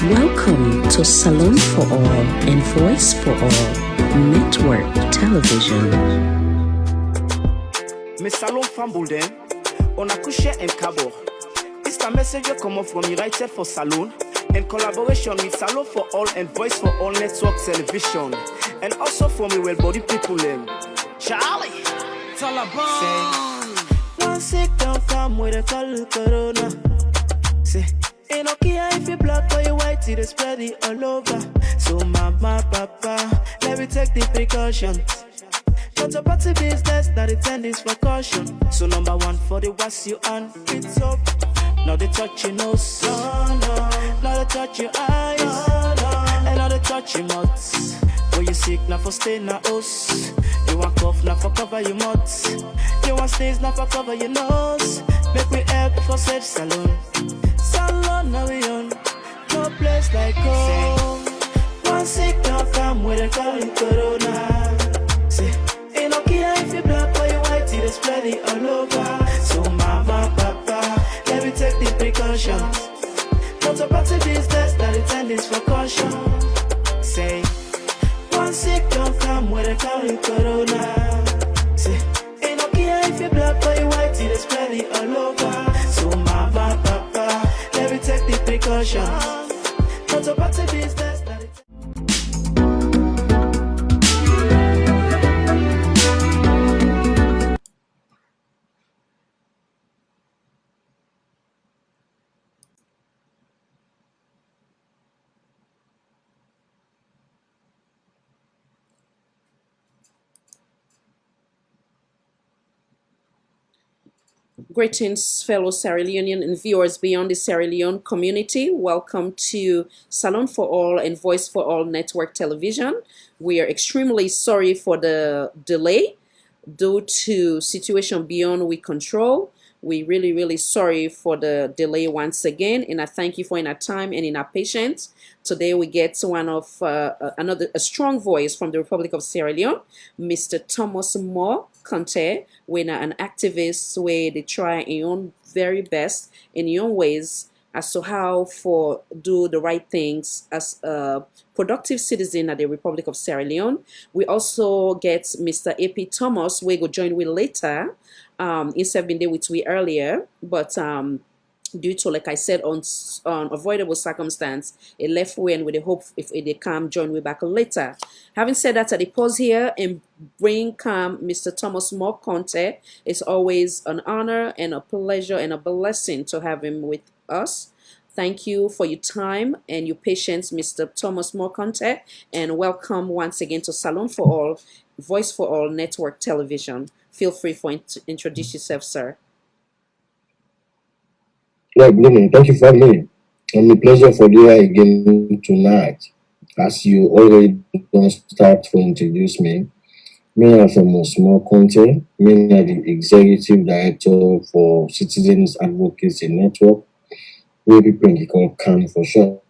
Welcome to Salon for All and Voice for All Network Television. Mes salon Famboulden, on a couché en Cabo. It's a message come from United for Salon in collaboration with Salon for All and Voice for All Network Television. And also from the well body people. Charlie, Taliban. One sick don't come with a call corona. Say, ain't okay if you black or you white, it is spread it all over. So mama, papa, let me take the precautions. Not a party business, not attendance for caution. So number one for the was you and it's up. Now they touch your nose, now they touch your eyes, and now they touch your mouth. When you sick, now for stay na us. You want cough, now for cover your mouth. You want sneeze, now for cover your nose. Make me help for safe salon. Salon now we on, no place like home. One sick don't come with a call corona. Say, ain't okay if you black or you white, it is spread it all over. So mama, papa, let me take the precautions. Not a party business, that attendance for caution. Say, one sick don't come with a call corona. Say, ain't okay if you black or you white, it is spread it all over. So mama, papa, let me take the precautions. Not a party business, that Greetings, fellow Sierra Leonean and viewers beyond the Sierra Leone community. Welcome to Salon for All and Voice for All Network Television. We are extremely sorry for the delay due to situation beyond we control. We really sorry for the delay once again, and I thank you for in our time and in our patience. Today we get one of a strong voice from the Republic of Sierra Leone, Mr. Thomas Moore Conteh, when an activist where they try in your own very best in your own ways as to how for do the right things as a productive citizen at the Republic of Sierra Leone. We also get Mr. A.P. Thomas, we go join with later. Instead of being there with we earlier, but due to, like I said, on avoidable circumstance, it left when with the hope if they come join me back later. Having said that, I pause here and bring Mr. Thomas Moore Conteh. It's always an honor and a pleasure and a blessing to have him with us. Thank you for your time and your patience, Mr. Thomas Moore Conteh, and welcome once again to Salon for All, Voice for All Network Television. Feel free for introduce yourself, sir. Yeah, good evening. Thank you for having me. And a pleasure for you again tonight. As you already don't start to introduce me, me are from a small country. Me are the executive director for Citizens Advocacy Network, where people call CAN for short.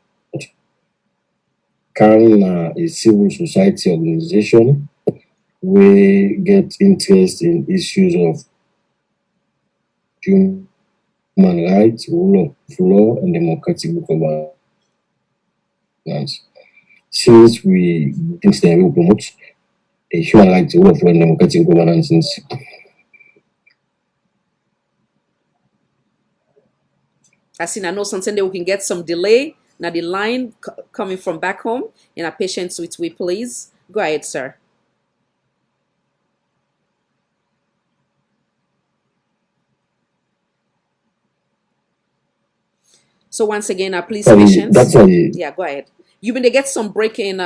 CAN is a civil society organization. We get interest in issues of human rights, rule of law, and democratic governance. Since we think that we promote a human rights, rule of law, and democratic governance, I know something that we can get some delay. Now the line coming from back home, and our patience with we please. Go ahead, sir. So once again, please patience. Yeah, go ahead. You've been to get some break in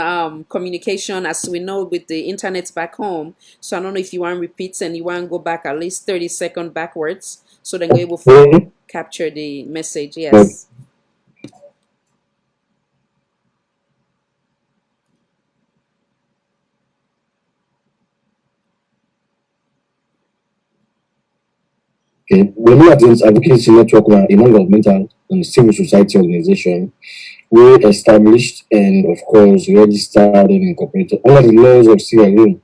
communication, as we know, with the internet back home. So I don't know if you want to repeat and you want to go back at least 30 seconds backwards, so then we're able to capture the message. Yes. Okay, we're not at Advocacy Network, a non-governmental and civil society organization. We established and, of course, registered and incorporated under the laws of Sierra Leone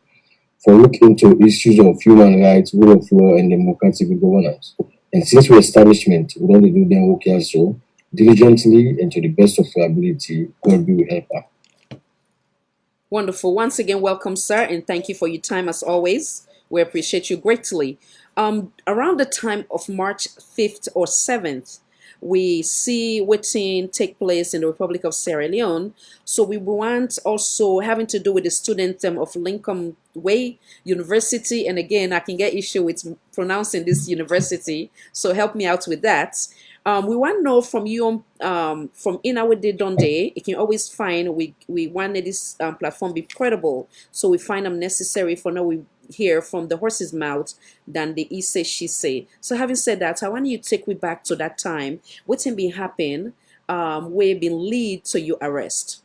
for look into issues of human rights, rule of law, and democratic governance. And since we establishment, we don't do them okay also. diligently and to the best of her ability. God will help her. Wonderful. Once again, welcome, sir, and thank you for your time as always. We appreciate you greatly. Around the time of March 5th or 7th, we see waiting take place in the Republic of Sierra Leone. So we want also having to do with the student of Lincoln Way University. And again, I can get issue with pronouncing this university. So help me out with that. We want to know from you from Inawede Donde. You can always find we want this platform be credible, so we find them necessary for now. We hear from the horse's mouth than the he say she say. So having said that, I want you to take me back to that time. What's been happen? Where been lead to your arrest?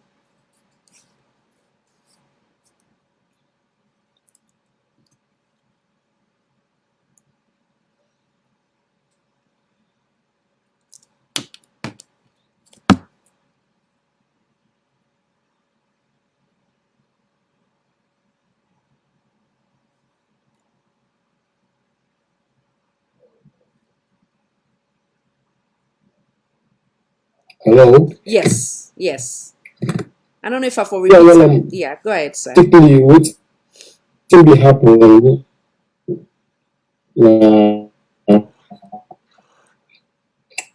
Hello? Yes, yes. I don't know if I for Yeah, repeat well, some. Yeah, go ahead, sir. typically, what will be happening uh,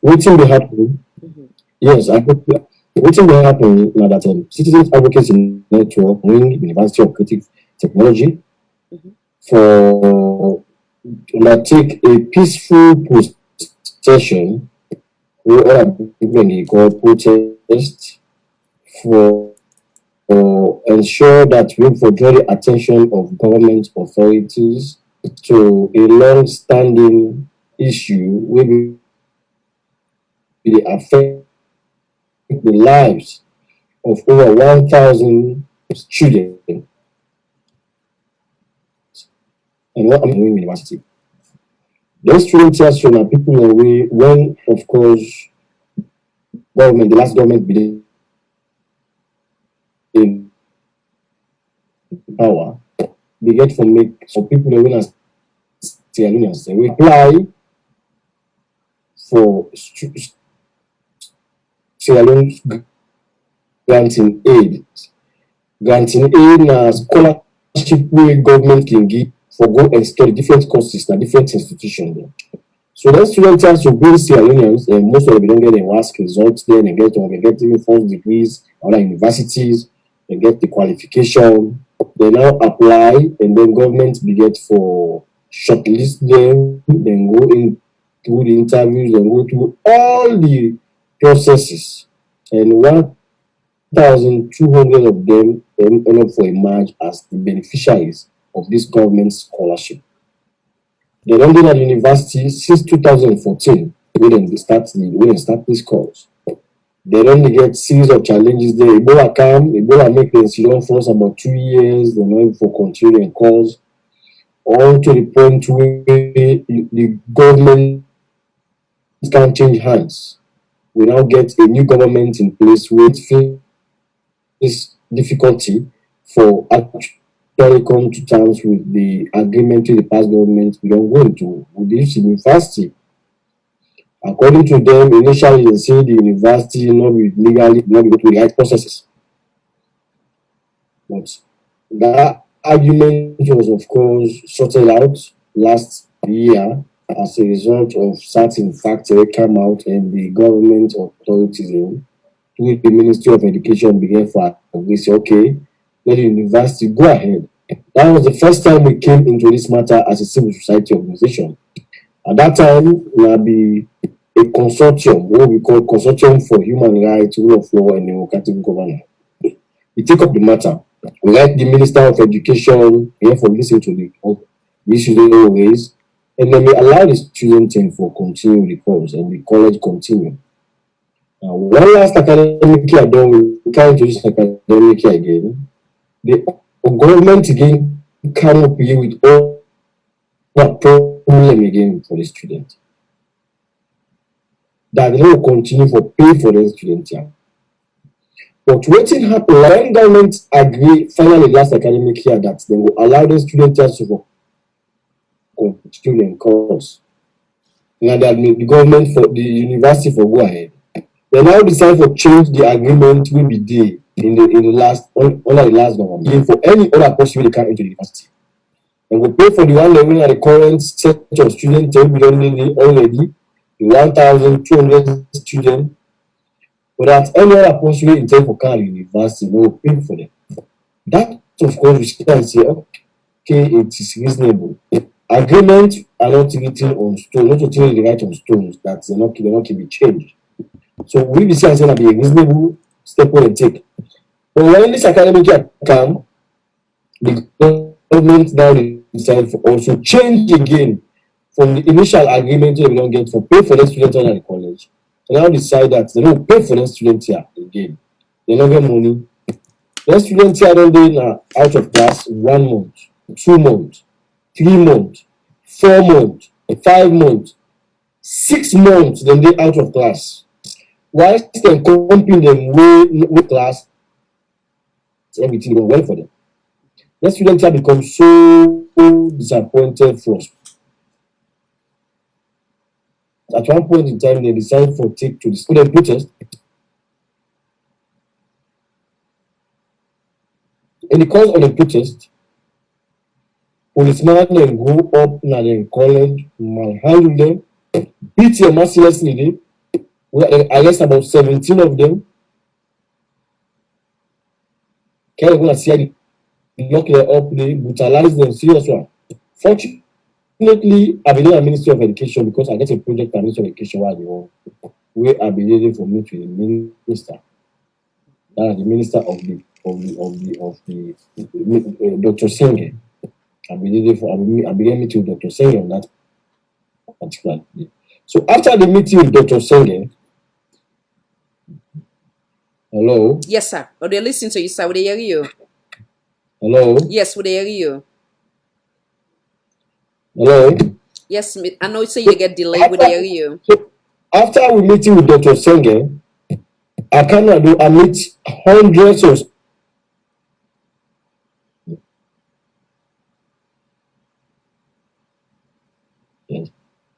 what will be happening? Mm-hmm. Yes, I got what will be happening now that Citizens Advocacy Network, Wing University of Creative Technology, Mm-hmm. for undertake a peaceful procession or even called protest for ensure that we for draw the attention of government authorities to a long-standing issue wey dey affect the lives of over 1,000 students and one university. Those students are people away when, of course, government, the last government be in power, they get for make some people away as Sierra Leoneans, they will apply for Sierra Leone granting aid. Granting aid na scholarship wey government can give for go and study different courses na different institutions dem. So those students has to bring Sierra Leoneans, and most of them don't get their WASC results there, they get even first degrees, other universities, they get the qualification, they now apply, and then government be get for shortlist them, then go in through the interviews, then go through all the processes. And 1,200 of them end up for emerge as the beneficiaries of this government scholarship. They don dey at university since 2014 when dem start this course. They don dey get series of challenges there. Ebola make dem sidon for us about 2 years, dem no even for continue dem course, all to the point wey the government can change hands. We now get a new government in place wey face difficulty for actually come to terms with the agreement with the past government we don go into with this university. According to them, initially they say the university not be legally not be go through the right processes. But that argument was of course sorted out last year as a result of certain facts wey come out and the government authorities through the Ministry of Education began for we say, okay, let the university go ahead. That was the first time we came into this matter as a civil society organization. At that time, we be a consortium, what we call Consortium for Human Rights, Rule of Law, and Democratic Governance. We take up the matter. We let the Minister of Education hear from listening to the issues they raise, and then we allow the student team for continue the course and the college continue. One last academic year done, we can't introduce academic year again. The government again come up here with all that problem again for the student. That they will continue for pay for the student year. But wetin happen when government agree finally last academic year that they will allow the student to continue in course. Now that the government for the university for go ahead. They now decide for change the agreement will be there in the last under the last government for any other person they come into the university. And we pay for the one level at the current set of students 10 million already, the 1,200 students. But at any other person we intend for come university, we will pay for them. That of course we can say, okay, it is reasonable. Agreements are not written on stone, not written the right on stones that they're not can be changed. So we be saying that be a reasonable step we take. But when this academic year come, the government now decide for also change again from the initial agreement they don't get for pay for the students under the college. They now decide that they don't pay for the students here again. They don't get money. The students here don't do out of class 1 month, 2 months, 3 months, 4 months, 5 months, 6 months, then they out of class. Whilst they comping them with class, everything going well for them. The students have become so disappointed for us. At one point in time, they decided for take to the student protest. In the course of the protest, policemen then go up in the college, manhandle them, beat them mercilessly. We arrest about 17 of them. Can't go and see lock them up, they brutalize them, serious one. Fortunately, I've been in the Ministry of Education because I get a project at Ministry of Education where I've been waiting for me to the minister. That is the minister of the Dr. Singh. I've been meeting with Dr. Singh on that particular day. So after the meeting with Dr. Singh, hello? Yes, sir. Oh, they listen to you, sir. Would they hear you? Hello? Yes, would they hear you? Hello? Yes, I know you say you get delayed. Would they hear you? So after we meeting with Dr. Singh, I meet hundreds of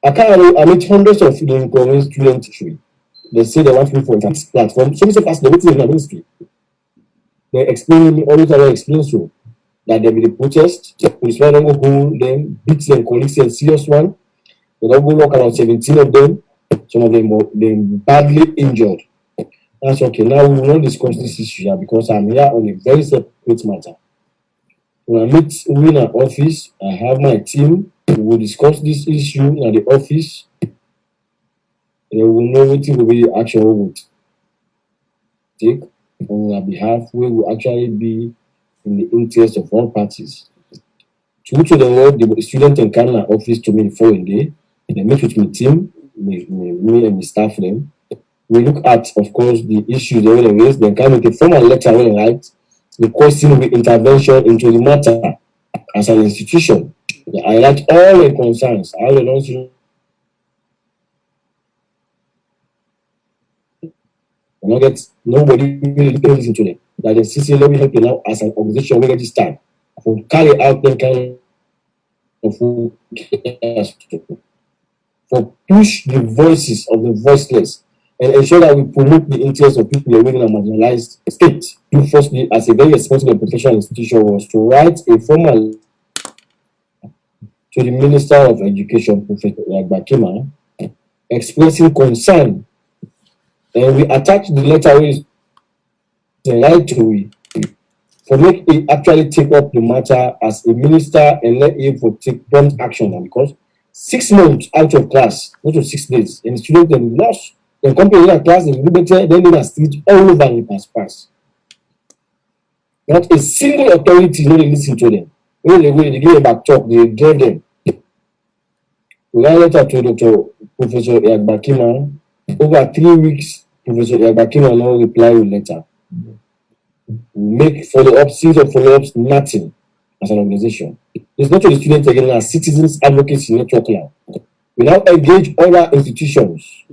I meet hundreds of the incoming students. They say they want me for that platform. So we say first the meeting in the ministry. They explain me always I explain so that there be the protest, police don't go hold them, beat them, colleagues and serious one. They don't go lock around 17 of them. Some of them were badly injured. That's okay. Now we will not discuss this issue here because I'm here on a very separate matter. When I meet in our office, I have my team. We will discuss this issue in the office. And we will know what will be the action we will take on our behalf, where we will actually be in the interest of all parties. To the Lord, the student can come in our office to me the following day. They meet with my team, me and the staff them. We look at, of course, the issues they want to raise. Then come with a formal letter when write requesting the intervention into the matter as an institution. They highlight all the concerns, how they don't not get nobody really listen to them. That the CC let me help you now as an organization we register for carry out them kind of for push the voices of the voiceless and ensure that we promote the interests of people living in a marginalized state. You firstly, as a very responsible and professional institution, was to write a formal to the Minister of Education, Professor Aiah, expressing concern. And we attached the letter with the right to it for make it actually take up the matter as a minister and let him for take prompt action because 6 months out of class, not to 6 days, and the students then lost, then company in class, they limited, then in a street all over in pass. Not a single authority no listen to them. When they give them back talk, they give them. We got a letter to Dr. Professor Aiah. Over 3 weeks, Professor Aiah no reply with letter. Make follow-ups, series of follow-ups, nothing as an organization. It's not to the students again as citizens advocacy network now. We now engage other institutions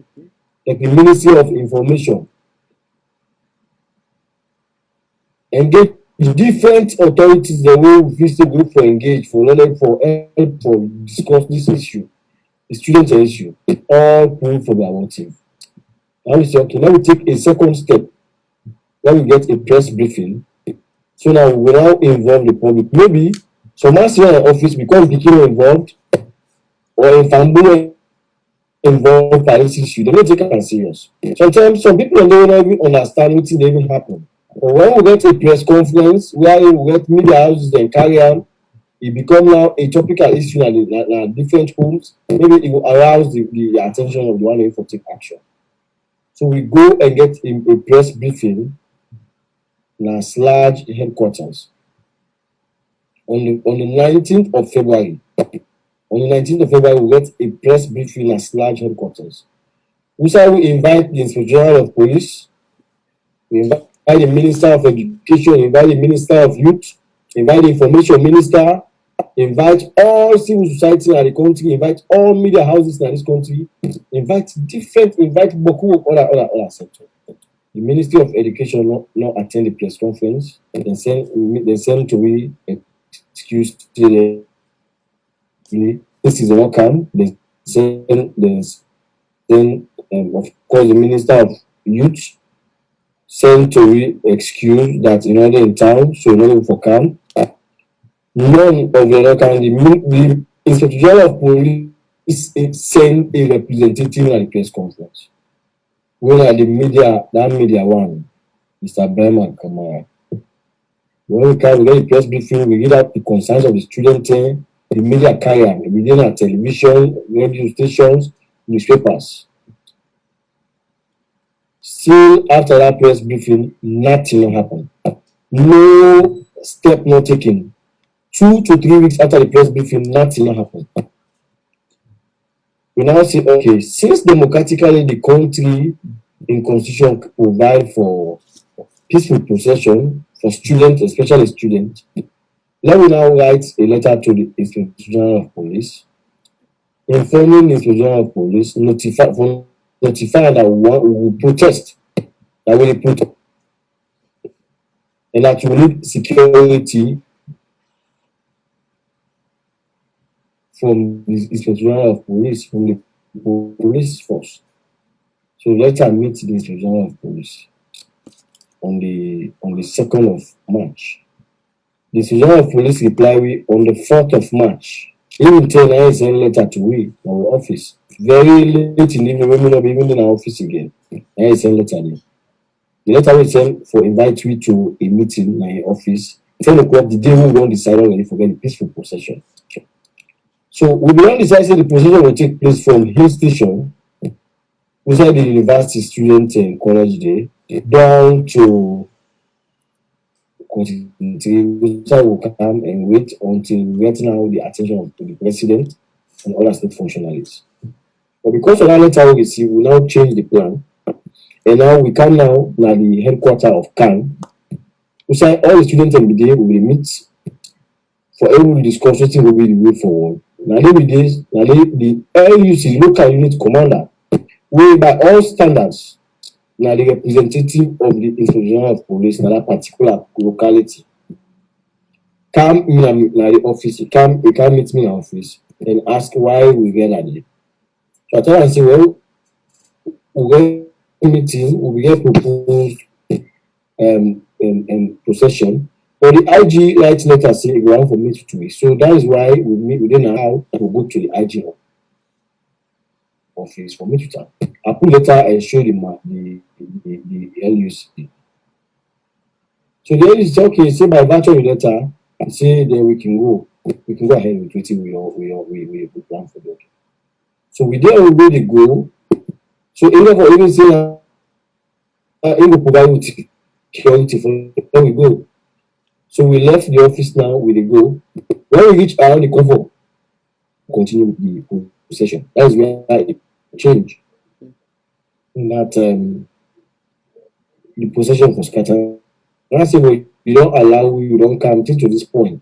like the Ministry of Information, engage different authorities the way we visit group for engage, for learning, for help, for discuss this issue, the student issue, all prove for their motive. Now we say, okay, let me take a second step. Let me get a press briefing. So now we will now involve the public. Maybe someone here in office because became involved, or if I'm involved by this issue, they don't take it as serious. Sometimes some people don't even understand what even happen. But when we get a press conference where we get media houses and carry on, it become now a topical issue in different homes. Maybe it will arouse the attention of the one who for take action. So we go and get a press briefing in a large headquarters on the 19th of February. On the 19th of February, we get a press briefing at large headquarters. We shall invite the Inspector General of Police, we invite the Minister of Education, invite the Minister of Youth, invite the Information Minister, invite all civil society in the country, invite all media houses in this country, invite Boku of other sectors. The Ministry of Education not attend the press conference, and send to me excuse to the this is not come. They send of course the Minister of Youth sent to me excuse that in order in town, so no for come. None of the other kind, the Inspector General of Police sent a representative at the press conference. When at the media, that media one, Mr. Bremer Kamara. When we get the press briefing, we read out the concerns of the student team, the media carrier, within our television, radio stations, newspapers. Still, after that press briefing, nothing happened. No step not taken. 2 to 3 weeks after the press briefing, nothing happened. We now say, okay, since democratically the country in constitution provide for peaceful procession for students, especially students, let me now write a letter to the Inspector General of Police, informing the Inspector General of Police, notifying that we will protest, that we will protest, and that we need security from the Inspector General of Police, from the police force. So let us meet the Inspector General of Police on the 2nd of March. The Inspector General of Police reply on the 4th of March. Even tell I send letter to we our office. Very late in the evening, we may not be even in our office again. I send letter there. The letter we send for invite we to a meeting in our office. 10 o'clock the day we won't decide already for the peaceful procession. So we don't decide the procession will take place from Hill Station, inside the university student and college day, down to Conteh will come and wait until we get now the attention of the president and other state functionaries. But because of that letter we receive, we now change the plan. And now we come now the headquarters of CAN. We say all the students and the day will meet for every discuss what will be the way forward. Now the LUC local unit commander will by all standards now the representative of the Inspector General of Police in that particular locality come in the office, he can meet me in the office and ask why we get that day. So I tell him, say, well, we get meeting, we get proposed procession. But the IG writes letter say we want for me to do it. So that is why we meet within an hour to go to the IG office for me to tell. I put letter and show the LUC. So the LUC say, okay, say by virtue of the letter, say then we can go ahead with what we plan for the. So we did already go. So even say it will provide with security for we go. So we left the office now, we go. When we reach around the cover, continue with the procession. That is where it changed. That the procession was scattered. And I say, well, you don't come to this point.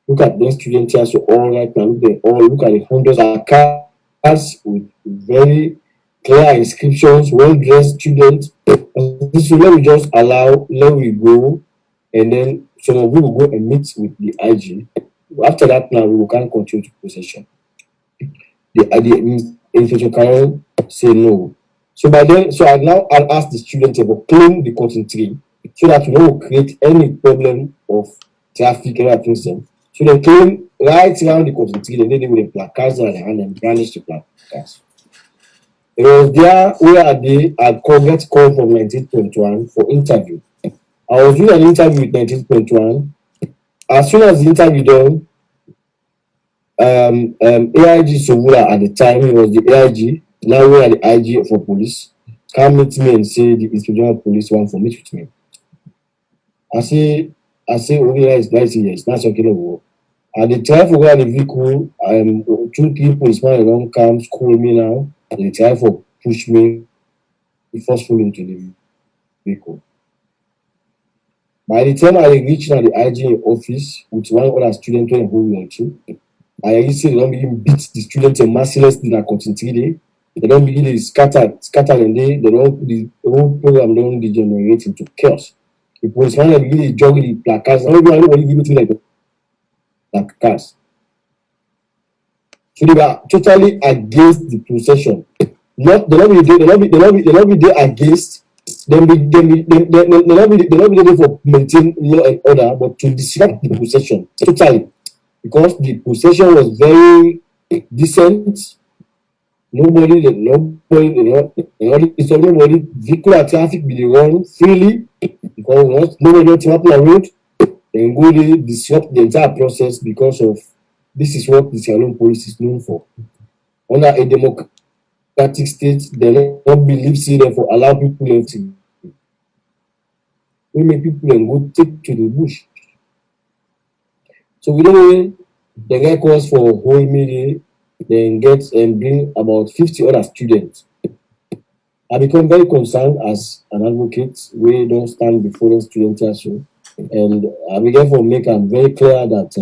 Look at those students here, so all right now, look at the hundreds of cars with very clear inscriptions, well-dressed students. So let me just let me go, and then some of we will go and meet with the IG. After that, now we can continue to procession. The Inspector Carol say no. So by then, so I'll ask the students to clean the cotton tree so that we don't create any problem of traffic and everything. So they clean right around the cotton tree, and then they with the placards in their hand and brandish the placards. It was there where they had get call from 19.1 for interview. I was doing an interview with 19.1. As soon as the interview done, AIG Sobula at the time, he was the AIG, now we are the IG for police, come meet me and say the inspector of police want for meet with me. I say, okay, yes, that's okay. No. At the time for go the vehicle, two people policemen don't come school me now, and they try for push me forcefully into the vehicle. By the time I reached at the IG office with one other student who we on to, I used to they don't begin beat the students mercilessly in a continuity. They don't begin to scatter and they don't the whole program don't degenerate into chaos. The policeman begin to juggle the placards. Nobody give it to like placards. So they were totally against the procession. Not they not be there against. They not be there for maintain law and order, but to disrupt the procession totally. Because the procession was very decent. Nobody, vehicular traffic be run freely because once nobody don't happen on road, then go they disrupt the entire process because of this is what the Sierra police is known for. Under a democratic state, they don't believe see them for allow people to we make people and go take to the bush. So we don't they get calls for whole media, then get and bring about 50 other students. I become very concerned as an advocate. We don't stand before the students also. And I began to make them very clear that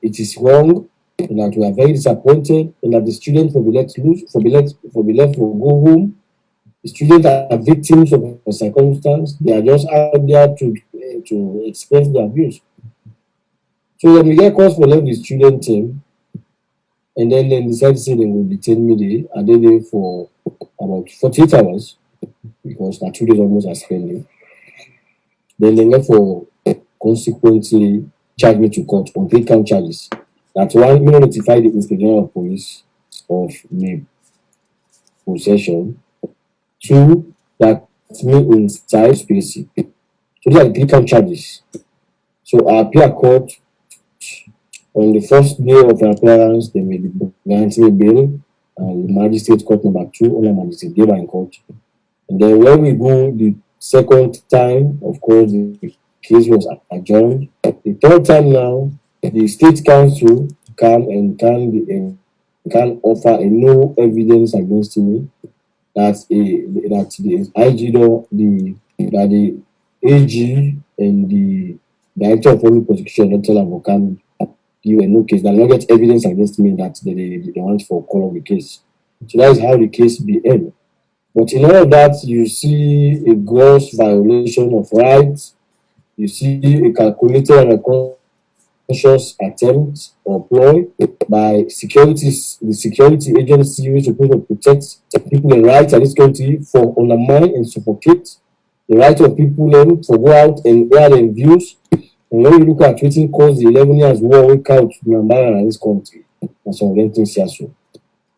it is wrong and that we are very disappointed and that the students will be let loose, will be left to go home. The students are victims of a circumstance. They are just out there to express their views. So when we get calls for left the student team, and then they decide to say they will detain me there, and then there for about 48 hours, because that 2 days almost are spending. Then they went for consequently charge me to court on 3 count charges. That one, me notify the inspector of police of my possession. 2, that me inside space. So these are the 3 count charges. So I appear court on the first day of appearance. They may grant me bail, and the magistrate court number 2, under magistrate gave in court. And then when we go the second time, of course, the case was adjourned. The third time now, the state council can offer a no evidence against me that the IG the AG and the director of public prosecution don't tell them can give a no case. They not get evidence against me that they want for call of the case. So that is how the case be end. But in all of that, you see a gross violation of rights. You see a calculated and a conscious attempt or ploy by the security agency which is supposed to protect people and rights in this country for undermine and suffocate the right of people to go out and air their views. And when you look at what caused the 11 years war wake out in this country, and some things here so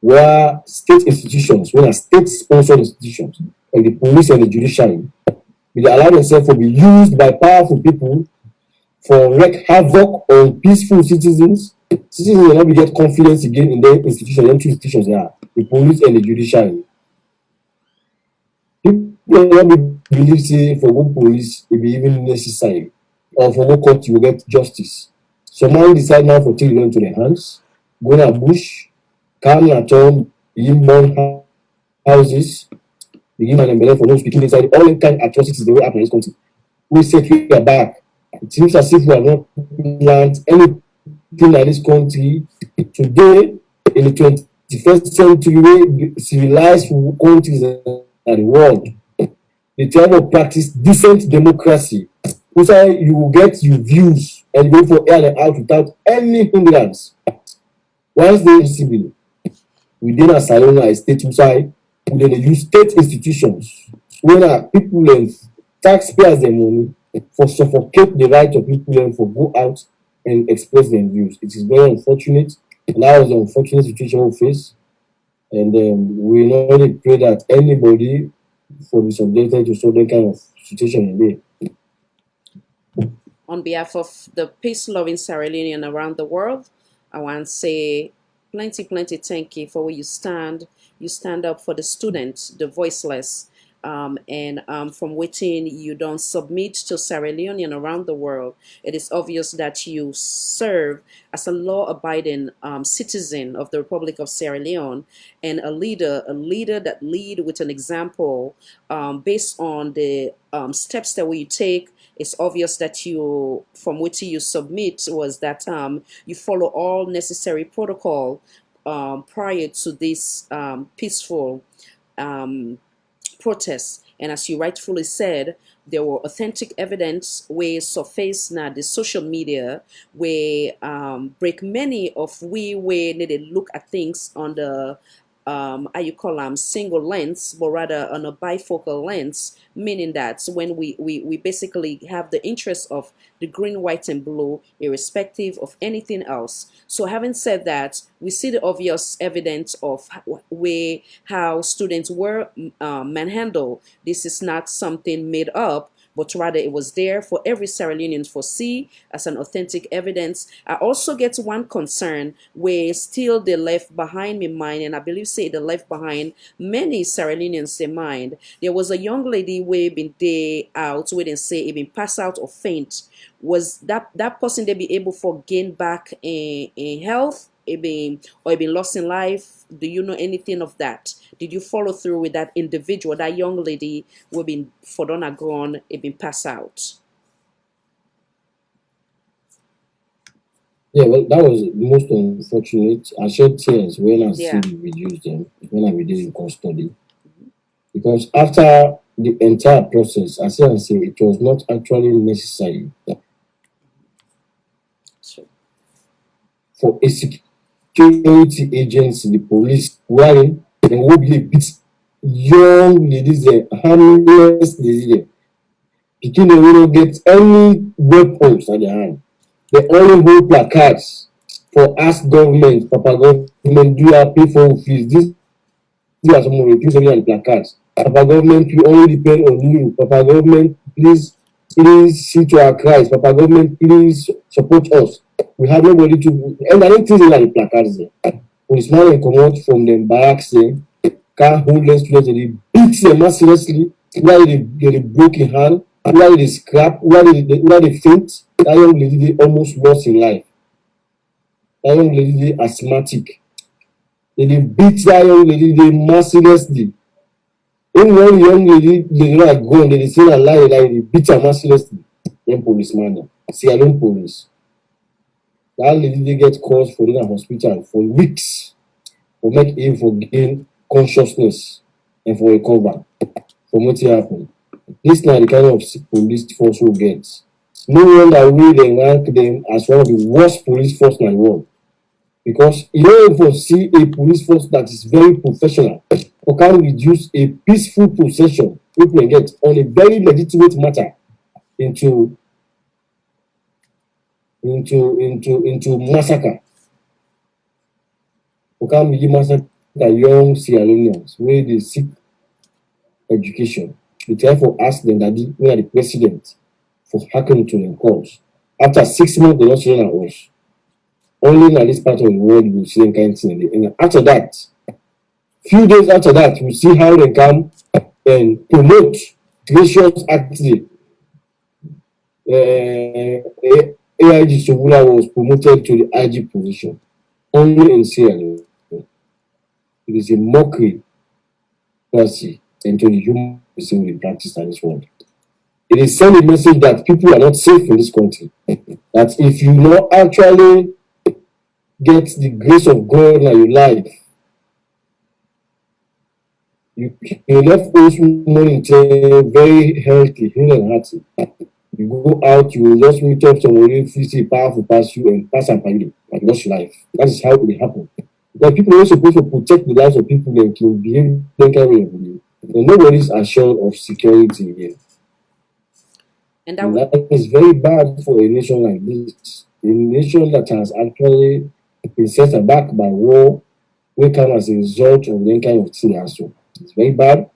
where state institutions, when are state-sponsored institutions, and the police and the judiciary, will allow themselves to be used by powerful people for wreak havoc on peaceful citizens. Citizens will not be get confidence again in their institutions, them 2 institutions there, the police and the judiciary. People will not be believe say for good police it be even necessary, or for good court you will get justice. Some man decide now for take it into their hands, go to bush, come at home, begin burn houses, begin and for no speaking inside all the kind of atrocities the way happen in this country. We set here back. It seems as if we have not planned anything in this country today in the 21st century, civilized countries in the world. They try to practice decent democracy. You will get your views and go for air and out without any hindrance. Once they civil, we then assign a state side, we then use state institutions when people and taxpayers their money for suffocate the right of people and for go out and express their views. It is very unfortunate, and that was the unfortunate situation we face. And we not really pray that anybody for be subjected to so that kind of situation in there. On behalf of the peace loving Sierra Leonean around the world, I want to say plenty, plenty thank you for where you stand. You stand up for the student, the voiceless, and from within you don't submit to Sierra Leonean around the world. It is obvious that you serve as a law-abiding citizen of the Republic of Sierra Leone and a leader that lead with an example based on the steps that we take. It's obvious that you, from which you submit, was that you follow all necessary protocol prior to this peaceful um, protests. And as you rightfully said, there were authentic evidence where surface now the social media where break many of we where needed look at things on the how you call them single lens, but rather on a bifocal lens, meaning that when we basically have the interest of the green, white, and blue, irrespective of anything else. So having said that, we see the obvious evidence of how students were manhandled. This is not something made up, but rather it was there for every Sierra Leonean to see as an authentic evidence. I also get one concern where still they left behind me mind, and I believe say they left behind many Sierra Leoneans in mind. There was a young lady where been day out, where they say it been pass out or faint. Was that person they be able for gain back in health? It been or it been lost in life? Do you know anything of that? Did you follow through with that individual, that young lady who been for done gone, it been pass out? Yeah, well, that was most unfortunate. I shed tears when I see Yeah. the videos them when I did in custody because after the entire process, I say and say it was not actually necessary So, for a security agency, the police, wherein they will be beat young ladies there, harmless ladies there. Pikin they will not get any weapons at their hand. They only hold placards for ask government, Papa government, do you pay for fees? These are some of the things on the placards. Papa government, we only depend on you. Papa government, please see to our cries. Papa government, please support us. We have nobody to, and I don't think they are the placards there. Policemen will come out from the barracks there, can't hold them students, they beat them mercilessly, whether they broke in hand, whether they scrap, whether they faint. That young lady they almost lost in life. That young lady they asthmatic. They beat that young lady they mercilessly. Even when the young lady they not gone, they still alive, like they beat her mercilessly. Then policeman, Sierra Leone police. That lady they get calls for the hospital for weeks for make him for gain consciousness and for recover from what happened. This na the kind of police force we get. No wonder we dey rank them as one of the worst police force in the world because you no even see a police force that is very professional or can reduce a peaceful procession people get on a very legitimate matter into massacre. We can begin massacre young Sierra Leoneans wey dey seek education. We therefore ask them that we are the president for hacking to their calls. After 6 months, they don't children us. Only in this part of the world we see them kind of thing. And after that, few days after that, we see how they come and promote gracious activity. AIG Sobula was promoted to the IG position only in Sierra Leone. It is a mockery, mercy, and to the human being we practice in this world. It is send a message that people are not safe in this country. That if you not actually get the grace of God in your life, you left those morning very healthy, healthy and hearty. You go out, you will just meet up somebody physically powerful pass you and pass and you and lost your life. That is how it will happen. Because people are supposed to protect the lives of people and to behave that kind of way. And nobody is assured of security again. And that And would that is very bad for a nation like this. A nation that has actually been set aback by war, will come as a result of the kind of thing also. It's very bad.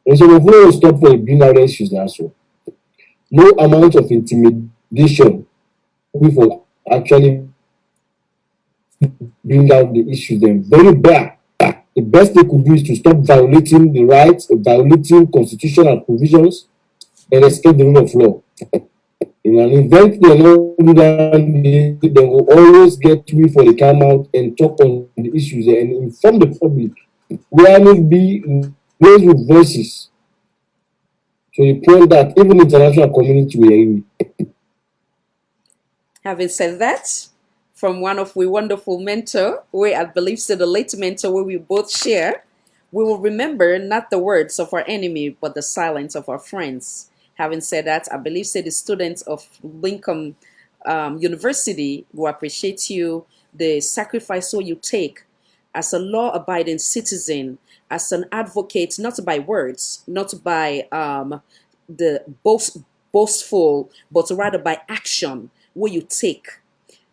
And so we will stop for being other issues also. No amount of intimidation will actually bring out the issues. Then very bad. The best they could do is to stop violating the rights, violating constitutional provisions, and respect the rule of law. In an event they don't do that, they will always get before they come out and talk on the issues and inform the public. Where will be raised with voices to the point that even the international community will hear me. Having said that, from one of we wonderful mentor, where I believe so the late mentor where we both share, we will remember not the words of our enemy, but the silence of our friends. Having said that, I believe say the students of Lincoln University will appreciate you, the sacrifice so you take as a law-abiding citizen, as an advocate, not by words, not by the boastful, but rather by action, where you take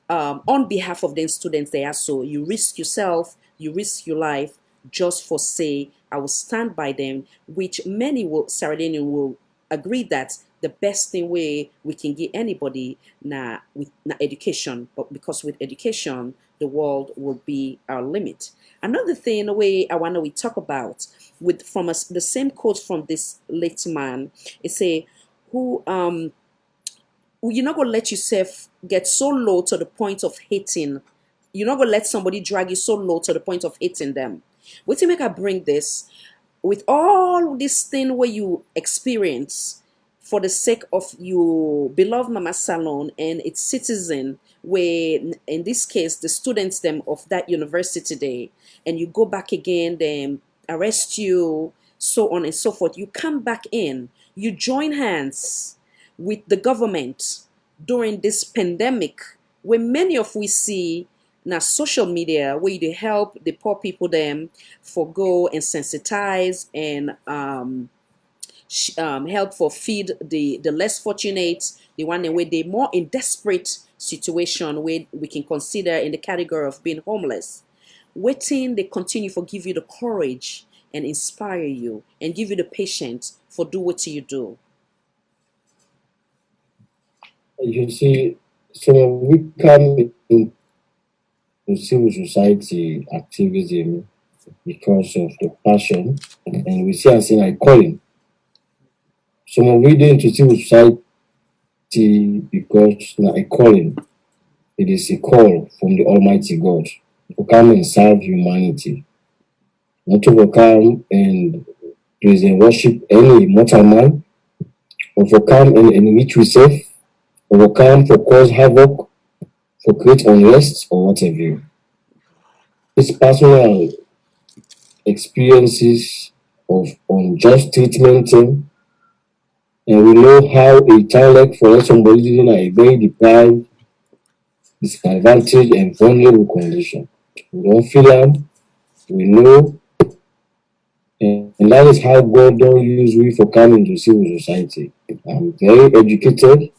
on behalf of the students there. So you risk yourself, you risk your life just for say, I will stand by them, which many will, Sarah will agree that the best thing way we can give anybody na with na education, but because with education the world will be our limit. Another thing way I want to we talk about with from us the same quote from this late man, it say who you're not gonna let yourself get so low to the point of hating. You're not gonna let somebody drag you so low to the point of hating them. What to make I bring this with all this thing where you experience for the sake of your beloved Mama Salon and its citizen, where in this case the students them of that university today, and you go back again, then arrest you, so on and so forth. You come back in, you join hands with the government during this pandemic, where many of we see now social media where they help the poor people them forgo and sensitize and help for feed the less fortunate, the one where they more in desperate situation where we can consider in the category of being homeless. Waiting, they continue for give you the courage and inspire you and give you the patience for do what you do. You see, so we come into civil society activism because of the passion, and we see and say like calling. So we do into civil society because like a calling. It is a call from the Almighty God to come and serve humanity, not to come and praise and worship any mortal man, or for come and enrich yourself, or for come for cause havoc, for create unrest or whatever. His personal experiences of unjust treatment, and we know how a child like for somebody in a very deprived, disadvantaged, and vulnerable condition. We don't feel them, we know, and that is how God don't use we for coming to civil society. I'm very educated.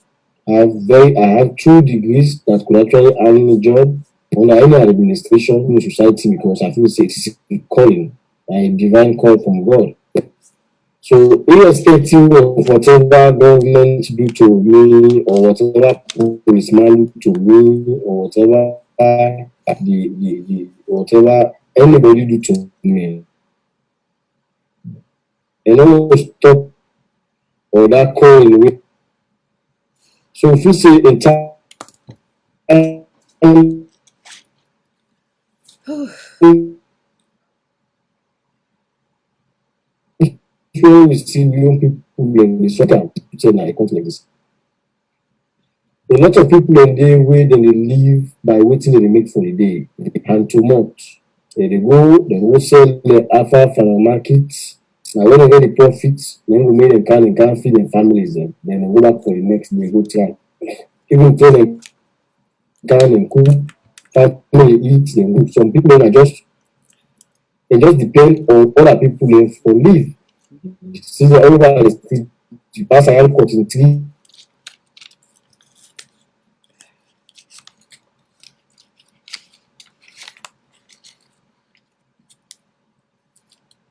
I have 2 degrees that could actually earn me a job under any administration in society because I feel it's a calling, a divine call from God. So irrespective of whatever government do to me or whatever policeman do to me or whatever whatever anybody do to me, and almost stop or that call in way. So if you say in time when we see young people in the soccer say na a country like this. A lot of people in the way then they live by waiting they make for the day and too much. They go sell the alpha from the market Now when they get the profits, then we make them can feed their families then they go back for the next day, go try. Even though they can and cook, family eat, then cook. Some people are just they just depend on other people for live. See that everybody is you pass around cutting tree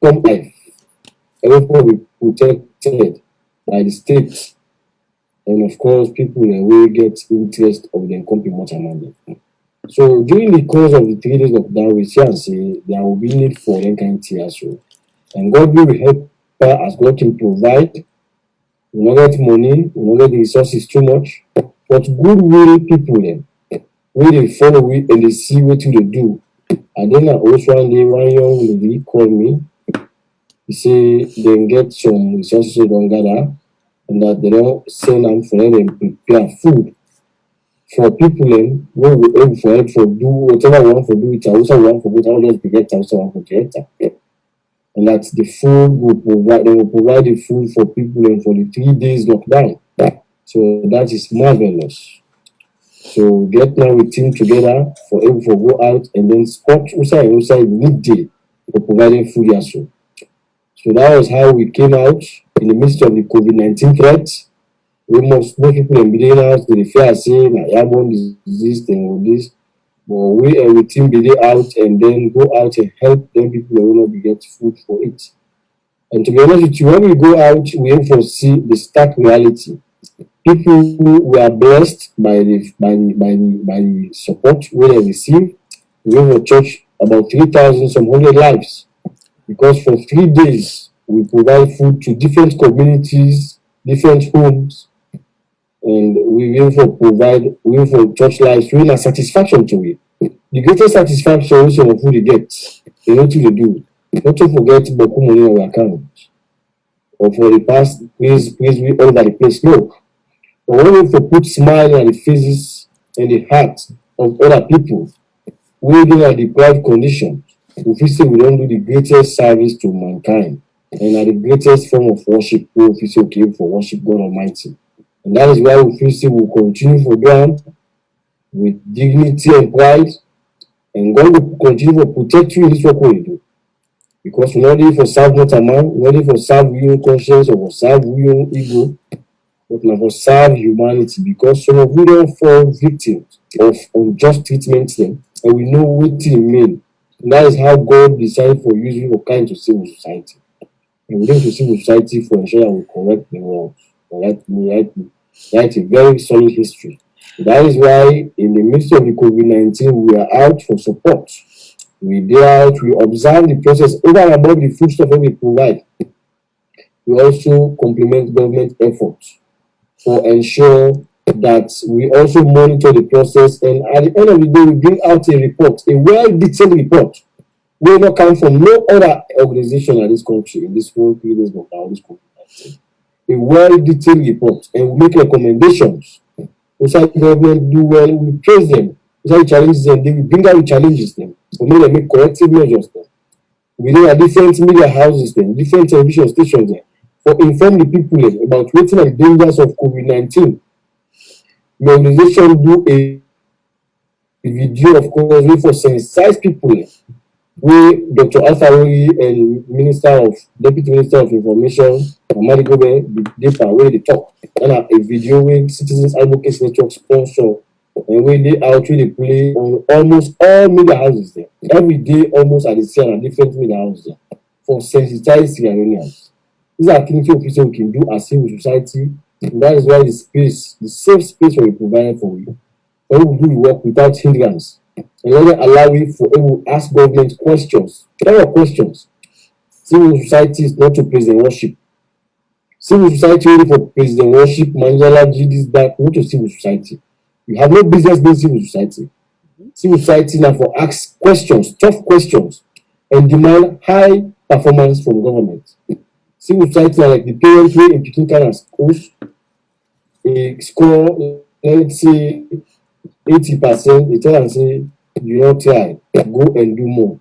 come life. Everybody protected by the state. And of course, people will get interest of them company much amount. So during the course of the 3 days of that, we see and say there will be need for them kind of tears. So, and God will help her as God can provide. We not get money, we not get the resources too much. But goodwill people them, where they follow it and they see what they do. And then also one day one young lady called me. He say they get some resources they don't gather and that they don't send them for them prepare food for people then wey go aim for help for do whatever we want for do with Hausa we want for both how just get Hausa one for Toyota. And that the food will provide they will provide the food for people and for the 3 days lockdown. So that is marvelous. So get now with team together for able to go out and then spot outside midday for providing food also. So that was how we came out in the midst of the COVID-19 threat. We most people in Billionaires they fear say na airborne disease thing or this. But we everything be there out and then go out and help them people that will not be get food for it. And to be honest with you, when we go out, we aim for see the stark reality. People who were blessed by the support we they receive. We aim for church about 3,000 some hundred lives. Because for 3 days we provide food to different communities, different homes, and we will for provide we will for church lives really a satisfaction to it. The greatest satisfaction wey some of you dey get dey no too dey do. Not to forget boku money on your account or for the past praise we all over the place. No. But when we for put smile on the faces and the heart of other people wey dey at the deprived condition, we feel say we don do the greatest service to mankind and na the greatest form of worship wey we feel say okay for worship God Almighty. And that is why we feel say we continue for ground with dignity and pride, and God will continue to protect you in this work we do. Because we're not there for serve not a man, we're not there for serve your own conscience or for serve your own ego, but now for serve humanity. Because some of you don't fall victims of unjust treatment them, and we know what it mean. And that is how God decided for using for kind to civil society. And we need to civil society for ensuring we correct the world. Write a very solid history. That is why in the midst of the COVID-19, we are out for support. We observe the process over and above the foodstuff that we provide. We also complement government efforts for ensure that we also monitor the process, and at the end of the day, we bring out a report, a well-detailed report, will not come from no other organization in this country in this whole 3 days of this COVID-19. A well-detailed report, and we make recommendations. Outside government do well, we praise them. Outside challenges them, we bring out the challenges them. We make corrective measures them. We know at different media houses them, different television stations them, for inform the people about what are the dangers of COVID-19. The organization do a video, of course, for sensitize people where Dr. Alfawori and Deputy Minister of Information, Amadi Gobe, the data where they talk. And a video where Citizens Advocacy Network sponsor and where they out they play on almost all media houses there. Every day, almost at the same different media houses there for sensitized Iranians. These are things we can do as civil society. And that is why the safe space we provided for you. When we do the work without hindrance. And then allow it for able to ask government questions. There are questions. Civil society is not to president worship. Civil society only for president worship, Manjala, this, that, not to civil society. You have no business being civil society. Civil society now for ask questions, tough questions, and demand high performance from government. Civil society are like the parents who in picking kind of schools, a score, let's say 80%, they tell and say, you not try, go and do more.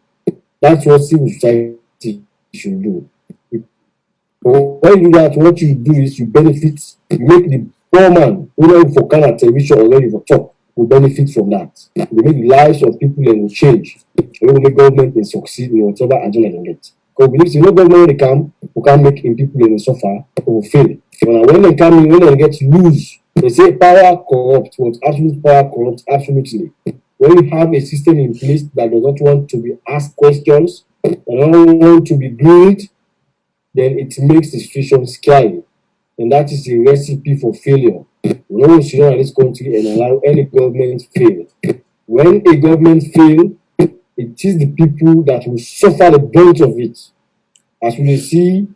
That's what civil society should do. But when you do that, what you do is you benefit, you make the poor man, who not for kind of television already for top, will benefit from that. They make the lives of people and will change. They will make government and succeed in whatever agenda they get. Because believe you know government they come, who can make in people and suffer, will fail. When they come in, when they get loose, they say power corrupts, but absolute power corrupts absolutely. When you have a system in place that does not want to be asked questions, that don't want to be grilled, then it makes the situation scary. And that is a recipe for failure. No one should not in this country and allow any government fail. When a government fail, it is the people that will suffer the brunt of it. As we see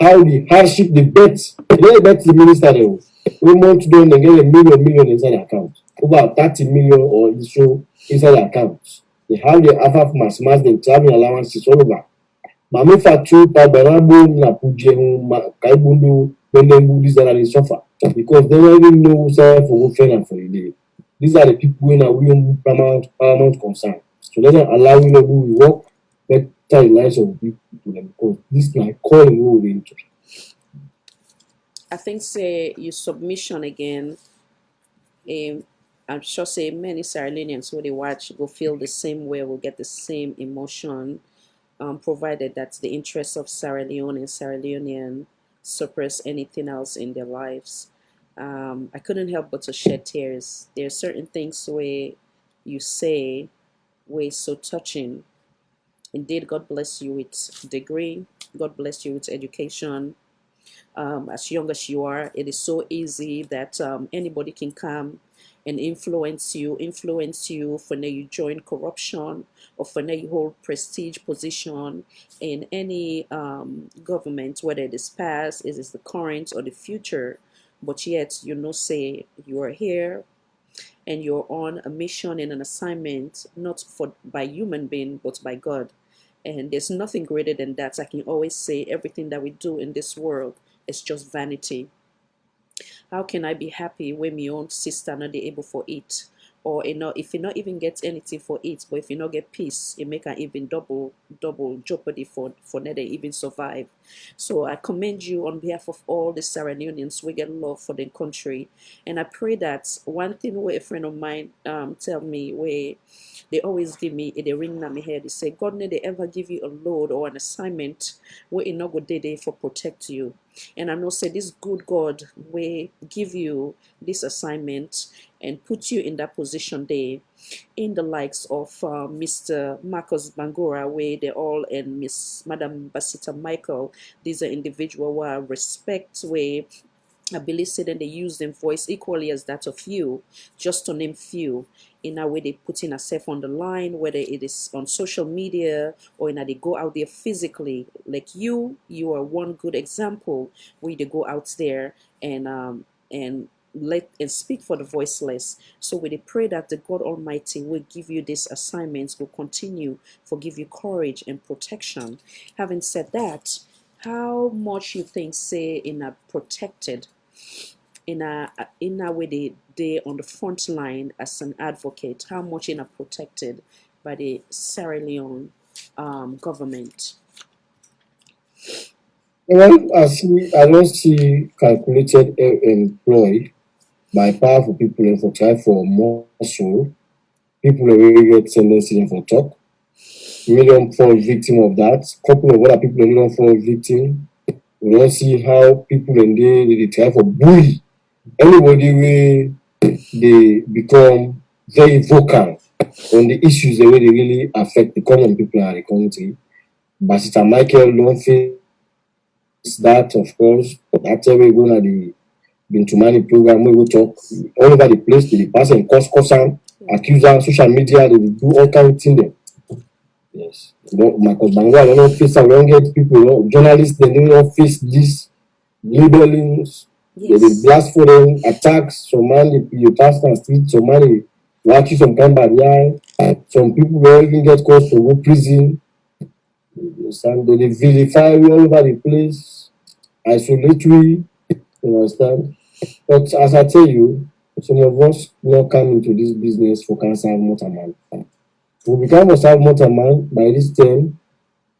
how the hardship they bet, they bet the minister they want to do and get a million inside the account. Over 30 million or so inside the account. They have the half mass, them traveling allowances all over. Mamefatu Pabarabu Napujem Kaibundo Bendengu, these are the suffer because they don't even know self for and for the day. These are the people in a real paramount concern. So let them allow you to do work better the lives of people to them because this is like calling role into. I think say your submission again. I'm sure say many Sierra Leoneans who they watch will feel the same way, will get the same emotion, provided that the interests of Sierra Leone and Sierra Leonean suppress anything else in their lives. I couldn't help but to shed tears. There are certain things where you say were so touching. Indeed, God bless you with degree. God bless you with education. As young as you are, it is so easy that anybody can come and influence you for now you join corruption or for now you hold prestige position in any government, whether it is past, it is the current or the future. But yet you know say you are here and you're on a mission and an assignment not for by human being but by God. And there's nothing greater than that. I can always say everything that we do in this world is just vanity. How can I be happy when my own sister not able for it? Or if you not even get anything for it, but if you not get peace, it make an even double jeopardy for not even survive. So I commend you on behalf of all the Sierra Leoneans. We get love for the country, and I pray that one thing where a friend of mine tell me where they always give me they ring on my head. They say, God, need they ever give you a load or an assignment where it not go day for protect you. And I know say this good God will give you this assignment and put you in that position there in the likes of Mr. Marcus Bangora, where they all and Miss Madam Basita Michael. These are individuals who are respect where I believe say that they use them voice equally as that of you, just to name few. In a way they put in a self on the line, whether it is on social media or in a they go out there physically. Like you are one good example where they go out there and let and speak for the voiceless. So we pray that the God Almighty will give you these assignments, will continue for give you courage and protection. Having said that, how much you think say in a protected in a way they on the front line as an advocate, how much in a protected by the Sierra Leone government? Well, I don't see calculated employed by powerful people and for try for more so people already get tendency for talk. Million fall victim of that. Couple of other people don't fall victim. We don't see how people in there they try for bully anybody where they become very vocal on the issues the way they really affect the common people in the country. But Sister Michael don't face that, of course. That's why we're going to the been to many program we will talk all over the place. They pass and cause and accuse them, social media, they do all kind of things there. Yes. Marcus Bangwa, don't face and don't get people, journalists, they don't face this labelings. They will blast for them, attacks, some man you pass on street, some man watch you some kind of barrier. Some people will even get caused to go prison. Understand? They vilify all over the place, isolatory, you understand? But as I tell you, some of us not come into this business for cancer motorman. We become a self motorman by this time.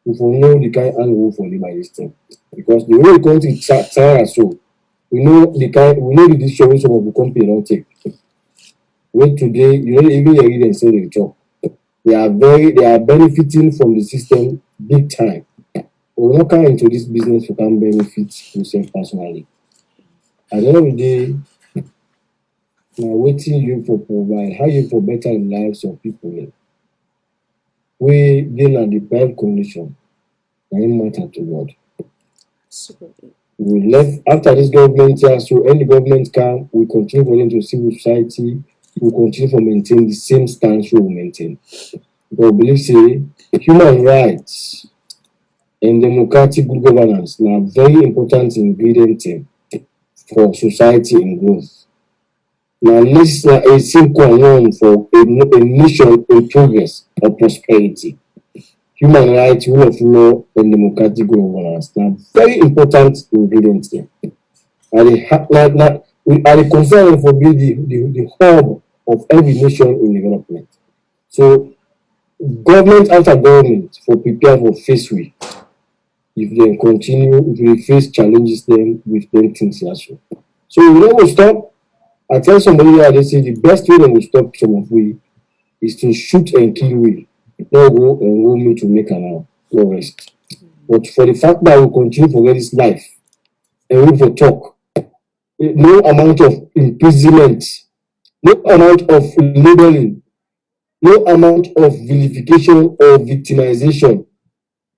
we for know the kind and we for the by this thing. Because the way the country Sarah so we know the decision wey some of the company don't take. When today, even your reading say the job. They are benefiting from the system big time. We not come into this business to can benefit yourself personally. At the end of the day, now waiting you for provide, how you for better the lives of people. We deal at the bad condition. Na im matter to God. Absolutely. We left after this government here, so any government come, we continue for them to civil society, we continue to maintain the same stance we maintain. But we believe say human rights and democratic good governance na very important ingredient for society and growth. Now this is a simple one for a nation in progress or prosperity. Human rights, rule of law, and democratic governance now very important ingredients there. And the concern for be the hub of every nation in development. So government after government for prepare for face with if they continue, if we face challenges them with them things also. So we don't stop. I tell somebody here they say the best way they will stop some of we is to shoot and kill we. No go and go me to make an no rest. But for the fact that we continue for this life and we for talk, no amount of imprisonment, no amount of labeling, no amount of vilification or victimization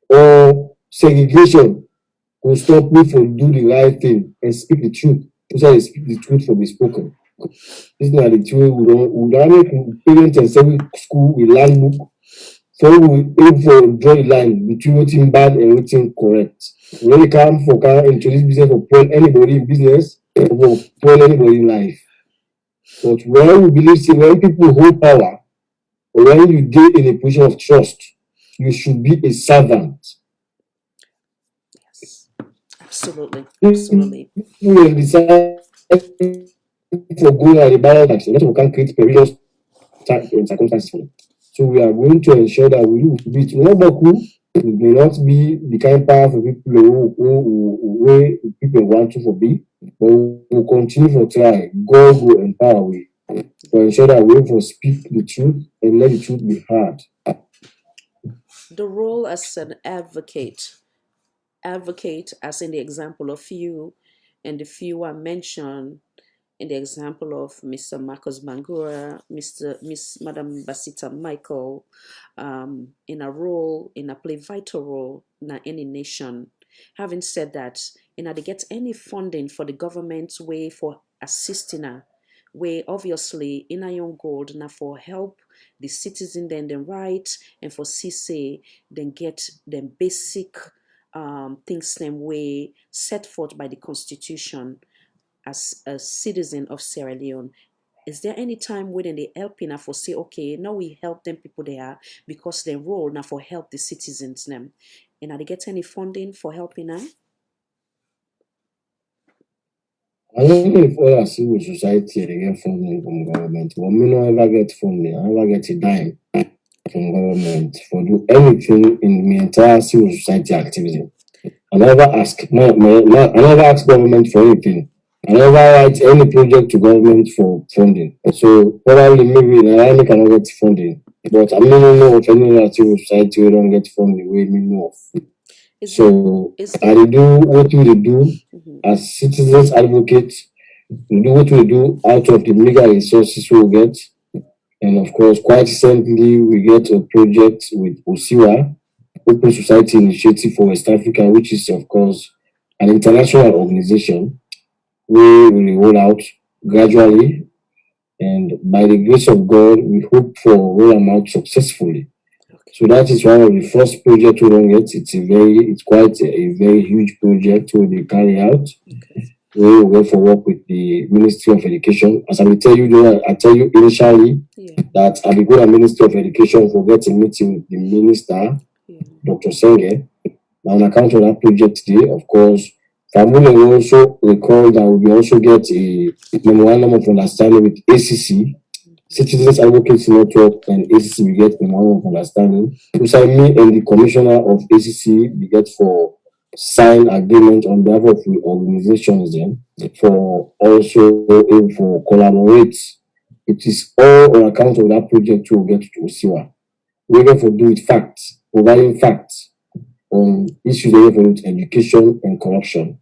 or segregation will stop me from do the right thing and speak the truth. So I speak the truth for be spoken. This is not the truth we don't make parents and every school we learn book. So we aim for draw the line between what's bad and what's correct. When you come for into this business of put anybody in business or put anybody in life. But when we believe say when people hold power or when you get in a position of trust, you should be a servant. Yes. Absolutely. If Absolutely. you decide for going at the ballot action, that we can create perilous circumstances for them. So we are going to ensure that we will be we may not be the kind of powerful people who people want to be, but we will continue to try. God will empower we to ensure that we will speak the truth and let the truth be heard. The role as an advocate as in the example of you and the few I mentioned in the example of Mr. Marcus Bangura, Miss Madam Basita Michael, in a play vital role in any nation. Having said that, they get any funding for the government's way for assisting her, way obviously in a young gold now for help the citizen then the right and for CC then get them basic things them way set forth by the constitution as a citizen of Sierra Leone. Is there any time when they helping for say, okay, now we help them people there because their role now for help the citizens them? And are they get any funding for helping her? I don't know if all civil society they get funding from government, but me no ever get funding. I never get a dime from government for do anything in my entire civil society activity. I never ask I never ask government for anything. I never write any project to government for funding. So probably maybe I cannot get funding. But I don't know of any other civil society we don't get funding we me know of. So I do what we do as citizens advocates. We do what we do out of the legal resources we get. And of course, quite recently, we get a project with OSIWA, Open Society Initiative for West Africa, which is, of course, an international organization we will roll out gradually. And by the grace of God, we hope for roll them out successfully. So that is one of the first projects we don't get. It's quite a very huge project we will carry out. We will go for work with the Ministry of Education. As I will tell you, I tell you initially that I will go to the Ministry of Education for getting a meeting with the Minister, Dr. Senge. On account of that project today, of course, Family will also recall that we will also get a memorandum of understanding with ACC Citizens Advocacy Network and ACC we get memorandum of understanding. Inside me and the commissioner of ACC we get for sign agreement on behalf of the organizations then for also for collaborate. It is all on account of that project to get to Osiwa. We get for do with facts, providing facts on issues related with education and corruption.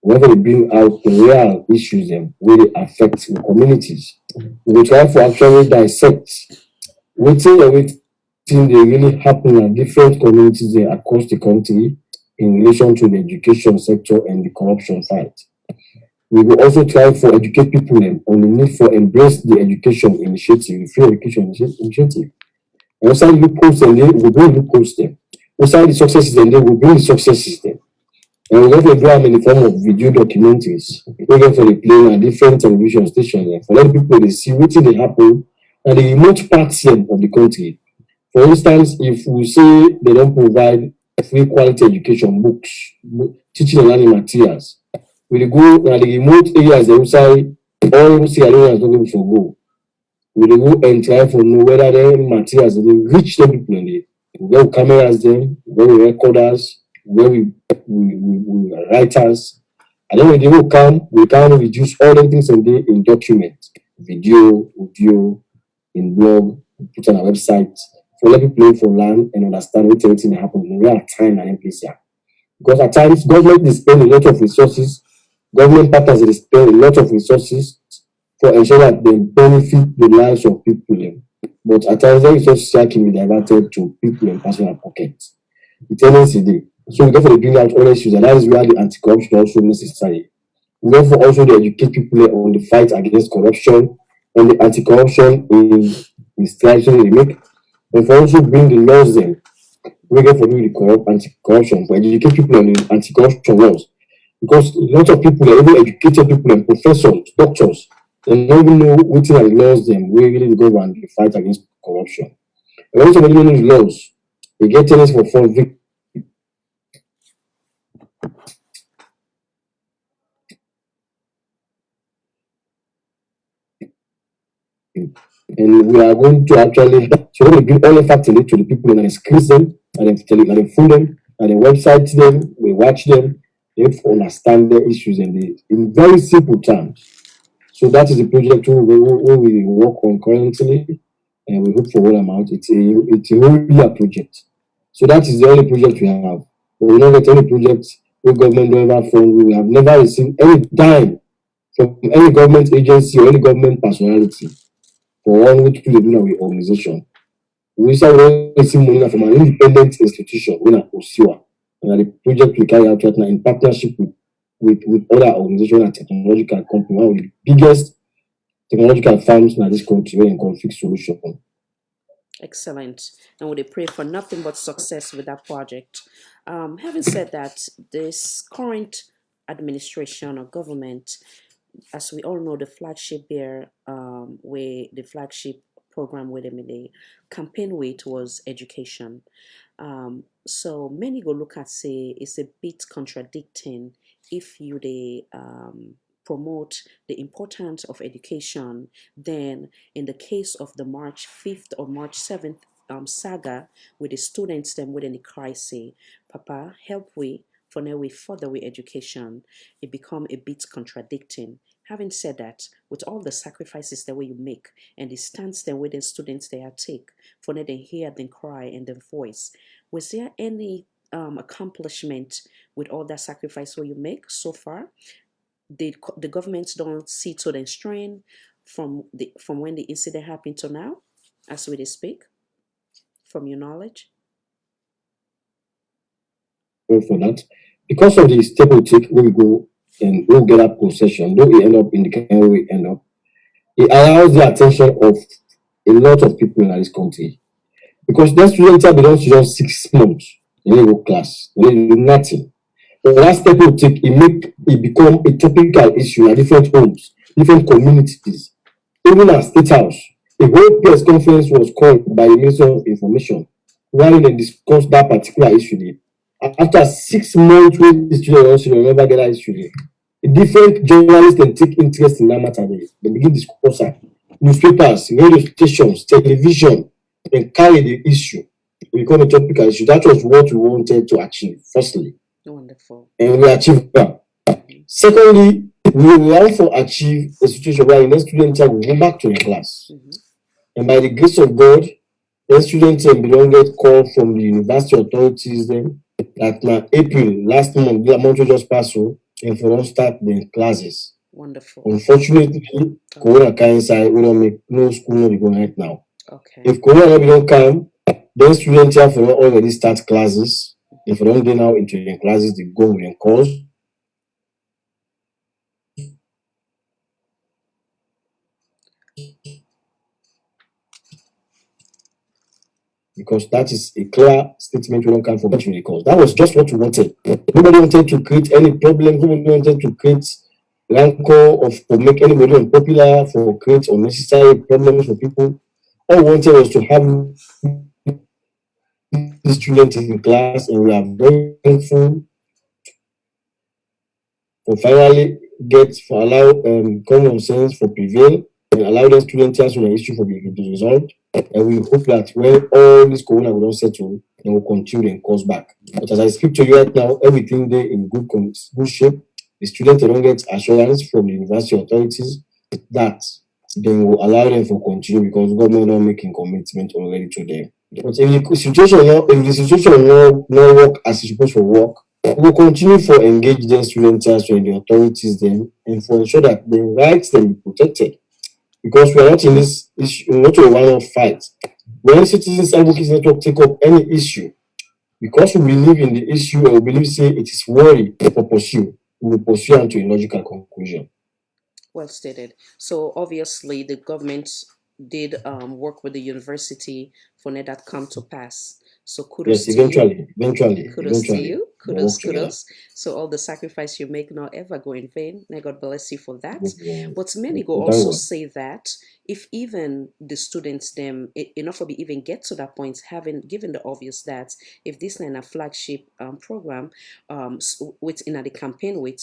Whether they bring out the real issues them where they affect the communities. We will try for actually dissect wetin dey really happen at different communities there across the country in relation to the education sector and the corruption fight. We will also try for educate people them on the need for embrace the education initiative, the free education initiative. And outside loopholes dem dey, we go bring loopholes them. Outside the successes dem dey, we bring the successes them. And we get to do am in the form of video documentaries. We get for the play on different television stations for let people dey see wetin dey happen at the remote parts dem of the country. For instance, if we say they don't provide free quality education books, teaching and learning materials, we dey go na the remote areas dem outside all Sierra Leoneans no go for go. We dey go and try for know whether them materials dey reach them people in there. We get cameras them, we get recorders, we writers. And then when they will come, we can reduce all the things in document, video, audio, in blog, put on our website, for let people for learn and understand what everything that happens in real time and in place here. Because at times government is spending a lot of resources, government partners they spend a lot of resources for ensure that they benefit the lives of people. But at times that resources can be diverted to people in personal pockets. The tendency there. So we therefore bring out all issues, and that is where the anti-corruption also necessary. We therefore also to educate people on the fight against corruption and the anti-corruption in strategy they make, and for also bring the laws then. We get for doing the anti-corruption, for educate people on the anti-corruption laws. Because a lot of people, even educated people and professors, doctors, they don't even know what are the laws them, we really go and fight against corruption. And also when you know the laws, they get tenants for fund victims. And we are going to actually so we bring all the facts to the people and then squeeze them and then tell and then phone them and then website them, we watch them, they understand their issues in very simple terms. So that is the project we work on currently and we hope for all amount. It's a whole year project. So that is the only project we have. But we don't get any project where government don't ever fund. We have never received any dime from any government agency or any government personality for one which people do with organization. We start receiving money from an independent institution, we are Osiwa. And the project we carry out right now in partnership with other organizations and technological companies, one of the biggest technological firms in this country where in conflict solution. Excellent. And we pray for nothing but success with that project. Having said that, this current administration or government, as we all know, the flagship there, where the flagship program with them in the campaign with was education. So many go look at say it's a bit contradicting if you they promote the importance of education, then in the case of the March 5th or March 7th saga with the students them within the crisis, Papa, help we for now we further with education, it become a bit contradicting. Having said that, with all the sacrifices that way you make and the stance that way the students they are take, for now they hear them cry and their voice, was there any accomplishment with all that sacrifice where you make so far? The government don't see to the strain from when the incident happened to now, as we speak, from your knowledge? For that, because of the step we take when we go and we'll get that possession, though we end up in the kind where we end up, it allows the attention of a lot of people in this country. Because that student be done just 6 months, they go class, they do nothing. But that step we take, it become a topical issue at different homes, different communities, even at State House. A whole press conference was called by the Minister of Information, where they discussed that particular issue. After 6 months, when the student also never get that issue, different journalists can take interest in that matter. They begin discussing. newspapers, radio stations, television, and carry the issue, become a topical issue. That was what we wanted to achieve, firstly. Wonderful. And we achieved that. Secondly, we will also achieve a situation where the next student will go back to the class. And by the grace of God, the students will don't get call from the university authorities then that now April, last month, the month we just passed through, and for us start the classes. Wonderful. Unfortunately, Corona coincide, we don't make no school no be going right now. Okay. If Corona no don't come, then students have for already start classes. If we don't get now into the classes, they go with the course. Because that is a clear statement we don't come from the course. That was just what we wanted. Nobody wanted to create any problem. Nobody wanted to create rancor or make anybody unpopular, for create unnecessary problems for people. All we wanted was to have the students in class, and we are very thankful for finally allow common sense for prevail and allow the students to answer the issue for the result. And we hope that when all this corona will not settle, and will continue and course back. But as I speak to you right now, everything there in good shape. The students don't get assurance from the university authorities that they will allow them to continue, because government not making commitment already to them. But if the situation not work as it's supposed to work, we will continue for engage the students and the authorities then, and for ensure that the rights then be protected. Because we are not in this issue, not a one-off fight. When Citizens Advocacy Network take up any issue, because we believe in the issue and we believe say it is worthy for pursue, we will pursue unto a logical conclusion. Well stated. So obviously the government did work with the university for that come to pass. So kudos Yes, to you. Kudos to you. Kudos. So all the sacrifice you make not ever go in vain. May God bless you for that. But many go also say that if even the students them enough of even get to that point, having given the obvious that if this is a flagship program with in the campaign with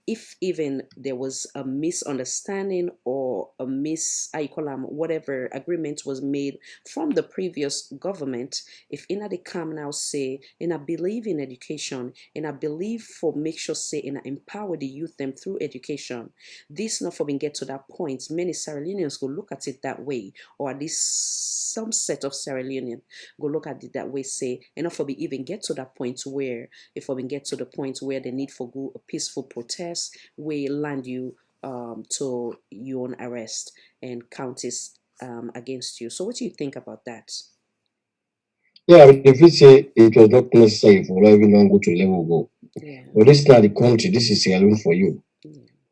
if even there was a misunderstanding or a whatever agreement was made from the previous government, if in the come now say in a believe in education, and I believe for make sure say in empower the youth them through education, this not for being get to that point, many Sierra Leoneans go look at it that way, or at least some set of Sierra Leonean go look at it that way, say enough for be even get to that point where if we get to the point where the need for go a peaceful protest will land you to you on arrest and counties against you. So what do you think about that? Yeah, if we say it was not necessary for even not go to level go. Yeah. But this is not the country, this is Sierra Leone for you.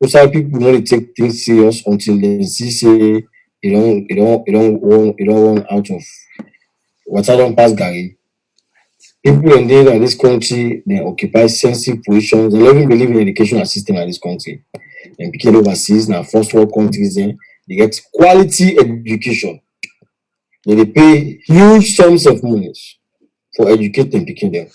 Some people only take things serious until they see say you don't want out of what I don't pass Gary. People in this country, they occupy sensitive positions. They don't even believe in educational system in this country. And people overseas, now first world countries, they get quality education. They pay huge sums of money for educating picking them.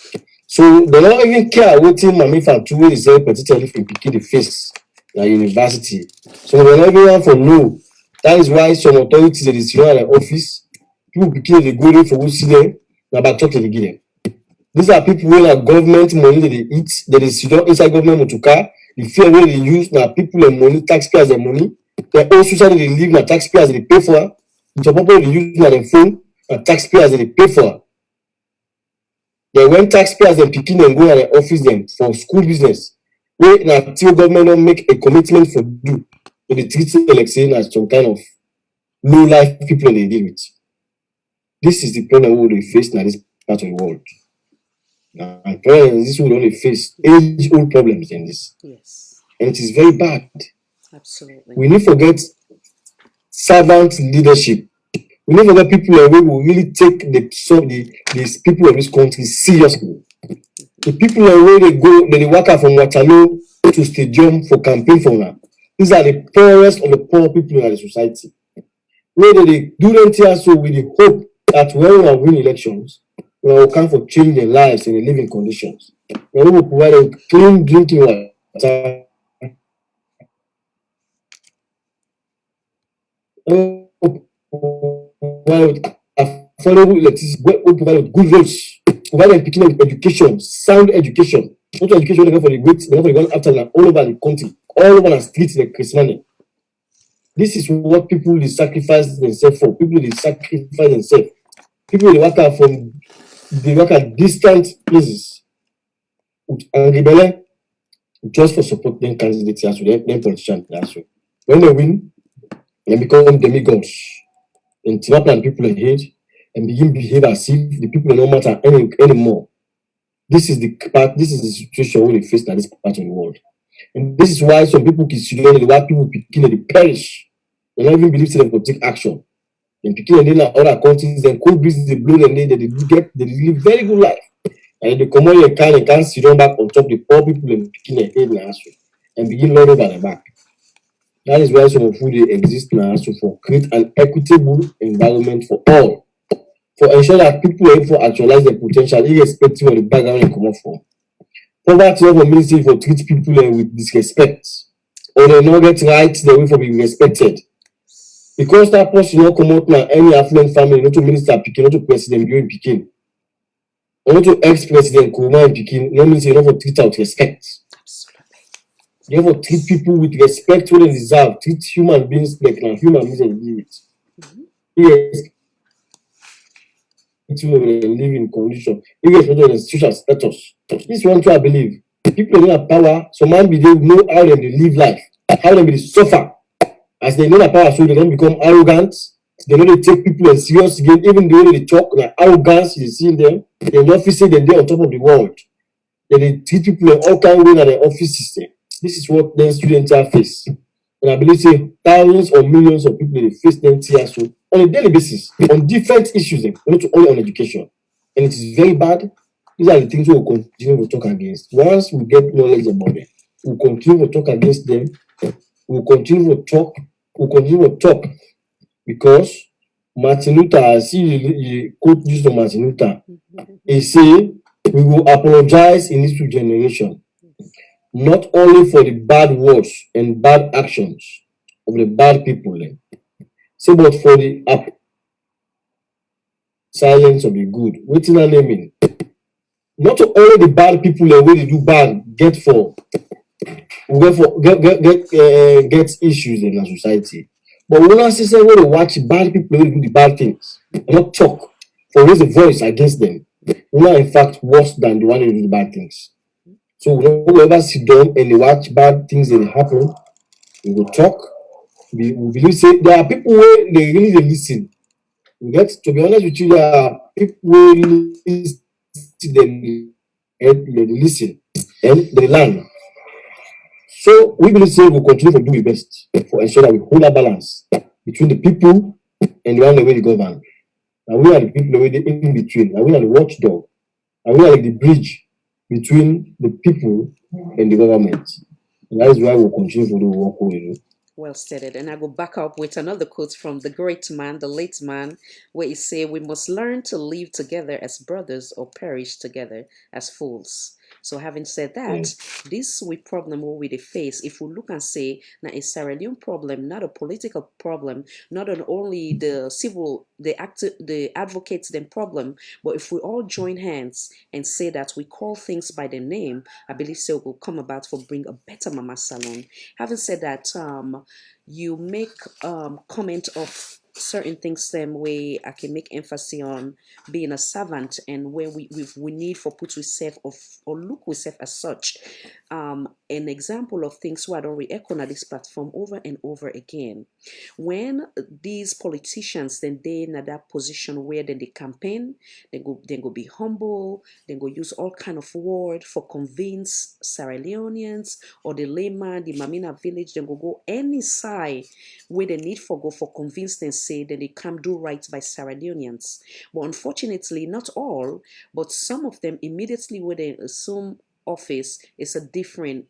So they don't even care what mommy for 2 years, particularly for picking the face at university. So when everyone for know, that is why some authorities that is here at the office, people picking the go there for who see them, now back talk to the give them. These are people who have government money that they eat, that is inside government motorcar. The fear where they use now people and money, taxpayers and money. The old society they live now taxpayers they pay for. The people they use now their phone, taxpayers they pay for. Then when taxpayers them picking and go at the office them for school business, where now till government don't make a commitment for you, so they treat it like saying as some kind of low life people they deal with. This is the problem we face in this part of the world. And parents, this will only face age-old problems in this. Yes. And it is very bad. Absolutely. We need to get servant leadership. We need to get people who will really take the people of this country seriously. The people where they work out from Waterloo to stadium for campaign for now. These are the poorest of the poor people in the society. Where they do them here so with the hope that when we win elections, we will come for change their lives and their living conditions. We will provide a clean drinking water. and provide with affordable electricity, we provide with good roads, provide them picking with education, sound education, not education level for the great, level for the one after all over the country, all over the streets like Christmas. This is what people they sacrifice themselves for. People they sacrifice themselves. People they work out from they work at distant places and rebel just for supporting candidates as well, then politicians as well. When they win, they become demigods. And Timap and people hate and begin behave as if the people don't matter anymore. This is the situation we face in this part of the world. And this is why some people consider the white people begin to perish. They don't even believe they will take action. And people in other countries, then cold breeze the blow and they live very good life. And they come on and can't sit on back on top the poor people and begin a head now and begin lord over the back. That is why some of who they exist now so for create an equitable environment for all. For ensure that people are able to actualize their potential irrespective of the background they come up from. Poverty of a ministry for treat people with disrespect. Or they not get right, they will for being respected. Because that person not come out now, any affluent family, not to minister picking, not to president during picking. Or not to ex-president Kuruma picking, no means you not for treat out respect. You have to treat people with respect when they deserve. Treat human beings like human beings and live it. Yes, living condition, irrespective of the social status. This one too, I believe. People don't have power, so man be they know how them they live life, how them they suffer. As they know the power, so they don't become arrogant. They know they take people as serious again, even though they talk like arrogance, you see them. They not feel say they're on top of the world. They treat people in all kind of way in their office system. This is what then students are face. And I believe say thousands or millions of people they face them here so on a daily basis on different issues, not only on education. And it is very bad. These are the things we will continue to talk against. Once we get knowledge about them, we'll continue to talk against them. We'll continue to talk. We'll continue to talk because Martin Luther, I see you quote this from Martin Luther. He say we will apologize in this generation. Not only for the bad words and bad actions of the bad people, say, but for the silence of the good. Waiting and naming. Not only the bad people where they do bad get issues in the society, but we not say when they watch bad people who do the bad things, and not talk for raise a voice against them. We are in fact worse than the one who do the bad things. So whoever sit down and they watch bad things that happen, we will talk. We believe say there are people where they really listen. We get to be honest with you, there are people who listen and they listen and they learn. So we believe say we'll continue to do the best for ensure that we hold a balance between the people and the one the way they govern. And we are the people the way they in between. And we are the watchdog. And we are like the bridge between the people and the government. And that is why we'll continue to do work we do. Well stated. And I go back up with another quote from the great man, the late man, where he say, "We must learn to live together as brothers or perish together as fools." So having said that, this we problem what we face, if we look and say now a Sierra Leone problem, not a political problem, not only the civil, the advocates them problem, but if we all join hands and say that we call things by their name, I believe so will come about for bring a better mama salon. Having said that, you make comment of certain things same way I can make emphasis on being a servant and where we need for put ourselves of or look ourselves as such. An example of things who I don't re-echo on this platform over and over again. When these politicians then they in that position where then they campaign, they go be humble, they go use all kind of word for convince Sierra Leoneans or the layman, the Mamina village, then go any side where they need for go for convince them say that they come do right by Sierra Leoneans. But unfortunately, not all, but some of them immediately when they assume office is a different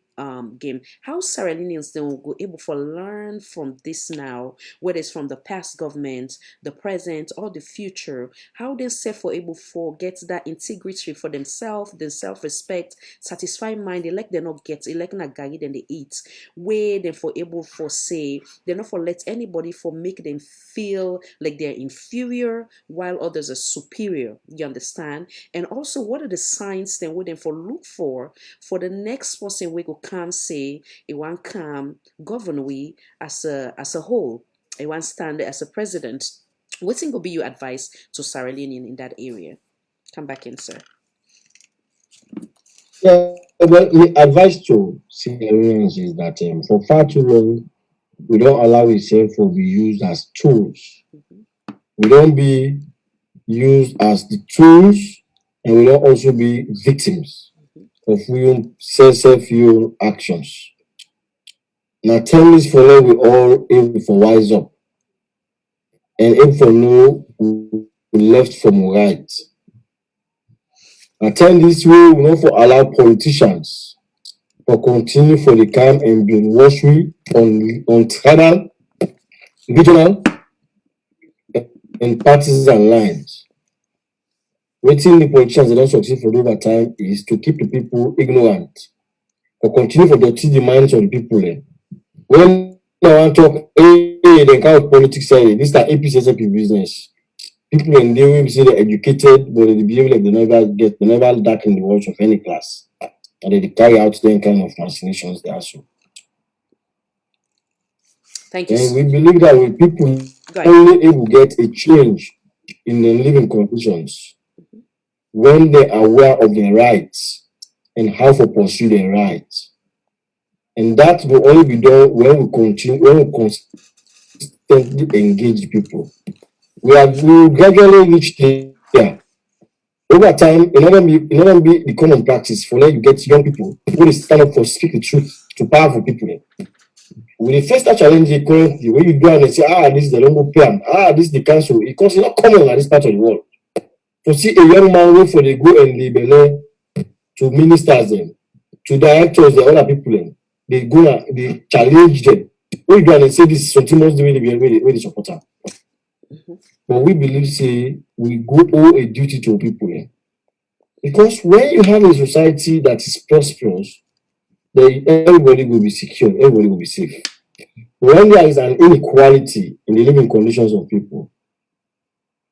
game. How Sierra Leoneans then will go able to learn from this now, whether it's from the past government, the present, or the future. How they self for able for get that integrity for themselves, their self-respect, satisfied mind. They like they not get it like na gari then they eat. Where they for able for say they're not for let anybody for make them feel like they're inferior while others are superior. You understand? And also, what are the signs then we then for look for the next person we go come say it want come govern we as a whole. It want stand as a president. What thing will be your advice to Sierra Leonean in that area? Come back in, sir. Yeah, well, the advice to Syrians is that for far too long, we don't allow ourselves to be used as tools. We don't be used as the tools, and we don't also be victims of real self-fuel actions. Now, tell this for we all aim for wise up and aim for know left from right. Now, tell this way we not for allow politicians for continue for the calm and brainwashing on tribal, regional, and partisan lines. Waiting the politicians that don't succeed for over time is to keep the people ignorant or continue for dirty the minds of the people. When I want to talk, hey, the kind of politics say this is the APCSP business. People in there will say they're educated, but they behave like they never dark in the watch of any class. And they carry out them kind of machinations there also. Thank you. And we believe that with people only able to get a change in their living conditions when they are aware of their rights and how to pursue their rights. And that will only be done when we consistently engage people. We will gradually reach there. Over time, it not be the common practice for let you get young people who stand up for speak the truth to powerful people. When the first challenge currently, when you go and say, this is the Longo PM, this is the council, because it's not common at this part of the world. To see a young man wait for the go and label to ministers them, to directors, the other people them, they go and they challenge them. When you go and say this is something must do where they support them. But we believe say we go owe a duty to people. Because when you have a society that is prosperous, then everybody will be secure, everybody will be safe. But when there is an inequality in the living conditions of people,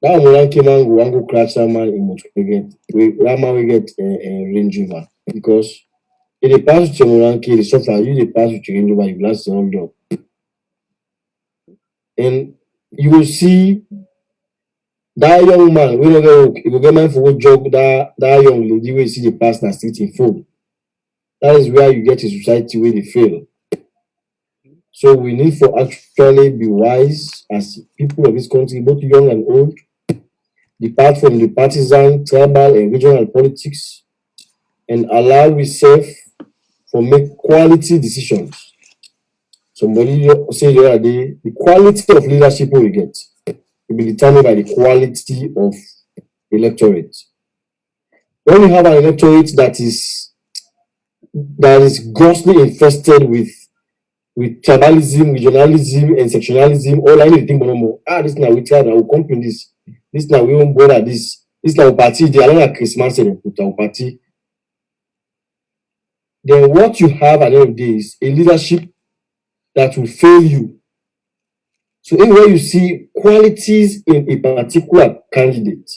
that man came and go crash that man in motor that man will get a Range Rover. Because if they pass to Moranki, the suffer, you they pass to Range Rover, you blast the whole job. And you will see that young man, we don't get man for what job that young lady will see the pastor sitting full. That is where you get a society where they fail. So we need for actually be wise as people of this country, both young and old, depart from the partisan, tribal, and regional politics, and allow ourselves for make quality decisions. Somebody said the other day, the quality of leadership we get will be determined by the quality of electorate. When you have an electorate that is grossly infested with tribalism, regionalism, and sectionalism, all anything but no more. This now we try now we company this. This now we won't bother this. This now party, they are not like Christmas and put our party. Then what you have at the end of the day is a leadership that will fail you. So anywhere you see qualities in a particular candidate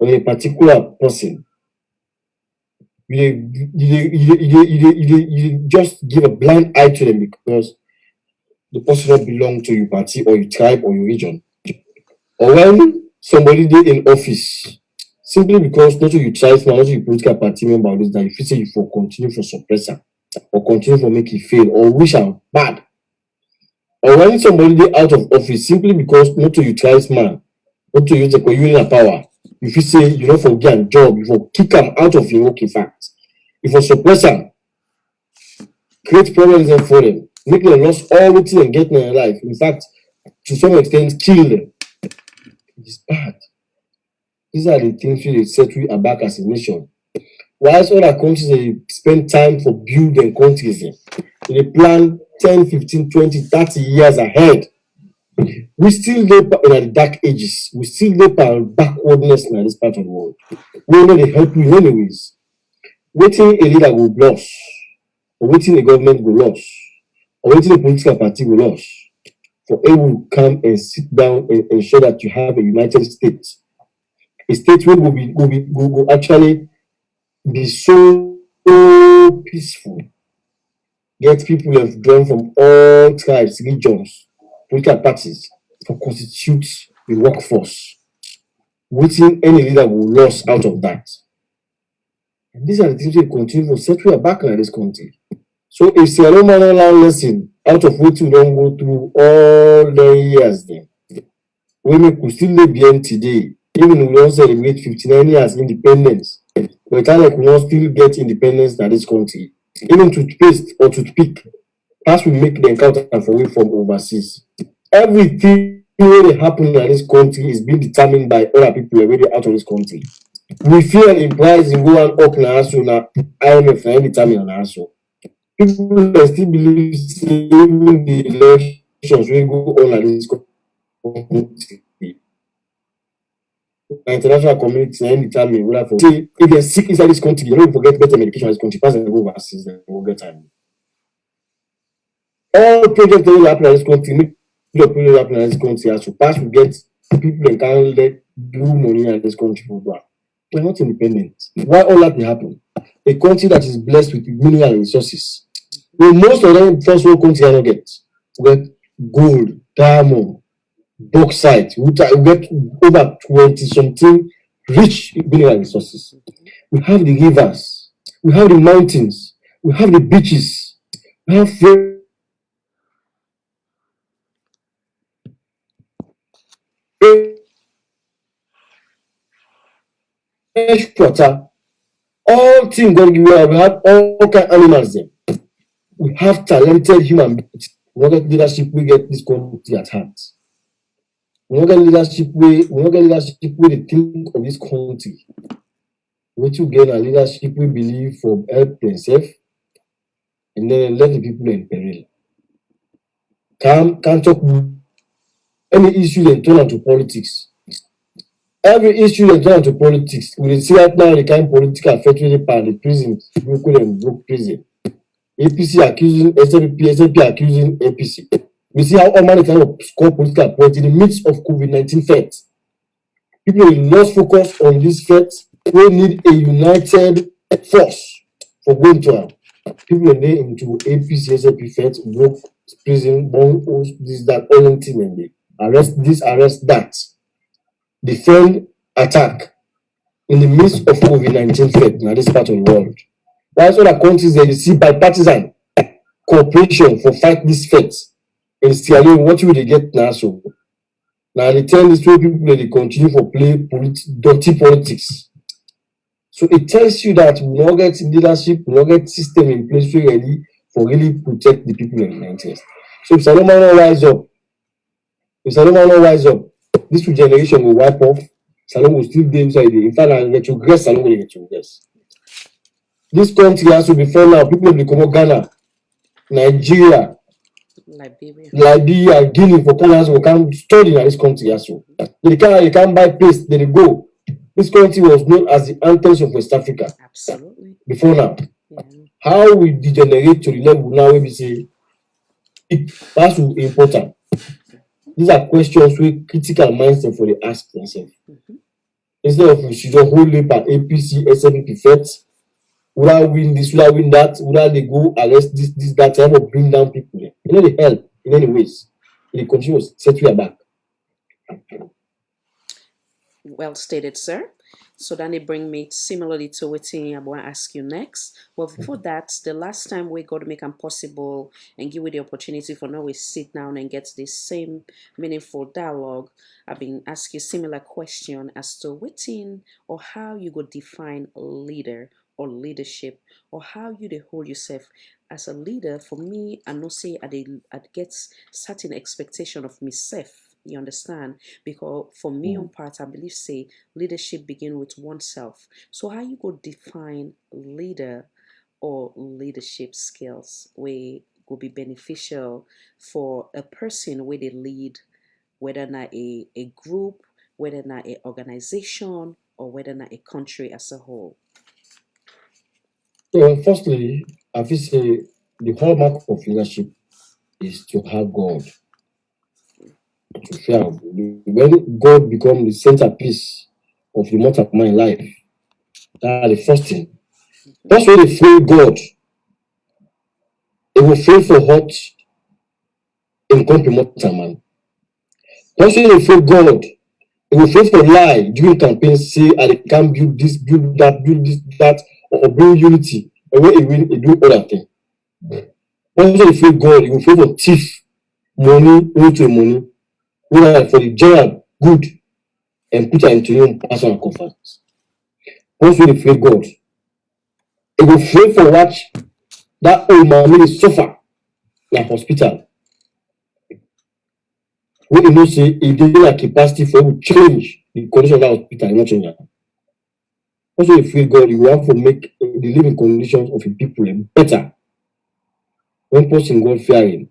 or a particular person, you just give a blind eye to them because the person don't belong to your party or your tribe or your region. Or when somebody did in office, simply because not you tribe, not you political party member, this that if you say you for continue for suppressor or continue for make it fail or wish am bad. Or when somebody did out of office simply because not to you tribesman, not to use the union power, if you say you don't forget a job, you for kick them out of your work in fact. If you suppress them, create problems for them, make them lose everything and get in their life. In fact, to some extent, kill them. It is bad. These are the things we set we are back as a nation. Whilst other countries they spend time for building countries, they plan 10, 15, 20, 30 years ahead. We still live in the dark ages. We still live in backwardness in this part of the world. We know they help you in many ways. Waiting a leader will lose, or waiting a government will lose, or waiting a political party will lose, for it will come and sit down and ensure that you have a united state. A state where will actually be so peaceful, get people have drawn from all tribes, regions, political parties to constitute the workforce. Waiting any leader will lose out of that. And these are the things we continue for century back in this country. So if Sierra Leone learn lesson out of what we don't go through all the years then, we could still live here today, even we don't celebrate 59 years independence. But like we don't still get independence in this country. Even toothpaste or toothpick, pass will make the encounter for away from overseas. Everything that happen in this country is being determined by other people already out of this country. We feel in price in go and up now, so now IMF na determine na so. People still believe even the elections wey go on at this country. The international community na determine whether for say if they're sick inside this country, you don't forget better medication in this country, pass them go overseas, then will get time. All projects that will happen in this country, make the project happen in this country as to pass we get people that can let do money in this country for that. We're not independent. Why all that will happen? A country that is blessed with mineral resources. Well, most of them first world countries are not get. We get gold, diamond, bauxite. We get over 20 something rich mineral resources. We have the rivers, we have the mountains, we have the beaches, we have fresh water. All things God give us. We have all kind of animals there. We have talented human beings. We don't get leadership, we get this country at heart. We don't get leadership, we dey think of this country. We to gain a leadership we believe from help themselves and then let the people in peril. Can't talk any issue they turn into politics. Every issue they turn into politics. We dey see right now the kind political affect wey dey par the prison, broke prison. APC accusing SLP accusing APC. We see how Oman can score political points in the midst of COVID-19 threat. People will lost focus on this threat. We need a united force for going to am. People are into APC, SLP threat, broke prison, born this, that, all thing and they arrest this, arrest that. Defend, attack in the midst of COVID-19 threat in this part of the world. Whilst other countries they see bipartisan cooperation for fight this threat. In Sierra Leone, what will they get now? So now they tell this way people they continue for play dirty politics. So it tells you that we not get leadership, we not get system in place ready for really protect the people in the interest. So if Salomon not rise up, this generation will wipe off. Salomon will still be inside the in fact I get regress, Salomon will get regress. This country has to be fair now. People will come Ghana, Nigeria, Liberia, Guinea for Canada will come study in this country as well. They can't buy place, they go. This country was known as the anthems of West Africa. Absolutely. Before now. Yeah. How we degenerate to the level now where we say that's important. These are questions with critical minds for the ask themselves. Instead of we should just hold up at APC, SLP threats. Would I win this? Would I win that? Would I they go arrest this, that? Time of bring down people? You know they help in any ways. It continues set you back. Well stated, sir. So then it bring me similarly to what I want to ask you next. Well, before that, the last time we got to make it possible and give you the opportunity for now we sit down and get the same meaningful dialogue. I've been asking you similar question as to what or how you go define a leader or leadership or how you they hold yourself as a leader. For me, I know say I get certain expectation of myself You understand? Because for me on part, I believe say leadership begin with oneself. So how you go define leader or leadership skills where will be beneficial for a person where they lead, whether not a group, whether not a organization, or whether not a country as a whole. So, firstly, I feel say the hallmark of leadership is to have God, to fear God. When God becomes the centerpiece of the mortal man life, that's the first thing. That's when they fail God. They will fail for hot in company mortal man. That's when they fail God. They will fail for lie during campaigns, say, I can't build this, build this, that, or bring unity. And when they win, they do other things. Once they fail God, they will fail for thief, money, into money, whether for the general good and put it into your personal comfort. Once they fail God, they will fail for watch that old man may suffer in a hospital. When you know say if they have capacity for to change the condition of that hospital, you not change it. Also, if you God, you have to make the living conditions of the people better. When person God fearing,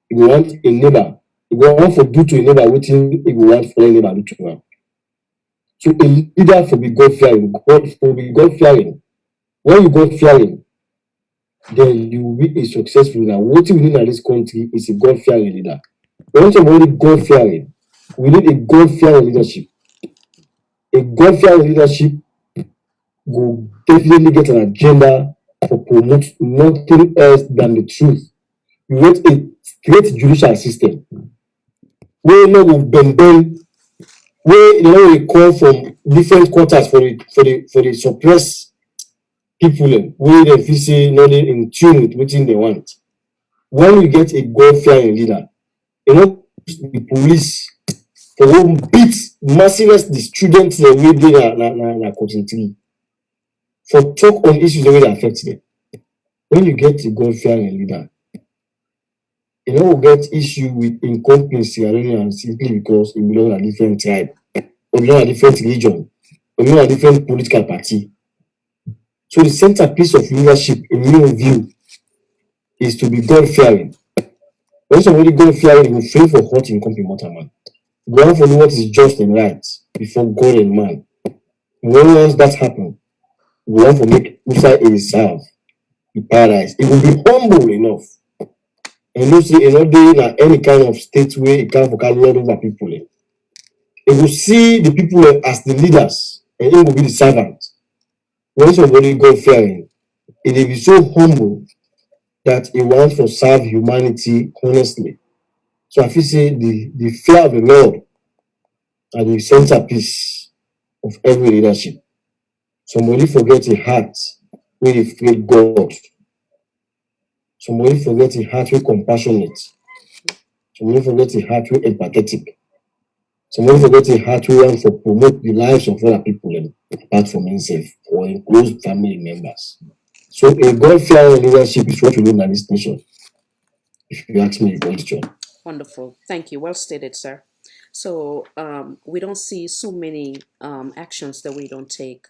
you want a neighbor, you want to do to a neighbor waiting, you want for a neighbor to do to am. So a leader for be God fearing, God for be God fearing. When you God fearing, then you will be a successful leader. What we need in this country is a God fearing leader. When somebody God fearing, we need a God fearing leadership. A God fearing leadership will definitely get an agenda for promote nothing else than the truth. You want a great judicial system where no will bend, where will call from different quarters for the suppressed people where they feel say no they in tune with what they want. When you get a God fearing leader, the police they will beat merciless the students they will be na concentrate for talk on issues that will affect them. When you get a God fearing leader, you know will get issue with in companies simply because it belong to a different tribe, or belong to a different religion, or belong to a different political party. So the centerpiece of leadership, in my view, is to be God fearing. When somebody God fearing, will fail for hurt in company matter man. We want to know what is just and right before God and man. When once that happen, we want to make inside a reserve, the paradise. It will be humble enough. And you see, in any kind of state where it can focus lord over people. It will see the people as the leaders, and it will be the servant. When somebody God fearing, it will be so humble that he wants to serve humanity honestly. So I feel say the fear of the Lord are the centerpiece of every leadership. Somebody forget a heart where they fear God. Somebody forget a heart where compassionate. Somebody forget a heart where empathetic. Somebody forget a heart where want to promote the lives of other people apart from himself or in close family members. So a God-fearing leadership is what we need in this nation, if you ask me the question. Wonderful. Thank you. Well stated, sir. So we don't see so many actions that we don't take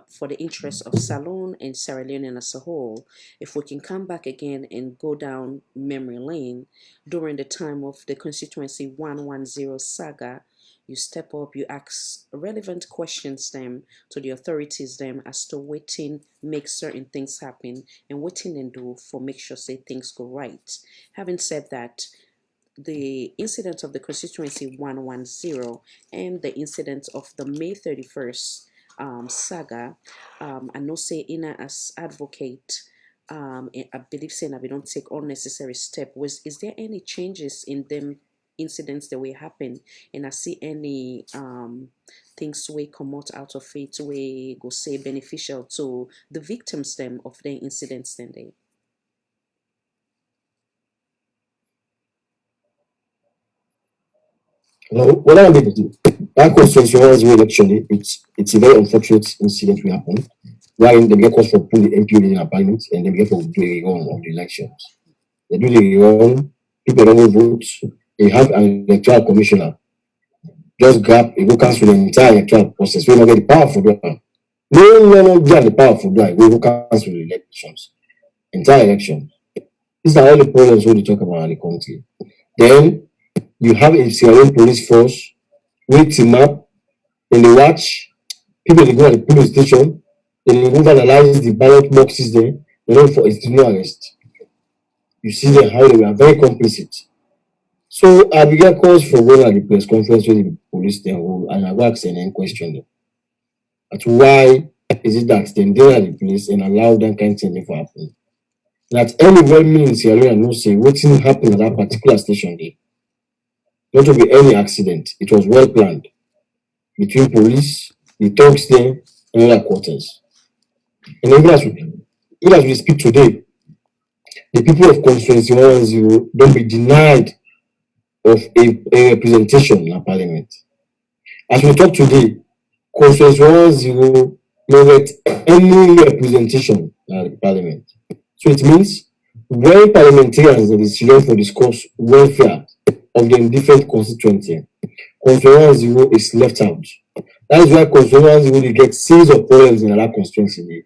for the interest of Salone and Sierra Leone as a whole. If we can come back again and go down memory lane during the time of the constituency 110 saga, you step up, you ask relevant questions them to the authorities them as to waiting make certain things happen and waiting and do for make sure say things go right. Having said that, the incident of the constituency 110 and the incident of the May 31st saga, I know say Ina as advocate, I believe saying that we don't take unnecessary step. Is there any changes in them incidents that will happen, and I see any things we come out of it we go say beneficial to the victims them of the incidents then they. Now, what I'm going to do, that constituency was election, it's a very unfortunate incident will happen, wherein they get calls for pulling the MP in parliament and they get for do a run of the elections. They do the run, people don't vote, they have an electoral commissioner just grab a go cancel the entire electoral process. We don't get the power for that. No get the power for that. We go cancel the elections, entire election. These are all the problems when we talk about the country. Then you have a Sierra Leone police force, we team up, and they watch people. They go at the police station, then they go analyze the ballot boxes there. They don't for it's no arrest. You see them how they were very complicit. So I began calls for going at the press conference with the police then, and I asked and question them. At why is it that they did at the place and allow that kind of thing to happen? That any well meaning Sierra Leone no say what happened at that particular station there. Not to be any accident. It was well planned between police, the thugs there, and other quarters. And even as we speak today, the people of Constituency 110 don't be denied of a representation in parliament. As we talk today, Constituency 110 no get any representation in the parliament. So it means when parliamentarians are decision for discuss welfare of the different constituency, Constituency 110 is left out. That is why Constituency 110 they get series of problems in another constituency.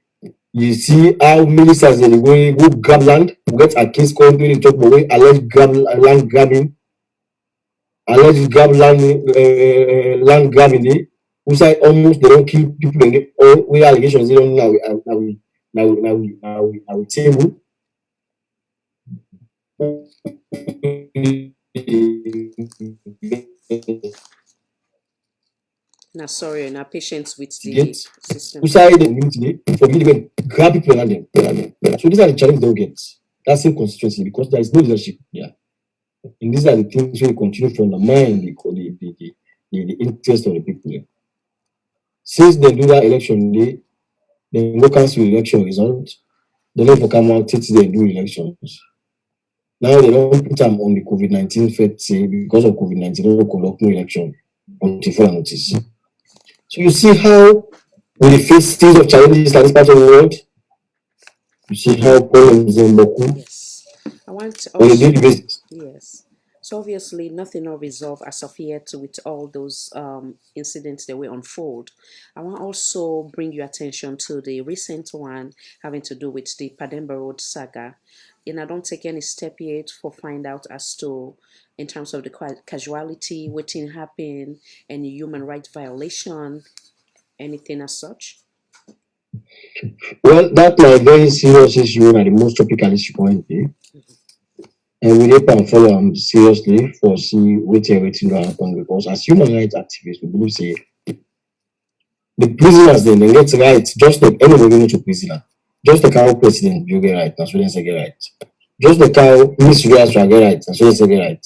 You see how ministers they go grab land, we get a case called in talk about way alleged land grabbing, alleged land grabbing there. Who say almost they don't kill people and get all we allegations they don't now we table. Now, sorry, now patience with the Get system. who say they need today for me to grab people and them. So these are the challenges they'll get. That's in constituency because there is no leadership. Yeah. And these are the things we continue to undermine the interest of the people. Yeah. Since they do that election day, they go cancel the election result. They never come out till they do elections. Now they don't put them on the COVID-19 fed say because of COVID-19 they don't conduct no election until further notice. So you see how we face series of challenges in this part of the world. You see how problems in Boku Yes. I want on a also, daily basis. yes. So obviously nothing will resolve as of yet with all those incidents that will unfold. I want also bring your attention to the recent one having to do with the Pademba Road saga. And I don't take any step yet for find out as to in terms of the casualty, what happened, any human rights violation, anything as such. Well, that's a very serious issue and the most topical issue currently. And we need to follow them seriously for see what everything will happen because as human rights activists, we believe say the prisoners then they get rights just like anybody going to prisoner. Just like how president you get right, that's what they say get right. Just like how Miss Rias get right, that's what they say get right.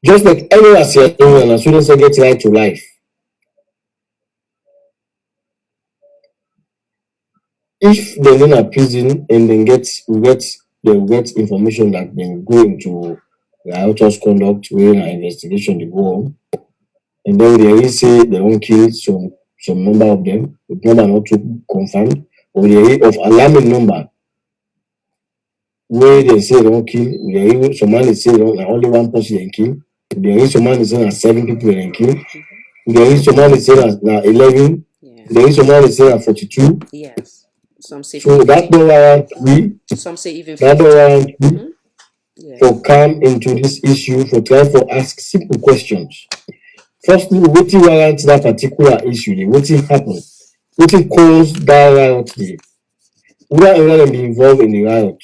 Just like any Asian, that's what they say get right to life. If they're in a prison and then they get information that then go into the author's conduct where an investigation they go on, and then they really say they won't kill some number of them, the number not too confirmed, or they of alarming number where they say they won't kill, they some man say only one person they kill, they some man say 7 people they kill, they some man say 11, Yeah. they some man say 42. Yes. Some say So 50. that don't warrant we, Some say even that 50. don't warrant we Yes. for come into this issue for try for ask simple questions. Firstly, what warrant that particular issue? What happened? What caused that riot? Whether be involved in the riot?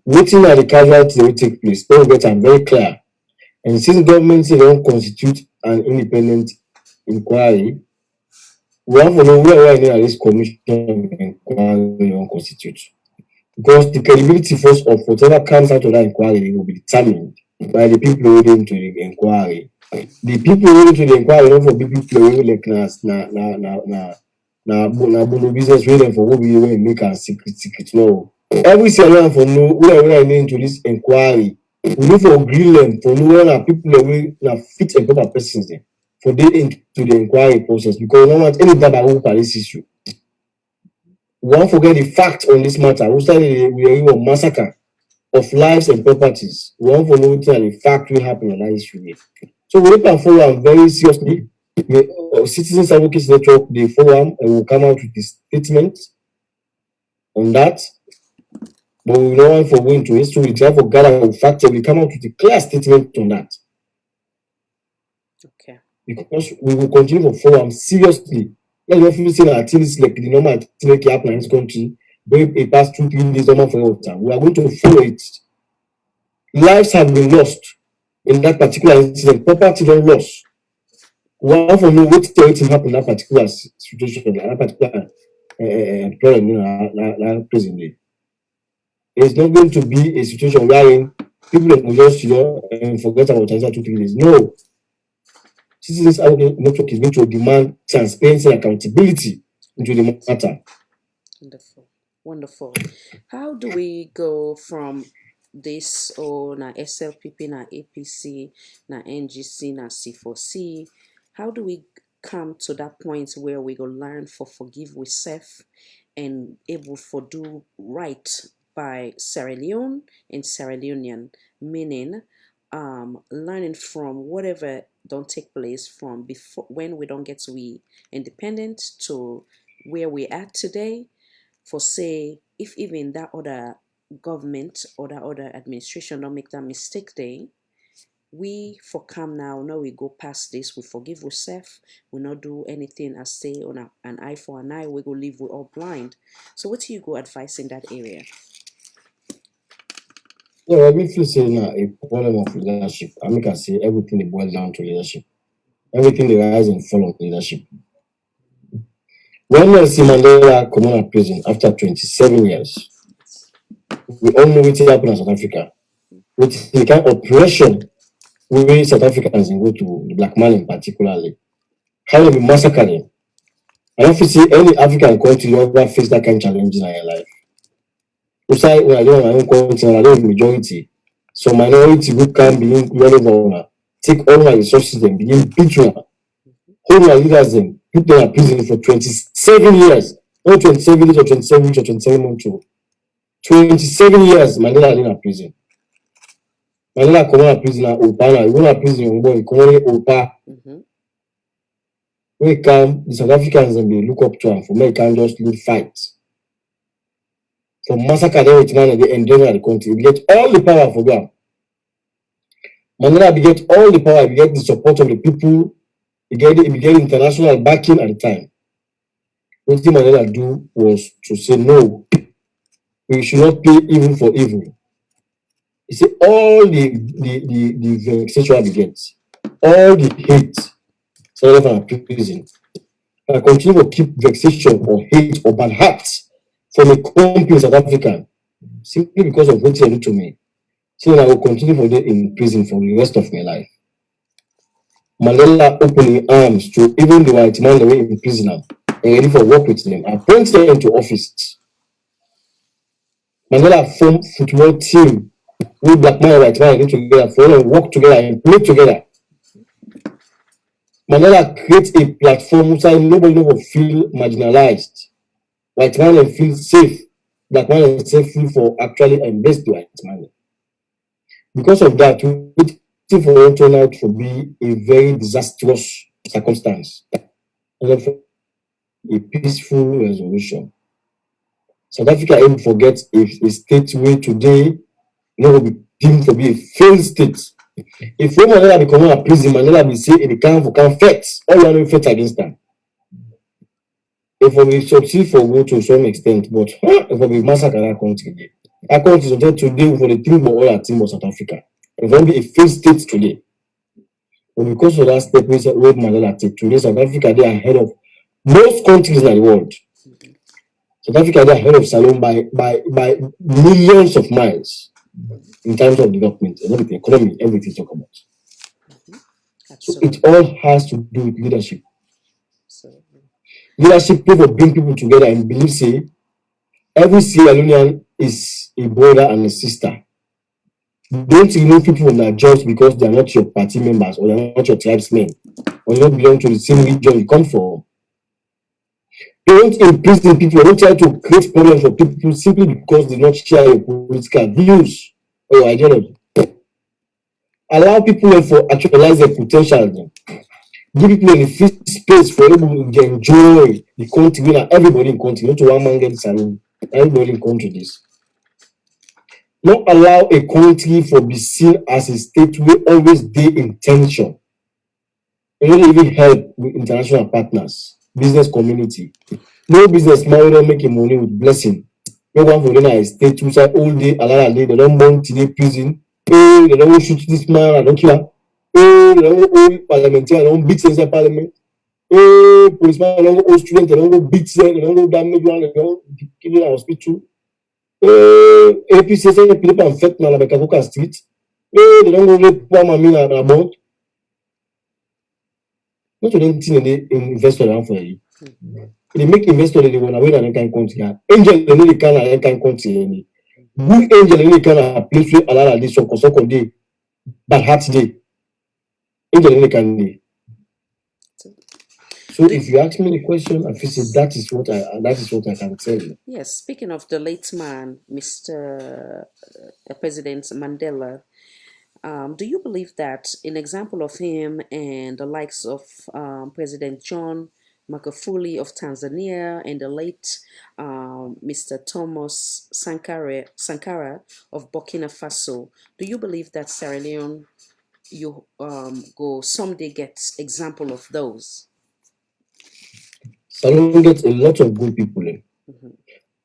What are the casualties that will take place? Don't get am very clear. And since government say they don't constitute an independent inquiry, we have to know where this commission inquiry don't constitute. Because the credibility first of whatever comes out of that inquiry will be determined by the people leading to the inquiry. The people leading to the inquiry don't for people playing like na business waiting for what we will make a secret. No. Every Syrian for know where I need into this inquiry. We look for Greenland for know where people away na fit and proper persons there for they into the inquiry process because we don't want any doubt about this issue. We won't forget the fact on this matter. We started with a massacre of lives and properties. We won't forget the fact will happen on that issue. So we can follow am very seriously. Citizens Advocacy Network, they follow am and will come out with a statement on that. But we don't want for going to history, we try for gather facts, we come out with a clear statement on that. Okay. Because we will continue to follow am seriously. Let's not feel say at least like the normal activity happen in this country, where a past 2-3 days normal for water. We are going to follow it. Lives have been lost in that particular incident, property don lost. We want to know wetin happen in that particular situation, that particular problem, that prison dey. It's not going to be a situation wherein people will just and forget about it after 2-3 days. No. Citizens Advocacy Network is going to demand transparency and accountability into the matter. Wonderful. Wonderful. How do we go from this na SLPP, na APC, na NGC, na C4C? How do we come to that point where we go learn for forgive we self and able for do right by Sierra Leone and Sierra Leonean, meaning learning from whatever don't take place from before when we don't get to be independent to where we at today. For say, if even that other government or that other administration don't make that mistake day, we for come now we go past this, we forgive ourselves, we not do anything as say on an eye for an eye, we go live we all blind. So what do you go advice in that area? Yeah, I feel say now a problem of leadership. I make I say everything dey boil down to leadership. Everything dey rise and fall on leadership. When Nelson Mandela come out of prison after 27 years, we all know wetin happen in South Africa. With the kind of oppression wey South Africans go to the black man in particularly, how dem be massacre dem. I don't feel say any African country will ever face that kind of challenge in their life. Aside when I dey on my own country, and I dey majority, some minority who can begin all over una, take all my resources dem, begin beat una, hold my leaders dem, put them in prison for 27 years. Not 27 days or 27 weeks or 27 months. 27 years, Mandela dey in prison. Mandela come out of prison na Opa na, he go na prison boy, he come out Opa. When he come, the South Africans dem dey look up to am for make he can just lead fight. For massacre dem with man dey endanger the country. He get all the power for them. Mandela be get all the power, he get the support of the people, he get international backing at the time. What Mandela do was to say no, we should not pay evil for evil. He said all the vexation we get, all the hate, so from prison, and continue to keep vexation or hate or bad heart from a country in South Africa simply because of what they do to me. So I will continue for them in prison for the rest of my life. Mandela opened his arms to even the white man away in prison and ready for work with them, appoint them into office. Mandela formed football team with black man and white man get together for them work together and play together. Mandela create a platform so nobody will feel marginalized. White man feel safe. Black man feel for actually embrace the white man. Because of that, we for turn out to be a very disastrous circumstance. A peaceful resolution. South Africa ain't forget a state where today will be deemed to be a failed state. If we Mandela become a prison, Mandela will say it can fight. All you know fight against them. If we succeed for go to some extent, but if we massacre that country, our country is today for the team of all our team of South Africa. It will be a failed state today. But because of that step where Mandela take today, South Africa they are ahead of most countries in the world. South Africa they are ahead of Salon by millions of miles in terms of development and everything, economy, everything talk about. So it all has to do with leadership. Leadership people bring people together and believe say every Sierra Leonean is a brother and a sister. Don't remove people from their jobs because they are not your party members or they are not your tribesmen or they don't belong to the same region you come from. Don't imprison people. Don't try to create problems for people simply because they not share your political views or your ideology. Allow people for actualize their potential. Give people a free space for able to enjoy the country. Everybody in country, not to one man get salary. Everybody in country this. Not allow a country for be seen as a state where always dey in tension. You don't even help with international partners, business community. No business man don't make money with blessing. No one for them a state which are all day, they don't want to prison. They don't shoot this man, I don't care. They don't hold parliamentarian, they don't beat inside parliament. Policeman, they don't hold students, they don't go beat them, they don't go damage one, they don't kill in hospital. APC say people en fait dans la Bekakoka street. They don't go rape poor mommy na about. Not to them thing they investor around for you. They make investor they wanna win an kind country. Angel they really can an kind country. Good angel they really can a place where a lot of this so day. Bad heart day. Angel they really can day. So if you ask me the question, I feel say that is what I can tell you. Yes, speaking of the late man, Mr. President Mandela, do you believe that an example of him and the likes of President John Magufuli of Tanzania and the late Mr. Thomas Sankara of Burkina Faso, do you believe that Sierra Leone you go someday get example of those? Salon gets a lot of good people in.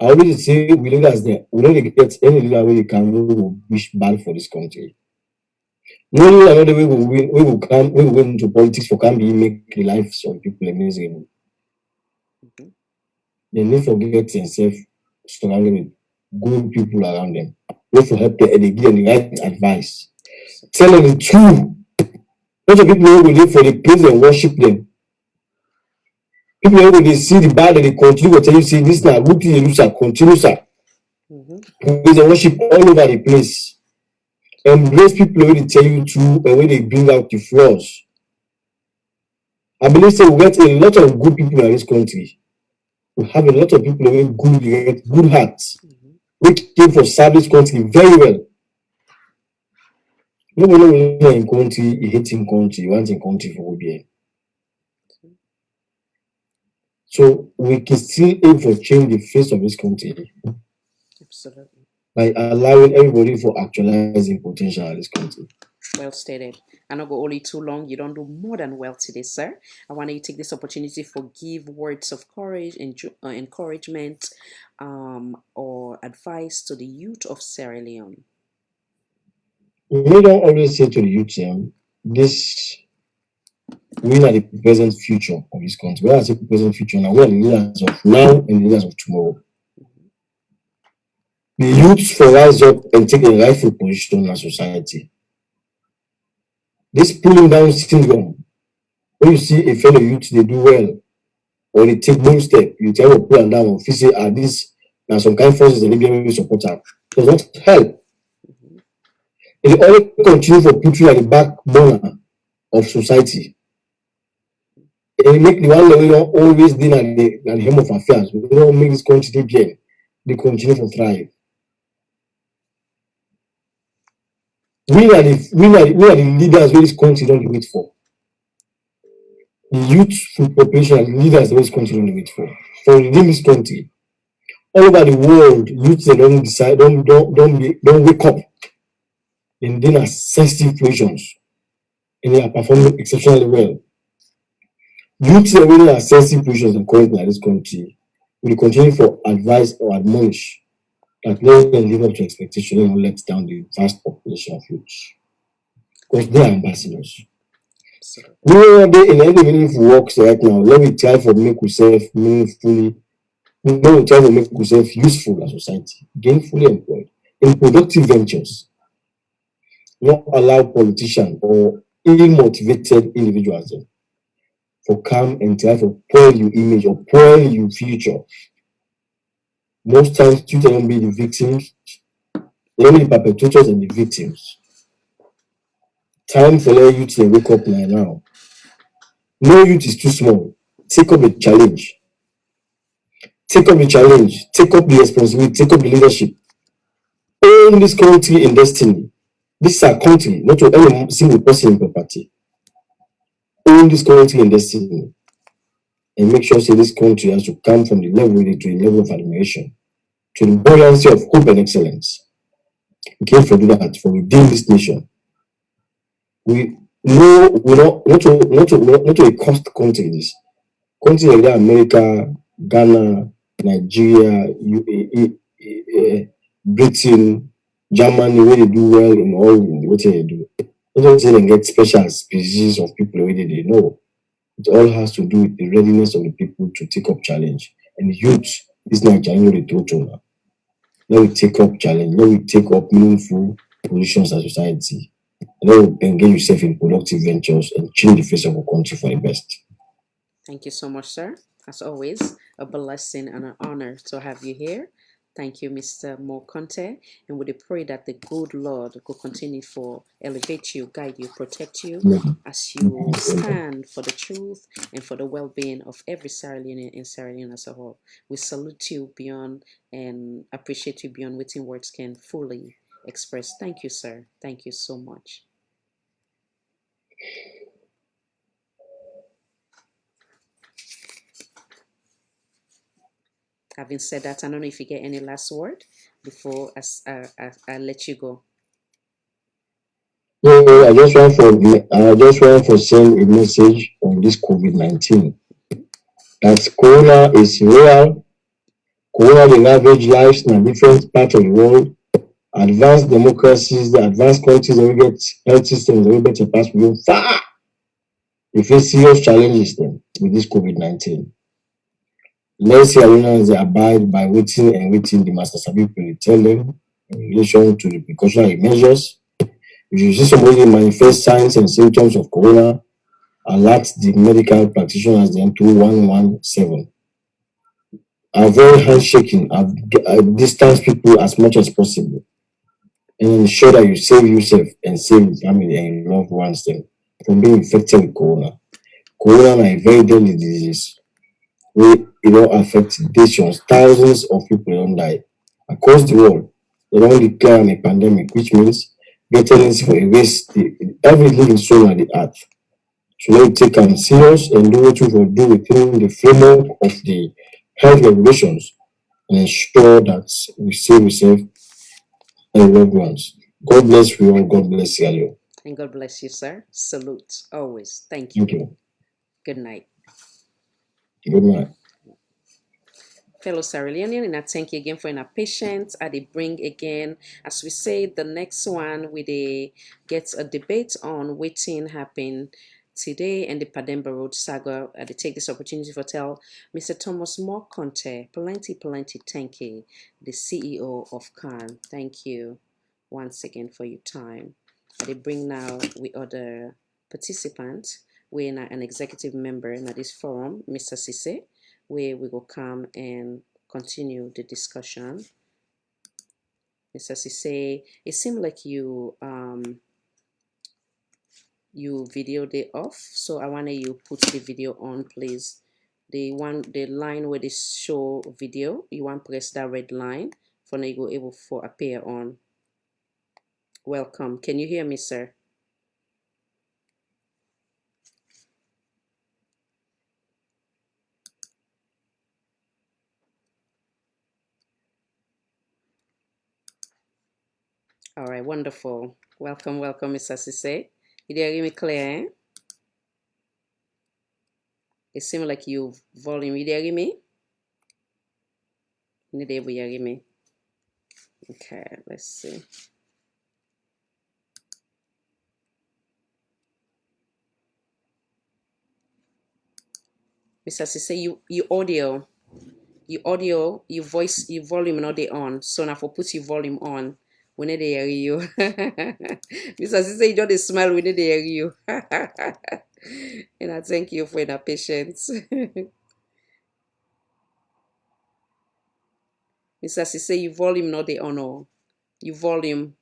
I always say we leaders there, we don't get any leader where you can wish bad for this country. No leader another way we will go into politics for can be make the lives of people miserable. They need to forget themselves surrounding with good people around them. We have to help them and they give them the right advice. Tell them the truth. Lots of people who will live for the place and worship them. People when they see the bad and they continue to tell you, say this now good thing you do, sir, continue, sir. Because they worship all over the place. Embrace people when they tell you true and when they bring out the flaws. I believe say we get a lot of good people in this country. We have a lot of people with good hearts. We came for service country very well. Nobody in country, he hating country, he wants in country for OBN. So we can still aim for change the face of this country. Absolutely. By allowing everybody for actualizing potential in this country. Well stated. I not go only too long. You don't do more than well today, sir. I want you to take this opportunity for give words of courage and encouragement or advice to the youth of Sierra Leone. We don't always say to the youth, this we are the present future of this country. We are the present future now. We are the leaders of now and the leaders of tomorrow. The youth for rise up and take a rightful position in our society. This pulling down syndrome, when you see a fellow youth, they do well, or they take one step, you tell them pull them down, or say, this now some kind of forces and they support them. Does not help. It always continue for people at the backbone of society. They make the one that we don't always deal at the helm of affairs. We don't make this country again. They continue to thrive. We are the leaders where this country don't wait for. The youthful population are the leaders where this country don't wait for. For within this country, all over the world, youths they don't decide, don't wake up in their sensitive situations, and they are performing exceptionally well. Youths are really are sensitive positions in currently in this country. We continue for advice or admonish that let them live up to expectation and let down the vast population of youths. Because they are ambassadors. We are in any meaningful works right now. Let me try for make ourselves meaningfully. Let me try to make ourselves useful as society, gainfully employed in productive ventures. Not allow politicians or ill-motivated individuals for come and try to spoil your image or spoil your future. Most times, you don't be the victims, only the perpetrators and the victims. Time for your youth to wake up now. No youth is too small. Take up the challenge. Take up the challenge. Take up the responsibility. Take up the leadership. Own this country in destiny. This is our country, not to any single person in property. Own this country and destiny. And make sure say this country has to come from the level to the level of admiration, to the buoyancy of hope and excellence. We came for do that, for redeem this nation. We know we not to a cost country this. Countries like that, America, Ghana, Nigeria, UAE, Britain, Germany, where they do well in all what they do. Not just say they get special species of people where they know. It all has to do with the readiness of the people to take up challenge. And youth is not challenge the total now. Let we take up challenge. Let we take up meaningful positions as society. Let we engage yourself in productive ventures and change the face of our country for the best. Thank you so much, sir. As always, a blessing and an honor to have you here. Thank you, Mr. Mo Conteh. And we pray that the good Lord will continue for elevate you, guide you, protect you as you stand for the truth and for the well-being of every Sierra Leonean and Sierra Leone as a whole. We salute you beyond and appreciate you beyond what words can fully express. Thank you, sir. Thank you so much. Having said that, I don't know if you get any last word before I let you go. Yeah, I just want to send a message on this COVID-19 that Corona is real. Corona dey ravage lives in different parts of the world. Advanced democracies, the advanced countries that we get health systems that we get to pass we far. We face serious challenges then with this COVID-19. Let's see Iranians abide by waiting the Master Sabi will tell them in relation to the precautionary measures. If you see somebody manifest signs and symptoms of corona, alert the medical practitioners then to 117. Avoid handshaking, distance people as much as possible, and ensure that you save yourself and save your family and your loved ones then from being infected with corona. Corona is a very deadly disease. It don't affect nations. Thousands of people don't die across the world. They don't declare a pandemic, which means getting it for erase every living soul on the earth. So let take them serious and do what we will do within the framework of the health regulations and ensure that we save ourselves and loved ones. God bless you all. God bless you. And God bless you, sir. Salute always. Thank you. Thank you. Good night. Good night. Fellow Sierra Leonean, and I thank you again for your patience. I did bring again, as we say, the next one we get a debate on waiting happen today and the Pademba Road saga. I did take this opportunity to tell Mr. Thomas More Conteh, plenty thank you, the CEO of Khan. Thank you once again for your time. I did bring now with other participants. We're an executive member in this forum, Mr. Sise, where we will come and continue the discussion. Mr. Sise, it seemed like you videoed it off, so I want you put the video on, please. The line where they show video, you want press that red line for now you go able for appear on. Welcome. Can you hear me, sir? All right, wonderful. Welcome, Mr. Sise. You did hear me clear? Eh? It seems like you volume. You did hear me? You did hear me? Okay, let's see. Mr. Sise, you voice, you volume not the on. So now for put your volume on, we need to hear you. Mr. Sise, you don't smile, we need to hear you. And I thank you for your patience. Mr. Sise, you volume not the on, oh. You volume,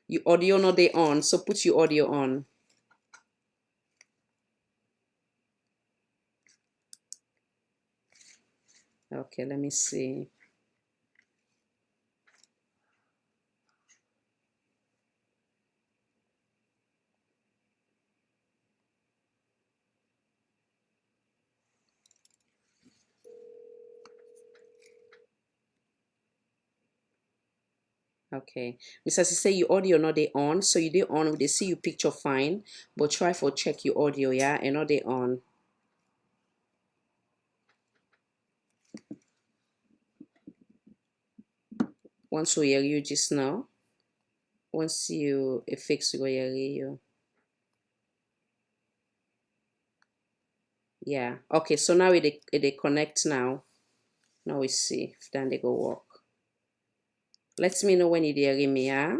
you audio not the on, so put your audio on. Okay, let me see. Okay. Mr. Say your audio not they on, so you they on, they see you picture fine, but try for check your audio, yeah, and not they on. Once we hear you just now, once you fix go hear you. Yeah. Okay, so now they connect now. Now we see if then they go work. Let me know when you hear me, yeah?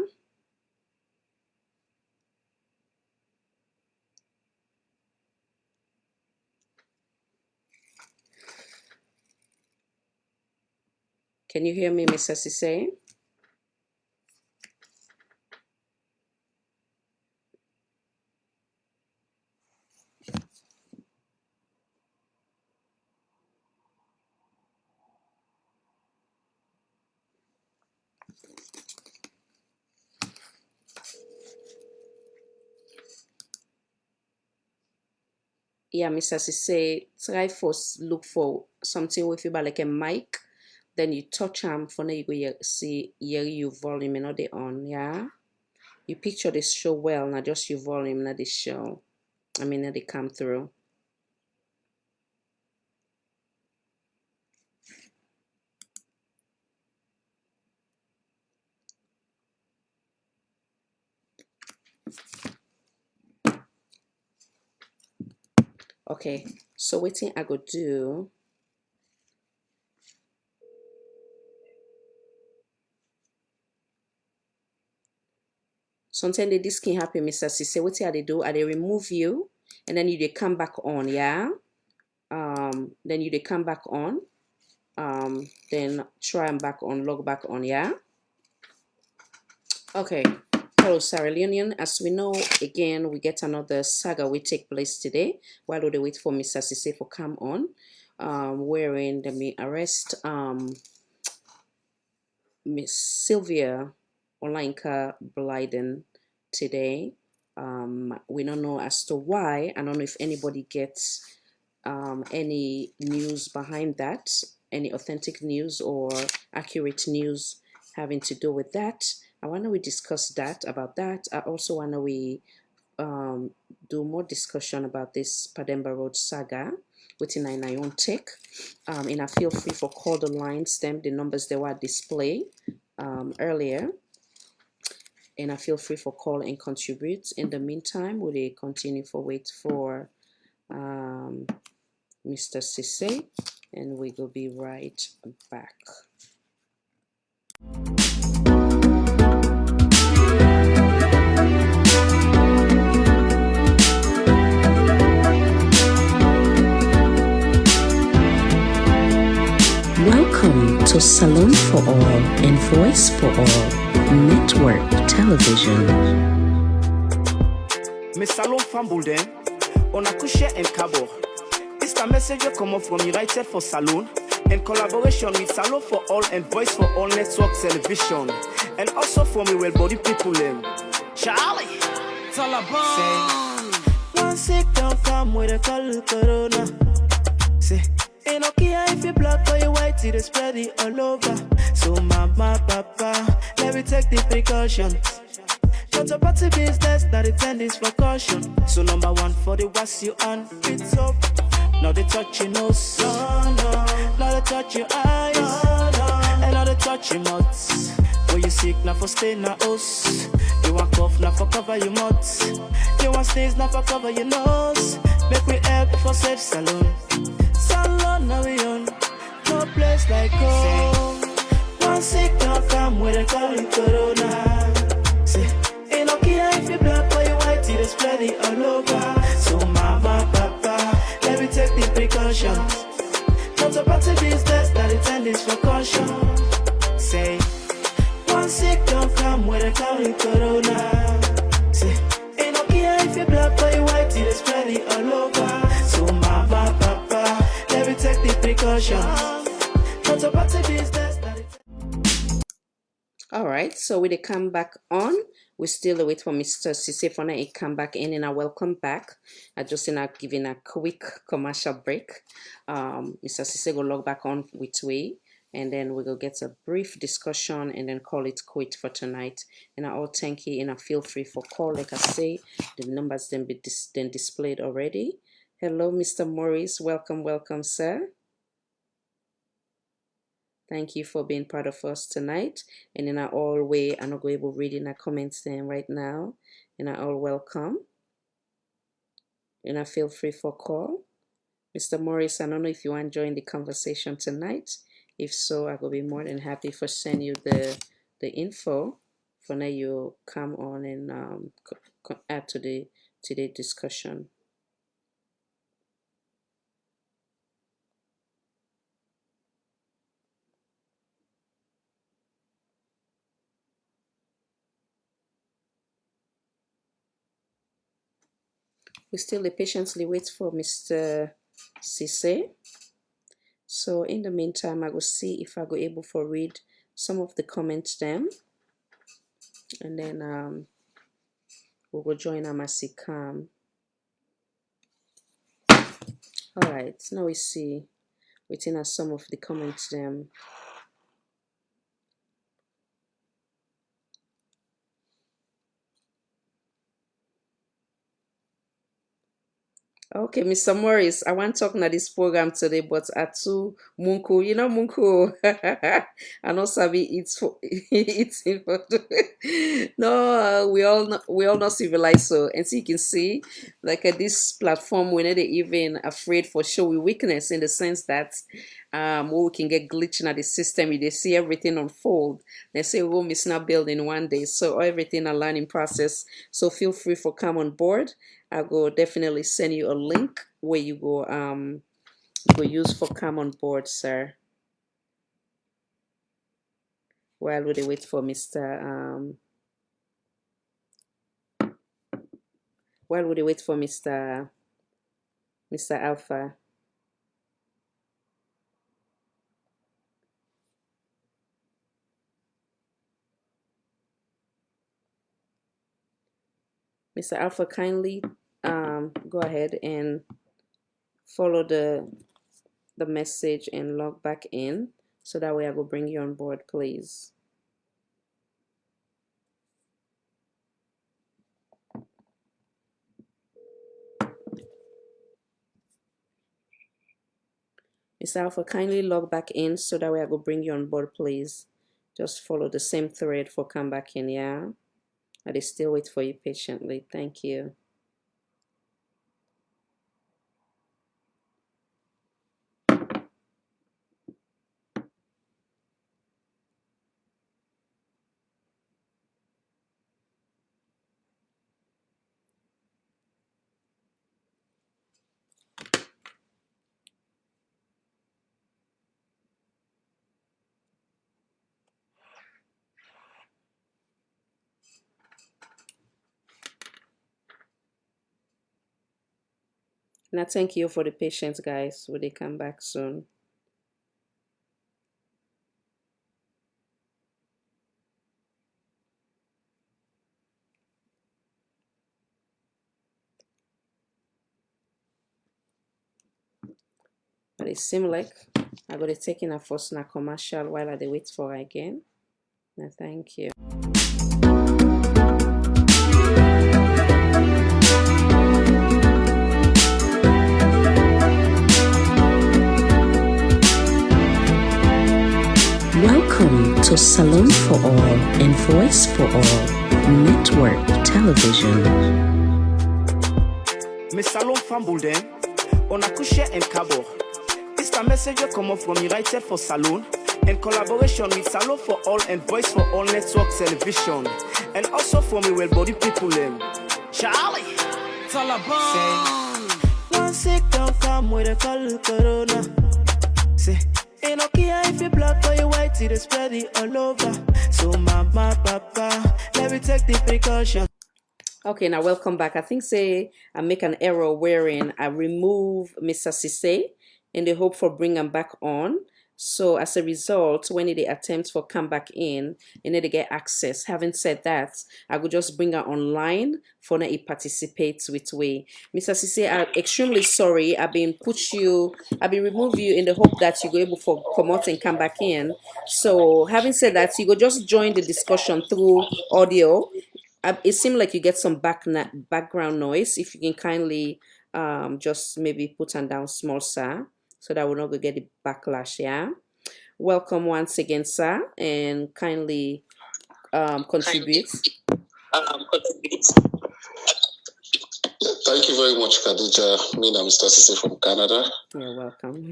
Can you hear me, Mr. Sise? Yeah, Mr. Sise, try for look for something with you but like a mic. Then you touch them for now you go see hear you volume and not the on, yeah? You picture this show well, not just your volume, not the show. I mean, not they come through. Okay, so what thing I go do? Sometimes this can happen, Mr. Sise. What thing they do? They remove you, and then you they come back on, yeah. Then you they come back on. Then try and back on, log back on, yeah. Okay. Hello, Sierra Leonean. As we know, again, we get another saga will take place today while we wait for Mr. Sise for come on. Wherein they may arrest Miss Sylvia Olenka Blyden today. We don't know as to why. I don't know if anybody gets any news behind that, any authentic news or accurate news having to do with that. I want to we discuss that about that. I also want to we do more discussion about this Pademba Road saga within I own take. And I feel free for call the lines, them the numbers they were displayed earlier. And I feel free for call and contribute. In the meantime, we will continue for wait for Mr. Sise, and we will be right back. Welcome to Salon for All and Voice for All Network Television. Mes salons Famboulden, on a couché en cabo. It's a message come from United for Saloon in collaboration with Salon for All and Voice for All Network Television. And also for me, well body people. Charlie, Taliban. One sick don't come with a call corona. Say, ain't okay if you black or you white, it is spread it all over. So mama, papa, let me take the precautions. Not a party business, not attendance for caution. So number one for the was you on, it's up. Now they touch your nose, no, no. Now they touch your eyes, no, no. And now they touch your mouth. When you sick, now for stay na us. You want cough, now for cover your mouth. You want sneeze, now for cover your nose. Make me help for safe salon. Salon now we on, no place like home. One sick don't come with a call corona. Say, ain't okay if you black or you white, it is spread it all over. So mama, papa, let me take the precautions. Not a party business, that attendance for caution. Say, one sick don't come with a call corona. Say, ain't okay if you black or you white, it is spread it all over. So mama, papa, let me take the precautions. Not a party business, that All right, so we come back on. We still wait for Mr. Sise for now. He come back in and I welcome back. I just giving a quick commercial break. Mr. Sise go log back on with we. and then we will get a brief discussion and then call it quit for tonight. And I all thank you, and I feel free for call. Like I say, the numbers then be displayed already. Hello, Mr. Morris. Welcome, sir. Thank you for being part of us tonight. And in our all way, I'm not going to read in our comments then right now. And I all welcome. And I feel free for call. Mr. Morris, I don't know if you want to join the conversation tonight. If so, I will be more than happy for send you the info. For now, you come on and add to the discussion. We still patiently wait for Mr. Cisse. So in the meantime, I will see if I go able to read some of the comments then, and then we will join Amasikam. All right, now we see within some of the comments then. Okay, Mr. Morris, I want to talk about this program today, but Atu Munku, you know Munku. I know Sabi it's for it's for no, we all not civilized, so and so you can see like at this platform we're not even afraid for showing weakness in the sense that we can get glitching at the system. They see everything unfold. They say we'll miss not building one day, so everything a learning process. So feel free for come on board. I will definitely send you a link where you go use for come on board, sir. While we wait for Mr. While we wait for Mr. Alpha. Mr. Alpha, kindly go ahead and follow the message and log back in, so that way I will bring you on board, please. Mr. Alpha, kindly log back in so that way I will bring you on board, please. Just follow the same thread for come back in, yeah? I still wait for you patiently. Thank you. And I thank you for the patience, guys. Will they come back soon? But it seems like I got to take in a first na commercial while I wait for her again. Now, thank you. Welcome to Salon for All and Voice for All Network Television. Mes salons Famboulden, on a couché en Cabo. This a message come from United for Salon in collaboration with Salon for All and Voice for All Network Television, and also from the well-body people. Charlie, Taliban. One sick don't come with a call corona. Say, ain't okay if you black or you white, it is spread it all over. So mama, papa, let me take the precaution. Okay, now welcome back. I think say I make an error wherein I remove Mr. Cisse in the hope for bring him back on. So as a result, when they attempt for come back in, and they get access. Having said that, I would just bring her online for now it participates with we. Mr. Cisse, I'm extremely sorry. I've been remove you in the hope that you go able for come out and come back in. So having said that, you go just join the discussion through audio. It seemed like you get some background noise. If you can kindly just maybe put on down small, sir, so that we're not gonna get the backlash. Yeah. Welcome once again, sir, and kindly contribute. Contribute. Thank you very much, Khadija. Me, I'm Mr. Cisse from Canada. You're welcome.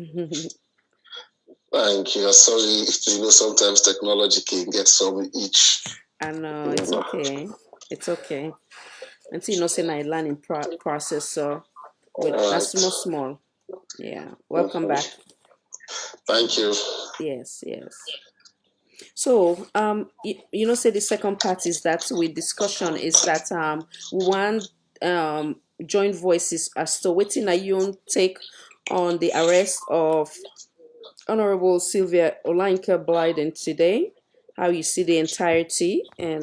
Thank you. Sorry, sometimes technology can get some itch. I know, it's okay. It's okay. Until you know, say I learning process, so that's small. Yeah. Welcome back. Thank you. Yes. So, say the second part is that with discussion is that we want joint voices as to waiting a you take on the arrest of Honorable Sylvia Olayinka Blyden today, how you see the entirety and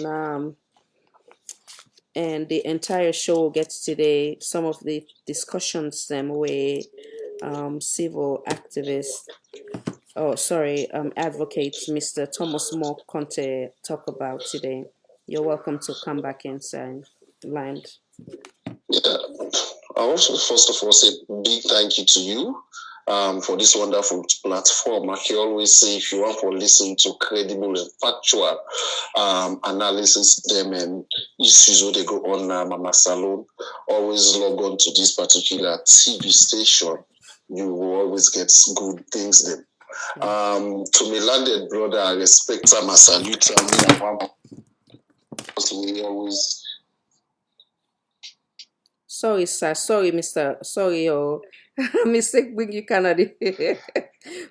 the entire show gets today some of the discussions them where civil activists advocates Mr. Thomas More Conteh talk about today. You're welcome to come back inside land. Yeah. I also first of all say big thank you to you for this wonderful platform. I can always say if you want to listen to credible and factual analysis them and issues where they go on Mama Salon, always log on to this particular TV station. You will always get good things then. To my landed brother, I respect him, I salute him. We always. Sorry, sir. Sorry, Mr. Sorry, mistake bring you Canada.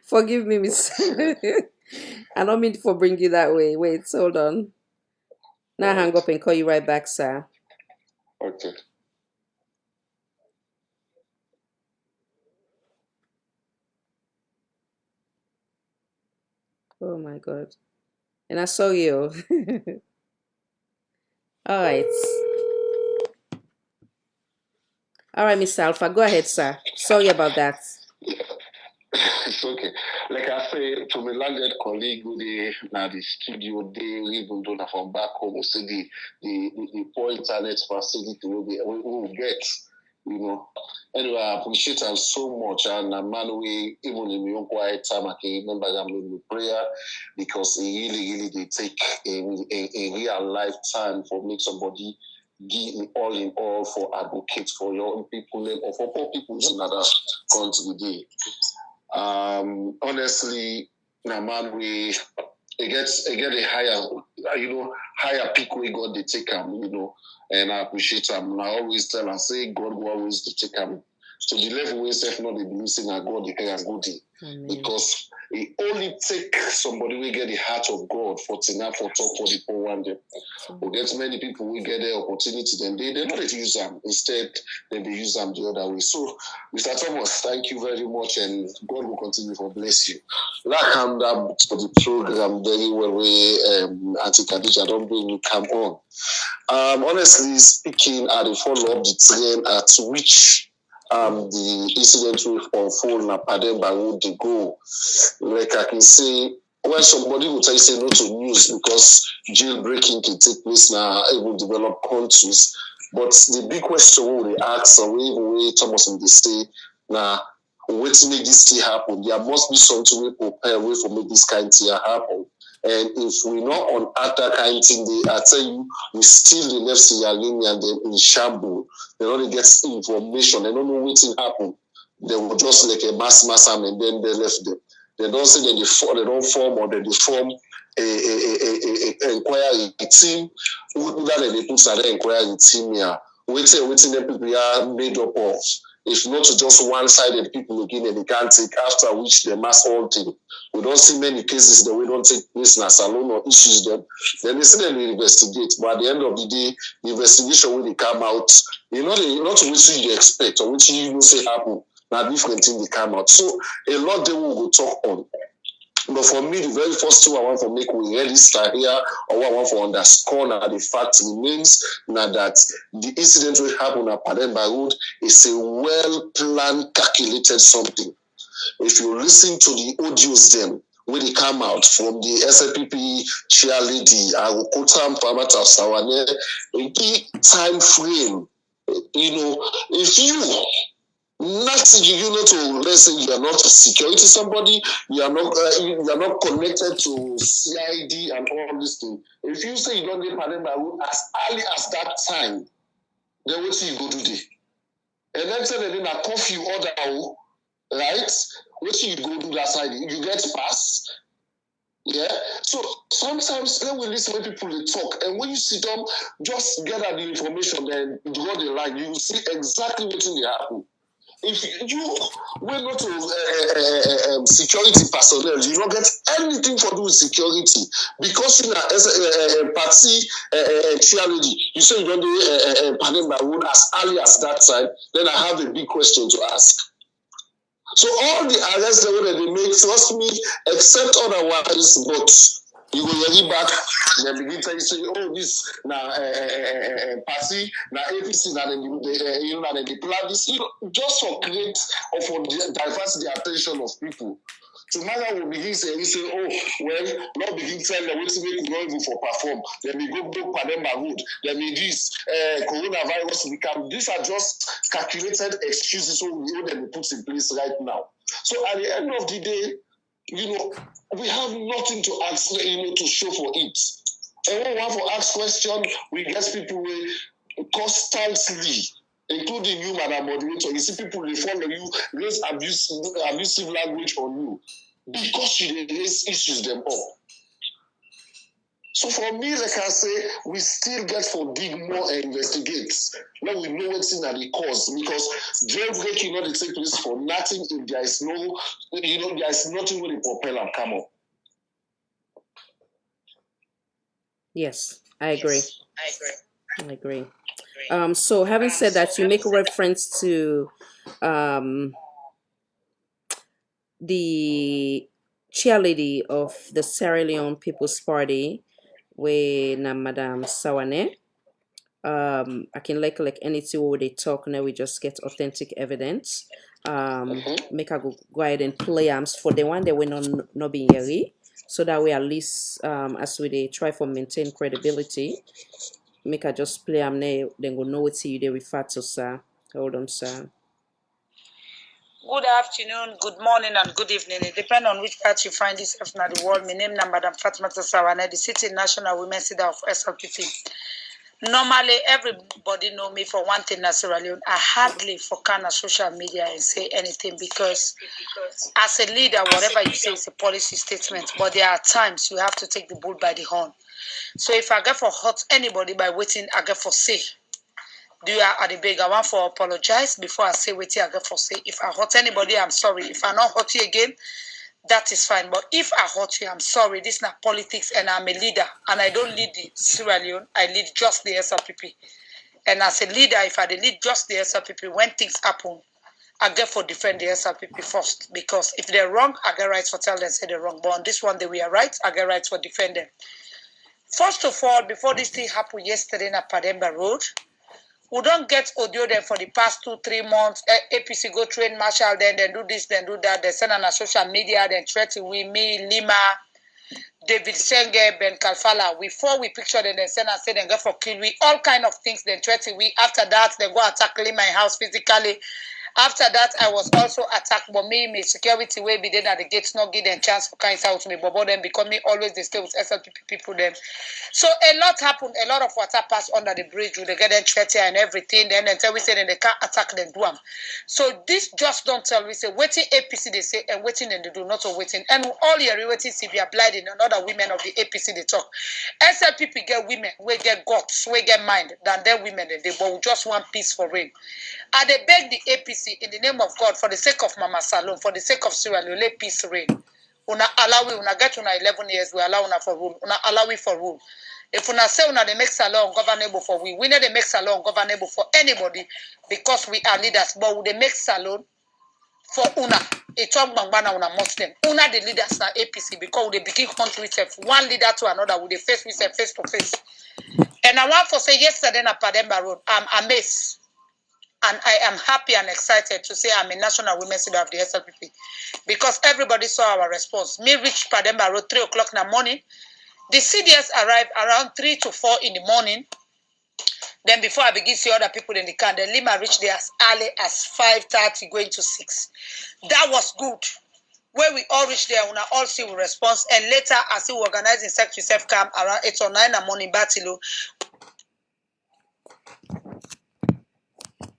Forgive me, Mr. I don't mean to bring you that way. Wait, hold on. Now hang up and call you right back, sir. Okay. Oh my God. And I saw you. All right. All right, Mr. Alpha. Go ahead, sir. Sorry about that. It's okay. Like I say to my landed colleague who they now the studio they even though from back home we say the poor internet facility we will get. Anyway, I appreciate him so much and a man we even in my own quiet time I can remember I'm in prayer because he really they take a real lifetime for make somebody give all in all for advocate for your own people or for poor people in another country. Honestly, na man we it get a higher higher peak we God they take him, and I appreciate him. And I always tell and say God will always take him to the level where self not the believe in God the care good day. Because it only take somebody we get the heart of God for enough for talk for the poor one day. We get many people we get the opportunity, then they don't use them. Instead, they use them the other way. So, Mr. Thomas, thank you very much, and God will continue to bless you. Like hand up for the program very well. We Auntie Khadija, don't bring you come on. Honestly speaking, I follow up the train at which the incident will unfold na pardon by who they go. Like I can say, when somebody will tell you say no to news because jailbreaking can take place now, even developed countries. But the big question we ask, and we Thomas in the say, now wait to make this thing happen. There must be something we prepare way for make this kind of thing happen. And if we not on that kind of thing, I tell you, we still the left Sierra Leone and then in shambles. They only get information. They don't know what thing happen. They will just like a mass and then they left them. They don't say that they don't form or they form a inquiry team. That they put an inquiry team here. Waiting them people are made up of. If not just one-sided people again, and they can't take after which they mass all thing. We don't see many cases that we don't take place in a salon or issues them. Then they say them we investigate. But at the end of the day, the investigation when they come out, not what you expect or what you say happen. Now different thing they come out. So a lot they will go talk on. But for me, the very first thing I want to make we register here, or what I want to underscore now, the fact remains now that the incident will happen at Pademba Road is a well-planned, calculated something. If you listen to the audios then, when they come out from the SLPP chair lady, Agokota Mpamata Sawane, a key time frame, if you nothing you know to let's say you are not a security somebody, you are not connected to CID and all this thing. If you say you don't get Pademba as early as that time, then what you go do there? And then say then a curfew order, right? What you go do that side? You get pass. Yeah. So sometimes when we listen when people they talk, and when you sit down, just gather the information, then draw the line. You will see exactly what will happen. If you were not security personnel, you don't get anything to do with security because you know as a party cheerleader, you say you don't do Pademba Road as early as that time. Then I have a big question to ask. So all the arrests that they make, trust me, except otherwise, but you will get back. They begin to say, "Oh, this now party, now APC, now they plan this, just for create or for divert the attention of people." Tomorrow will begin saying, "Oh, well, not begin telling them what to make not even for perform. Then we go Pademba Road. Then we this coronavirus become. These are just calculated excuses so we know them put in place right now. So at the end of the day, we have nothing to ask, to show for it. And when we have to ask question, we get people constantly, including you, Madam Moderator. You see people they follow you, raise abusive language on you because you raise issues them up. So for me, like I say, we still get for dig more and investigate. Now we know what's in the cause because jailbreak, they take place for nothing if there is no, there is nothing with the propeller come up. Yes, I agree. I agree. So having said that, you make reference to the cheerleader of the Sierra Leone People's Party, with Madam Sawane. I can like anything where they talk now, we just get authentic evidence. Make a go ahead and play for the one that we not being here, so that way at least as we they try for maintain credibility. Make a just play now, then go know what you they refer to, sir. Hold on, sir. Good afternoon, good morning, and good evening. It depends on which part you find yourself in the world. My name is Madam Fatima Sawane, the City National Women's Leader of SLPP. Normally, everybody know me for one thing, Sierra Leone. I hardly focus on social media and say anything because as a leader, whatever you say is a policy statement. But there are times you have to take the bull by the horn. So if I get for hurt anybody by waiting, I get for say. Do you are the big? I want to apologize before I say what I get for say. If I hurt anybody, I'm sorry. If I not hurt you again, that is fine. But if I hurt you, I'm sorry. This is not politics, and I'm a leader, and I don't lead the Sierra Leone. I lead just the SLPP. And as a leader, if I lead just the SLPP, when things happen, I get for defend the SLPP first. Because if they're wrong, I get rights for tell them say they're wrong. But on this one, they were right. I get rights for defend them. First of all, before this thing happened yesterday at Pademba Road, we don't get audio then for the past 2-3 months. APC go train Marshall, then do this, then do that. They send on social media, then threaten with me, Lima, David Senge, Ben Kalfala. Before we picture them, then send and say they go for kill we, all kind of things. Then threaten we. After that, they go attack my house physically. After that, I was also attacked by me security way be there at the gates, not give them chance for kind out to me, but then becoming always they stay with SLPP people then. So a lot happened, a lot of water passed under the bridge with the get them threatened and everything. Then until we say then they can't attack them do them. So this just don't tell we say waiting APC they say and waiting and they do not waiting. And all your waiting severe blighting and other women of the APC they talk. SLPP get women, we get guts, we get mind than their women and they but just want peace for reign. I they beg the APC in the name of God, for the sake of Mama Salome, for the sake of Sierra Leone, let peace reign. Una allow we, una get una 11 years, we allow una for rule. Una allow we for rule. If una say una they make Salome governable for we know they make Salome governable for anybody because we are leaders, but we they make Salome for una. A talk bangbana una Muslim. Una the leaders na APC because they begin hunt with one leader to another with the face to face. And I want to say yesterday na Pademba Road, I'm amazed. And I am happy and excited to say I'm a national women's leader of the SLPP because everybody saw our response. Me reach Pademba Road 3 o'clock in the morning. The CDS arrived around 3 to 4 in the morning. Then before I begin to see other people in the car, then Lima reached there as early as 5:30 going to 6. That was good. When we all reached there, we all see a response. And later, as we organizing Secretary Self Camp around 8 or 9 in the morning, Batilo,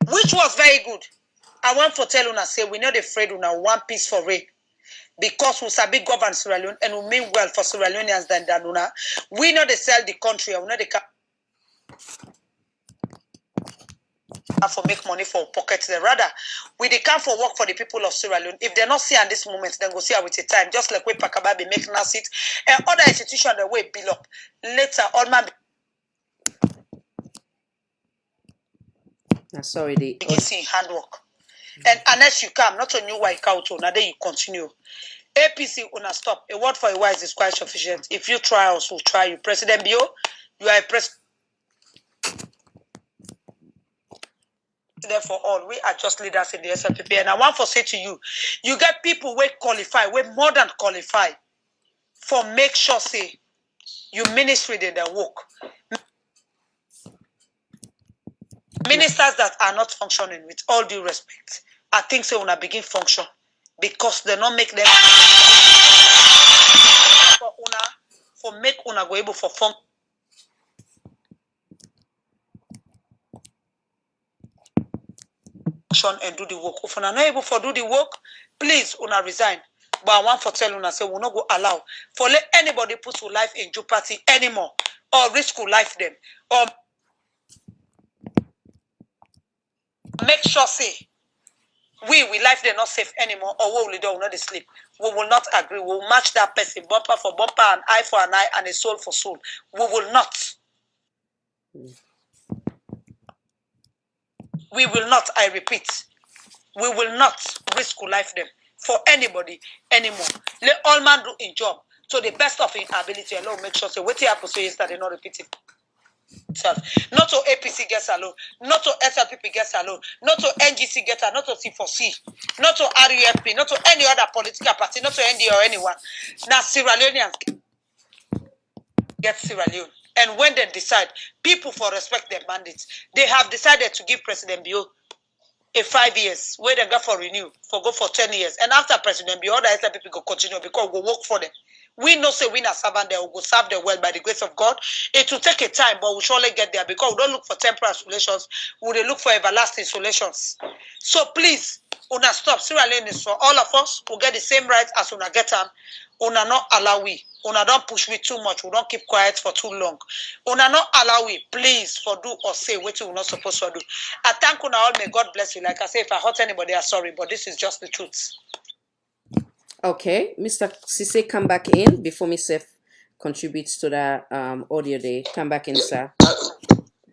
which was very good. I want to tell una say we're not afraid una one piece for rain. Because we sabi govern Sierra Leone and we mean well for Sierra Leoneans than una. We know they sell the country, we know they can for make money for pockets. Rather, we they come for work for the people of Sierra Leone. If they're not see at this moment, then go see her with the time. Just like we Pakababi make Nasit and other institutions the way bill up. Later, all man sorry, the begin seeing handwork. And unless you come, not on you why count now then you continue. APC una stop. A word for a wise is quite sufficient. If you try us, we'll try you. President Bio, you are a president for all. We are just leaders in the SLPP. And I want to say to you, you get people who qualify, we more than qualify for make sure say you ministry in their work. Ministers that are not functioning, with all due respect, I think so when I begin function because they not make them for make una go able for function and do the work. If una not able for do the work, please una resign. But I want to tell una say we not go allow for let anybody put your life in jeopardy anymore or risk your life them or make sure say we life they're not safe anymore or we don't not sleep. We will not agree. We will match that person bumper for bumper and eye for an eye and a soul for soul. We will not. We will not, I repeat, we will not risk life them for anybody anymore. Let all man do in job to the best of his ability and Lord make sure say what happens so yesterday not repeat it. Not to APC gets alone, not to SLPP gets alone, not to NGC gets alone, not to C4C, not to RUFP, not to any other political party, not to ND or anyone. Now Sierra Leoneans get Sierra Leone. And when they decide, people for respect their mandates, they have decided to give President Bio a 5 years, where they go for renew, for go for 10 years. And after President Bio, other SLPP go continue because we work for them. We know say we not servant there, we will serve them well by the grace of God. It will take a time, but we surely get there because we don't look for temporary solutions, we will look for everlasting solutions. So please, una stop. Sierra Leone is for all of us. We get the same rights as una get them. Una not allow we. Una don't push me too much. We don't keep quiet for too long. Una not allow we. Please for do or say what we're not supposed to do. I thank una all. May God bless you. Like I say, if I hurt anybody, I'm sorry, but this is just the truth. Okay, Mr. Sise, come back in before myself contributes to the audio day. Come back in, sir.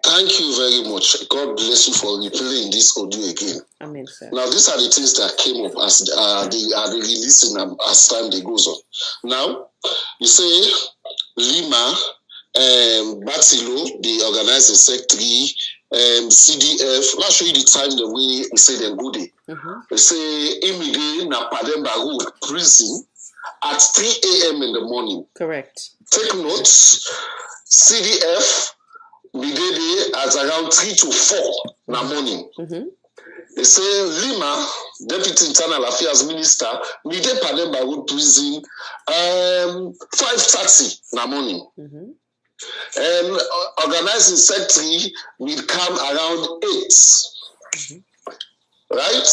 Thank you very much. God bless you for replaying this audio again. Amen, sir. Now, these are the things that came up as they are releasing as time they goes on. Now, you say Lima, Batilo, the organizing secretary, CDF. I'll show you the time the way we say them good. They say immediately na Pademba Road prison at 3 a.m. in the morning. Correct. Take notes. CDF we did it at around 3 to 4 in the morning. They say Lima, Deputy Internal Affairs Minister, we did Pademba Road prison 5:30 in the morning. And organizing secretary will come around 8. Right?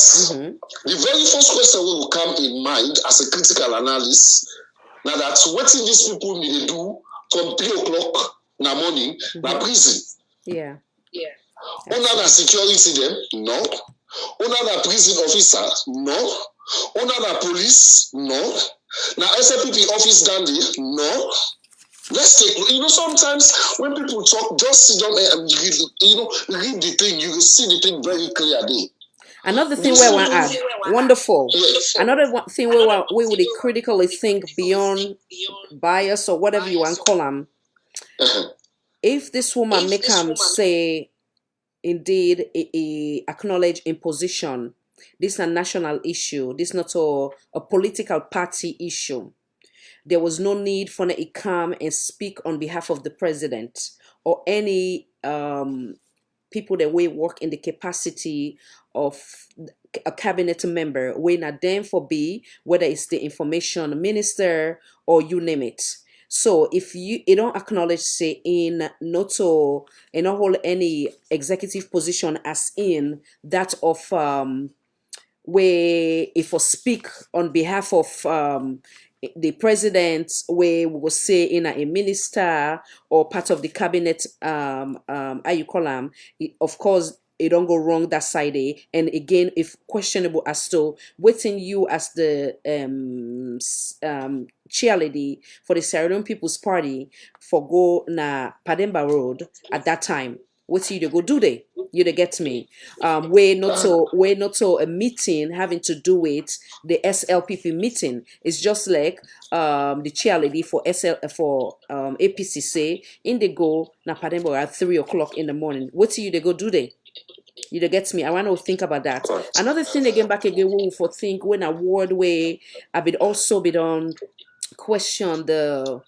The very first question will come in mind as a critical analyst. Now that's what these people need to do from 3 o'clock in the morning na prison. Yeah. Una security them? No. Una prison officer? No. Una police? No. Now SLPP office down there? No. Let's take, sometimes when people talk, just sit down and read the thing, you will see the thing very clearly. Another thing This where I is want to add, wonderful. yes. Another thing where we would critically think beyond bias or whatever you want to call them. If this woman make him say, indeed, acknowledge imposition, this is a national issue. This is not a political party issue. There was no need for her to come and speak on behalf of the president or any people that we work in the capacity of a cabinet member, we not them for be, whether it's the information minister or you name it. So if you don't acknowledge say in not to not hold any executive position as in that of where if we speak on behalf of the president, where we will say in a minister or part of the cabinet, how you call them, of course, it don't go wrong that side. And again, if questionable as to waiting you as the cheerleader for the Sierra Leone People's Party for go na Pademba Road at that time. What you go do they? You they get me? We're not to a meeting having to do with the SLPP meeting. It's just like the cheerleader for APC say in they go na Pademba at 3 o'clock in the morning. What you they go do they? You get me? I want to think about that. Another thing again, back again, we will for think when award way I been also been on question the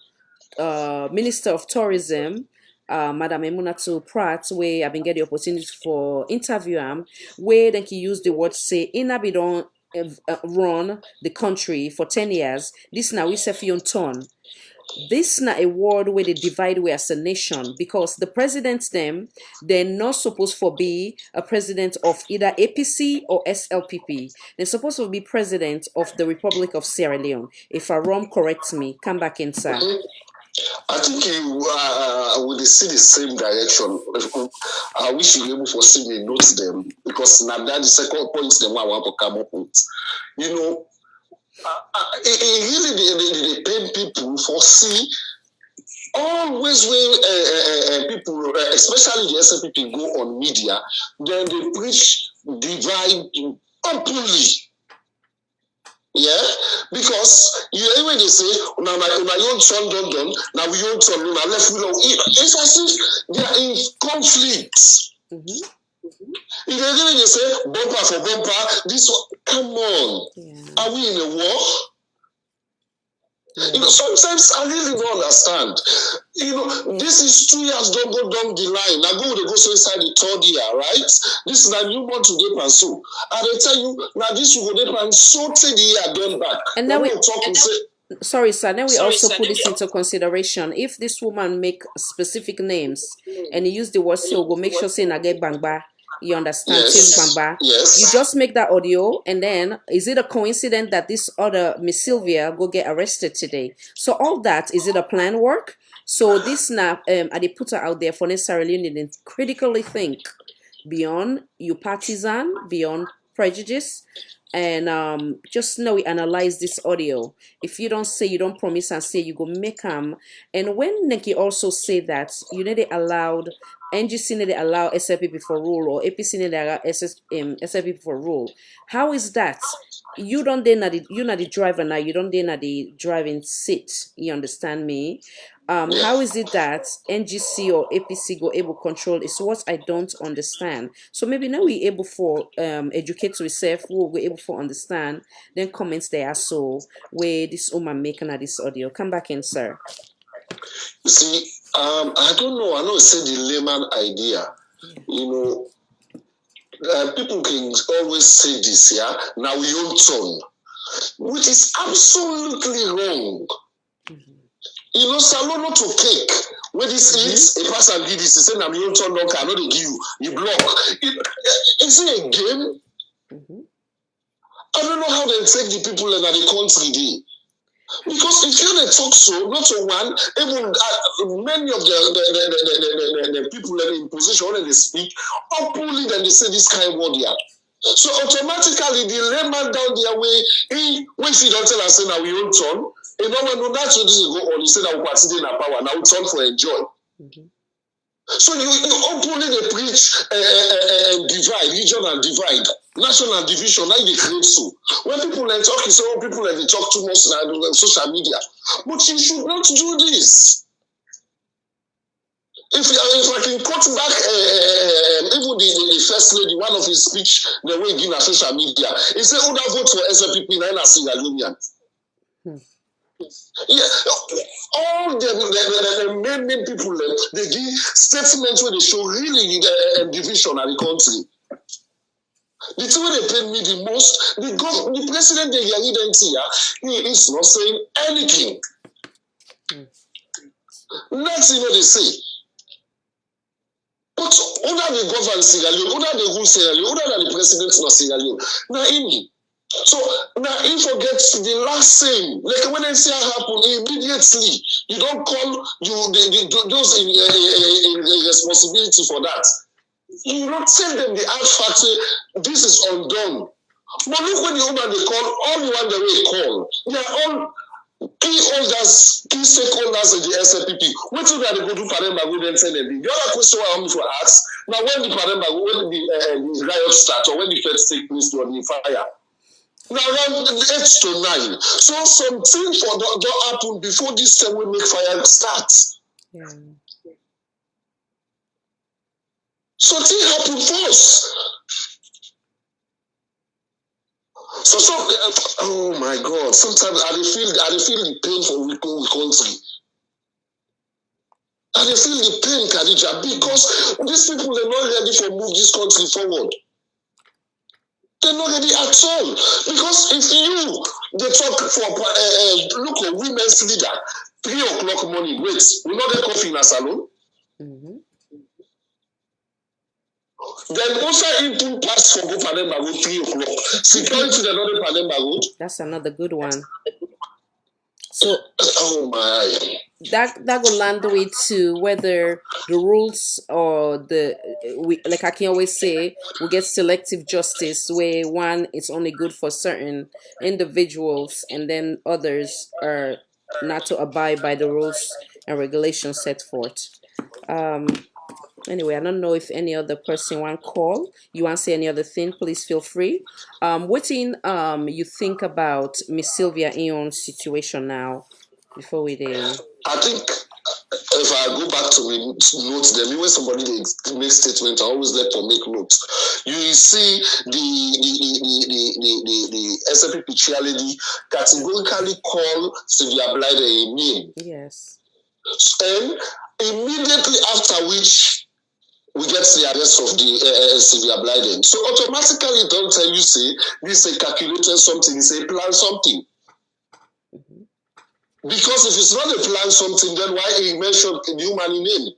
Minister of Tourism, Madam Emunatu Pratt, where I've been getting the opportunity for interview him, where then he used the word say in Abidon run the country for 10 years. This now we say for turn. This not a world where they divide we as a nation because the presidents them they're not supposed to be a president of either APC or SLPP. They're supposed to be president of the Republic of Sierra Leone. If I wrong, correct me. Come back in, sir. I think we see the same direction. I wish you were able to see me note them because now that the second point them I want to come up with. You know, it really they pain people for see always when people, especially the SLPP, go on media, then they preach divide openly. Yeah, because you when they say now my own son done now we own son now left we know it's as if they are in conflict. If they say bumper for bumper, this one, come on, are we in a war? You know, sometimes I really don't understand. You know, this is 2 years don't go down the line. Now go so inside the third year, right? This is a new one to dip and so. And they tell you now this will go dip and so till the year done back. And then we talk and say. Sorry, sir. Then we also put this into consideration. If this woman make specific names and you use the word so, go make sure say na get bangba. You understand? Yes. Yes. You just make that audio, and then is it a coincidence that this other Miss Sylvia go get arrested today? So all that, is it a plan work? So this now, I they put her out there for necessarily and critically think beyond you partisan, beyond prejudice, and just know we analyze this audio. If you don't say, you don't promise and say you go make them. And when Neki also say that you need they allowed NGC need they allow SLPP for rule or APC need they allow SLPP for rule. How is that? You don't then you're not the driver now. You don't then at the driving seat. You understand me? How is it that NGC or APC go able to control? It's what I don't understand. So maybe now we able for educate yourself. We're able to understand. Then comments there. So where this woman making at this audio. Come back in, sir. You see, I don't know. I know it's the layman idea. You know, people can always say this, yeah. Now we own turn, which is absolutely wrong. You know, salon not to cake. When this is a person give this, say now we own turn, no cannot give you. You block. Is it a game? I don't know how they take the people in the country. Because if you talk so, not to one, even many of the people in position when they speak, openly then they say this kind of word here. So automatically the layman down their way, when she don't tell us say now we own turn, you know when that's what this will go on, you say that we participate in our power, now we turn for enjoy. So you openly they preach divide, region and divide. National division, now they create so. When people like talk, so people like they talk too much on social media. But you should not do this. If I can cut back even the first lady, one of his speech, the way he give on social media, he said, "Who that vote for SLPP now in Sierra Leonean?" Yeah, all the main people, they give statements where they show really the division of the country. The thing they paid me the most, the president they hear he is not saying anything. Next thing they say. But under the government Sierra Leone, under the rule Sierra Leone, under the president of Sierra Leone, now him. So now he forgets the last thing. Like when I see it happen, immediately you don't call those in responsibility for that. You don't tell them the hard fact. This is undone. But look when the woman they call, all the one that we call, they are all key holders, key stakeholders in the SLPP. What do they go to Paremba go then send them? The other question I want to ask, now when the Paremba, when the riot starts or when the first take place on the fire, now around 8 to 9. So something for don't happen before this time we make fire start. Yeah. Something happen first. So oh my God! Sometimes I feel the pain for we country. I feel the pain, Khadija, because these people are not ready for move this country forward. They're not ready at all. Because if they talk for look at women's leader, 3 o'clock morning. Wait, we not get coffee in a salon. Mm-hmm. Then also into pass for go Panemba Road 3 o'clock. Security the another Panemba Road. That's another good one. So oh my, that will land with to whether the rules or we, like I can always say, we get selective justice where one is only good for certain individuals and then others are not to abide by the rules and regulations set forth. Anyway, I don't know if any other person want to call. You want to say any other thing, please feel free. What in you think about Miss Sylvia Ion's situation now before we do? I think if I go back to my notes, then when somebody makes statement, I always let them make notes. You see the SLPP chairlady categorically call Sylvia Blythe a name. Yes. And immediately after which we get the arrest of the Sylvia Blythe. So automatically it don't tell you, say, this is a calculated something, it's a plan something. Mm-hmm. Because if it's not a plan something, then why he mentioned the human name?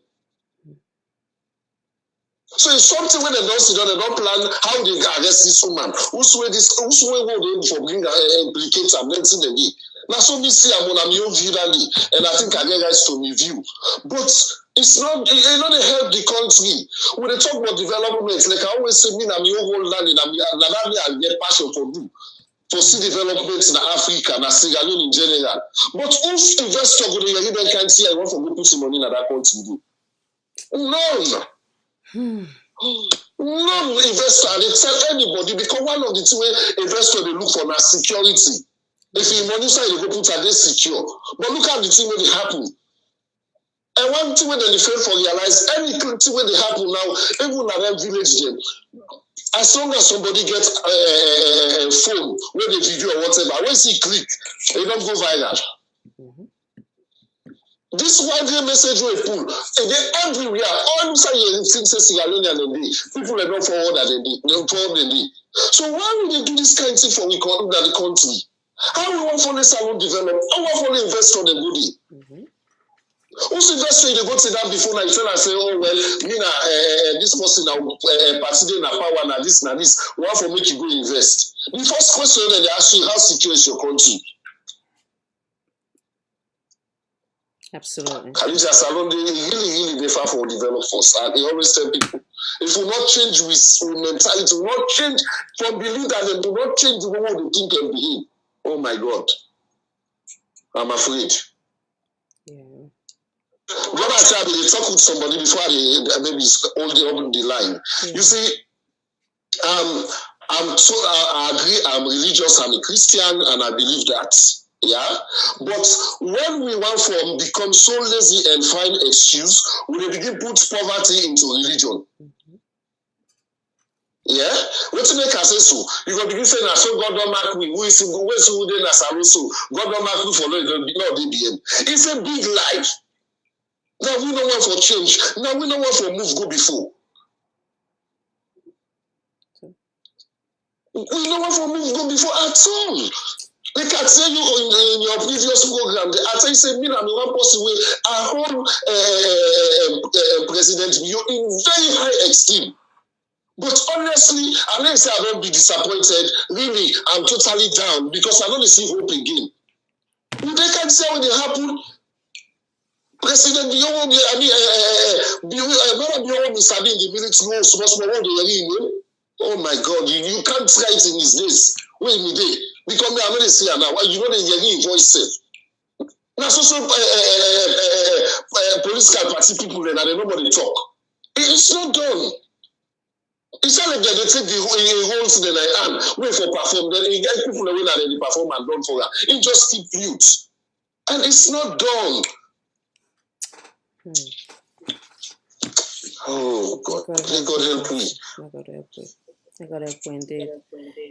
So it's something when they don't sit down, they don't plan how they arrest this woman. Who's way will they for bring implicate and then see the day. Now so me see I'm on my own view and I think I get guys to review. But it's not they help the country. When they talk about development, like I always say, me na my own whole land and I get passion for do. For see development in Africa and Sierra Leone in general. But if investor go to the can't see I want to go put some money in that country do. None. None investor they tell anybody because one of the two investor they look for na security. If you money side they go put are they secure. But look at the thing when they happen. And one thing when they fail for realize anything when they happen now, even at that village then, as long as somebody gets a phone where they video or whatever, when he click, they don't go viral. Mm-hmm. This one message we pull, and then everywhere, all you say things say Sierra Leone and people are not forward that they. So why would they do this kind of thing for the country? How we want for the salon develop? How we want for the investor the goodie? Mm-hmm. Also, investor they go to that before now. You tell and say, oh well, me na this person now participating na power na this. We want for make you go invest. The first question that they ask you, how secure is your country? Absolutely. Khadija Salon, they really differ for developers. And they always tell people, if we not change with mentality, we not change from belief that they do not change the way they think and behave. Oh my God. I'm afraid. Yeah. When I try to talk with somebody before they maybe hold up the line. Yeah. You see, I agree. I'm religious. I'm a Christian, and I believe that. Yeah, but when we want to become so lazy and find excuse, we begin put poverty into religion. Yeah, what to make us say so? You go begin saying, "So God don't mark me. Who is who then as so God don't mark me for no DBM." It's a big lie. Now we don't want for change. Now we don't want for move go before. We don't want for move go before at all. Like I tell you in your previous program, I tell you say me and one person way I hold President Bio in very high esteem. But honestly, unless I don't be disappointed, really, I'm totally down because I don't see hope again. They can't say when it happen. President Bio, I mean, Bio is in the military. Oh my God, you can't try it in his days. Wait me there. Because me, I'm not see now. You know the hearing voice. Now, political party people, and they nobody talk. It's not done. It's not like they take the roles that I am, wait for perform. Then you get people away that they perform and done for that. It just keep mute. And it's not done. Oh God. God help me. God help me. I got help you indeed.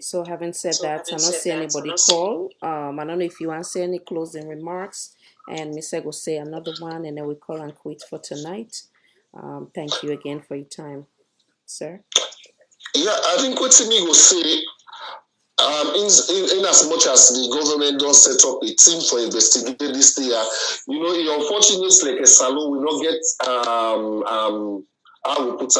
So having said that, I don't see anybody call. I don't know if you want to say any closing remarks, and Miss Ego say another one, and then we call and quit for tonight. Thank you again for your time, sir. Yeah, I think what me will say, in as much as the government don't set up a team for investigating this year, you know, unfortunately, like a salon will not get I will put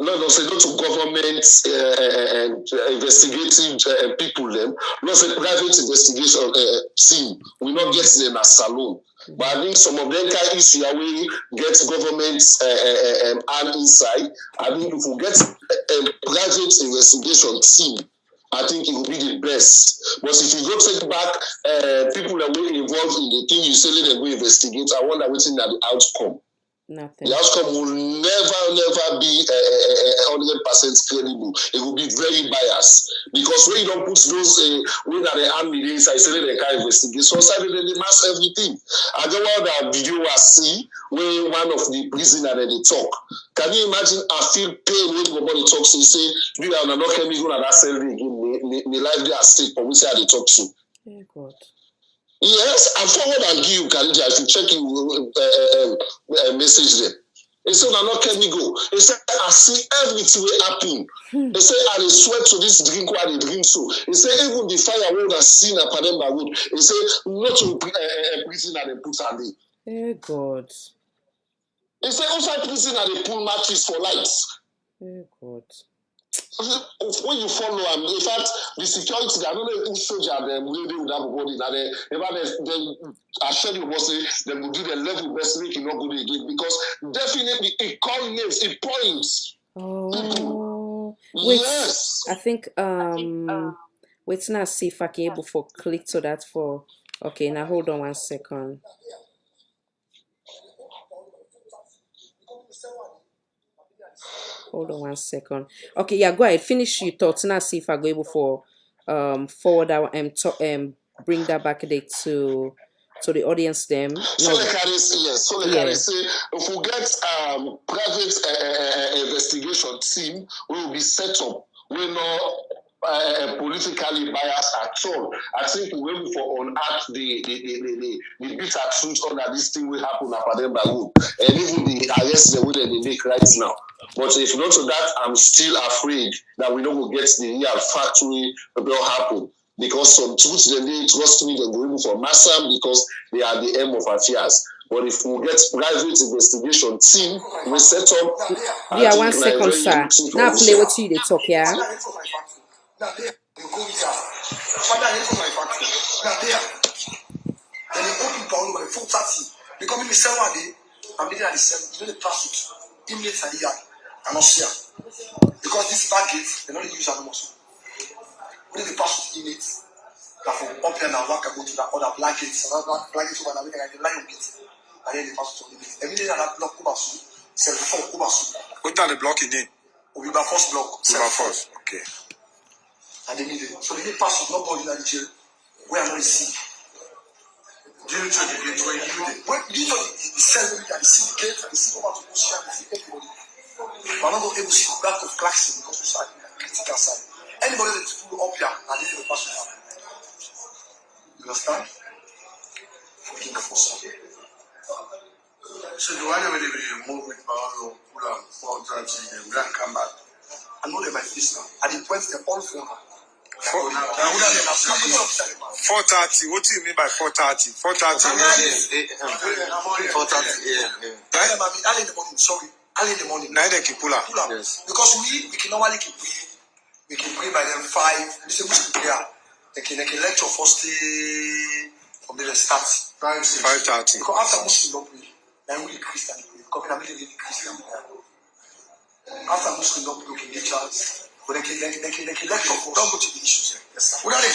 no say not to government and investigative people them, not say private investigation team. We not get them as salon. But I think some of them can easy away get government and inside. I think if we get a private investigation team, I think it will be the best. But if you go take back people that were involved in the thing, you say let them go investigate. I wonder what's in the outcome. Nothing. The outcome will never be 100% credible. It will be very biased because when you don't put those when the army inside, say they can't investigate. So suddenly they mask everything. I don't want that video I see when one of the prisoner they talk. Can you imagine? I feel pain when nobody talks. They say, "You are not coming to that cell again. Me life they are sick, but we say they talk to." Yeah, God. Yes, I forward and give you Canada. If you check you message them. They say, "No, not can me go." They say, "I see everything will happen." They say, "I swear to this drink while they drink so." They say, "Even the firewood has seen a Pademba wood." They say, "Not to prison and they put on it." Yeah, God. They say, "Also prison and they pull matches for lights." Yeah, God. When you follow them, in fact, the security, I don't know if soldier them really would have a body. Now they assure you was they will do the level best make you not go again because definitely it calls names, it points. Oh, wait. Yes. I think wait now see if I can able for click to that for. Okay, now hold on 1 second. Hold on 1 second. Okay, yeah, go ahead. Finish your thoughts. Now see if I go able for forward that bring that back there to the audience them. So like I say, yes. So like I say, if we get private investigation team, we will be set up. We're not politically biased at all. I think we're waiting for unearth the bitter truth under this thing will happen at Pademba Road and even the arrest the way that they make right now. But if not to that, I'm still afraid that we don't get the real factory will happen. Because some truth they trust me, they're going for massam because they are the aim of affairs. But if we get private investigation team, we set up. Yeah, 1 second, sir. Now play what you they talk, yeah. Now there, you go with her. Father, I for my factory. Now there. Then they open down by the full 30. Because me sell one day, I'm making at the same, you know the plastic. Inmates at the yard. I'm not sure. Because this bad gate, they don't use that muscle. We need the plastic inmates. That from up here now, work and go to that other blankets. Another blankets over and everything like the lion gate. And then the plastic inmates. Every day that block Kubasu, 74 Kubasu. What are the block in there? We by first block. First. Okay. And they need it. So they need pass with nobody in the jail. We are not received. Due to the gate when you did. When you know the cell and the syndicate and the civil over to push everybody. We're not able to see back of Clarkson because we start in the critical side. Anybody that's full up here and they will pass with them. You understand? Forgive the first one. So the one where they move with Paolo, pull out 4:30, and then come back. I know they might face now. And it went them all for her. 4:30. What do you mean by 4:30? 4:30 a.m. 4:30 a.m. Early in the morning, sorry. Early in the morning. Now they keep pull up. Yes. Because we can normally keep praying. We can pray by them 5. We say we should pray. They can lecture first day from the start. 5:30. Because after Muslim don't pray, then we Christian pray. Because we are really Christian prayer. After Muslim don't pray, we can get chance. But they can lecture first. Don't go to the issues. Yes, sir. We don't need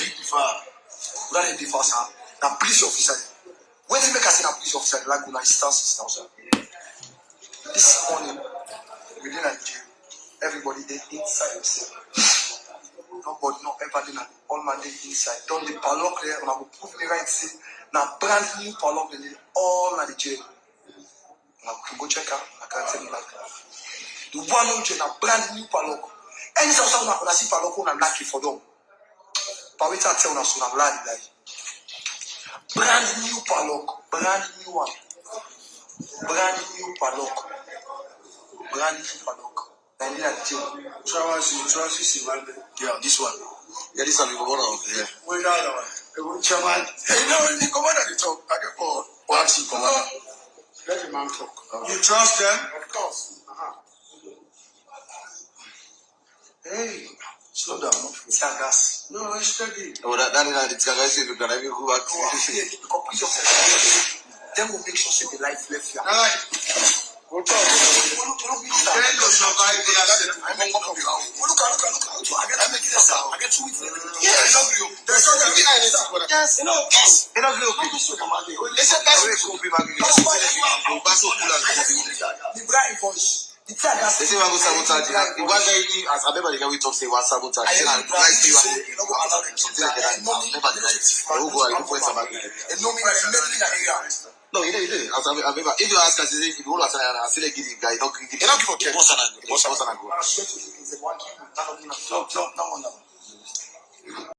to differ, sir. Now, police officer. When they make us in a police officer, like when I instances now, sir. This morning, within a jail, everybody they inside themselves. Nobody not ever did all man they inside. Don't the padlock there, and I will prove me right say now brand new padlock they need all at the jail. Now can go check out. I can't tell you like that. The one on jail now brand new padlock. Any someone when I see padlock on I'm lucky for them. But wait I tell us on land like brand new padlock, brand new one, brand new padlock. Brand new padlock. And then at jail. Trousers, Yeah, this one. Yeah, this one we go on. Yeah. Where the other one? Chairman. Hey, no, the commander they talk. I get for what's the commander? Let the man talk. You trust them? Of course. Hey, slow down. It's a gas. No, it's steady. Oh, that is a gas. You're gonna go back to the complete of then we'll make sure say the life left here. All right. We'll talk. Then go survive the accident. Look. I get 2 weeks. Yes. I love you. There's something behind it. Yes. You know, yes. You know, look. Listen, that's what we'll be making. The bright voice. They say we go sabotage. The one guy as everybody can we talk say one sabotage. I like you know go allow them something like that. Never deny it. Who go you point about it. And no me like area. No, you did. As if you ask us if you want to say I still give the guy not give. You not give for care. What's an go? I swear to you, it's a one. No.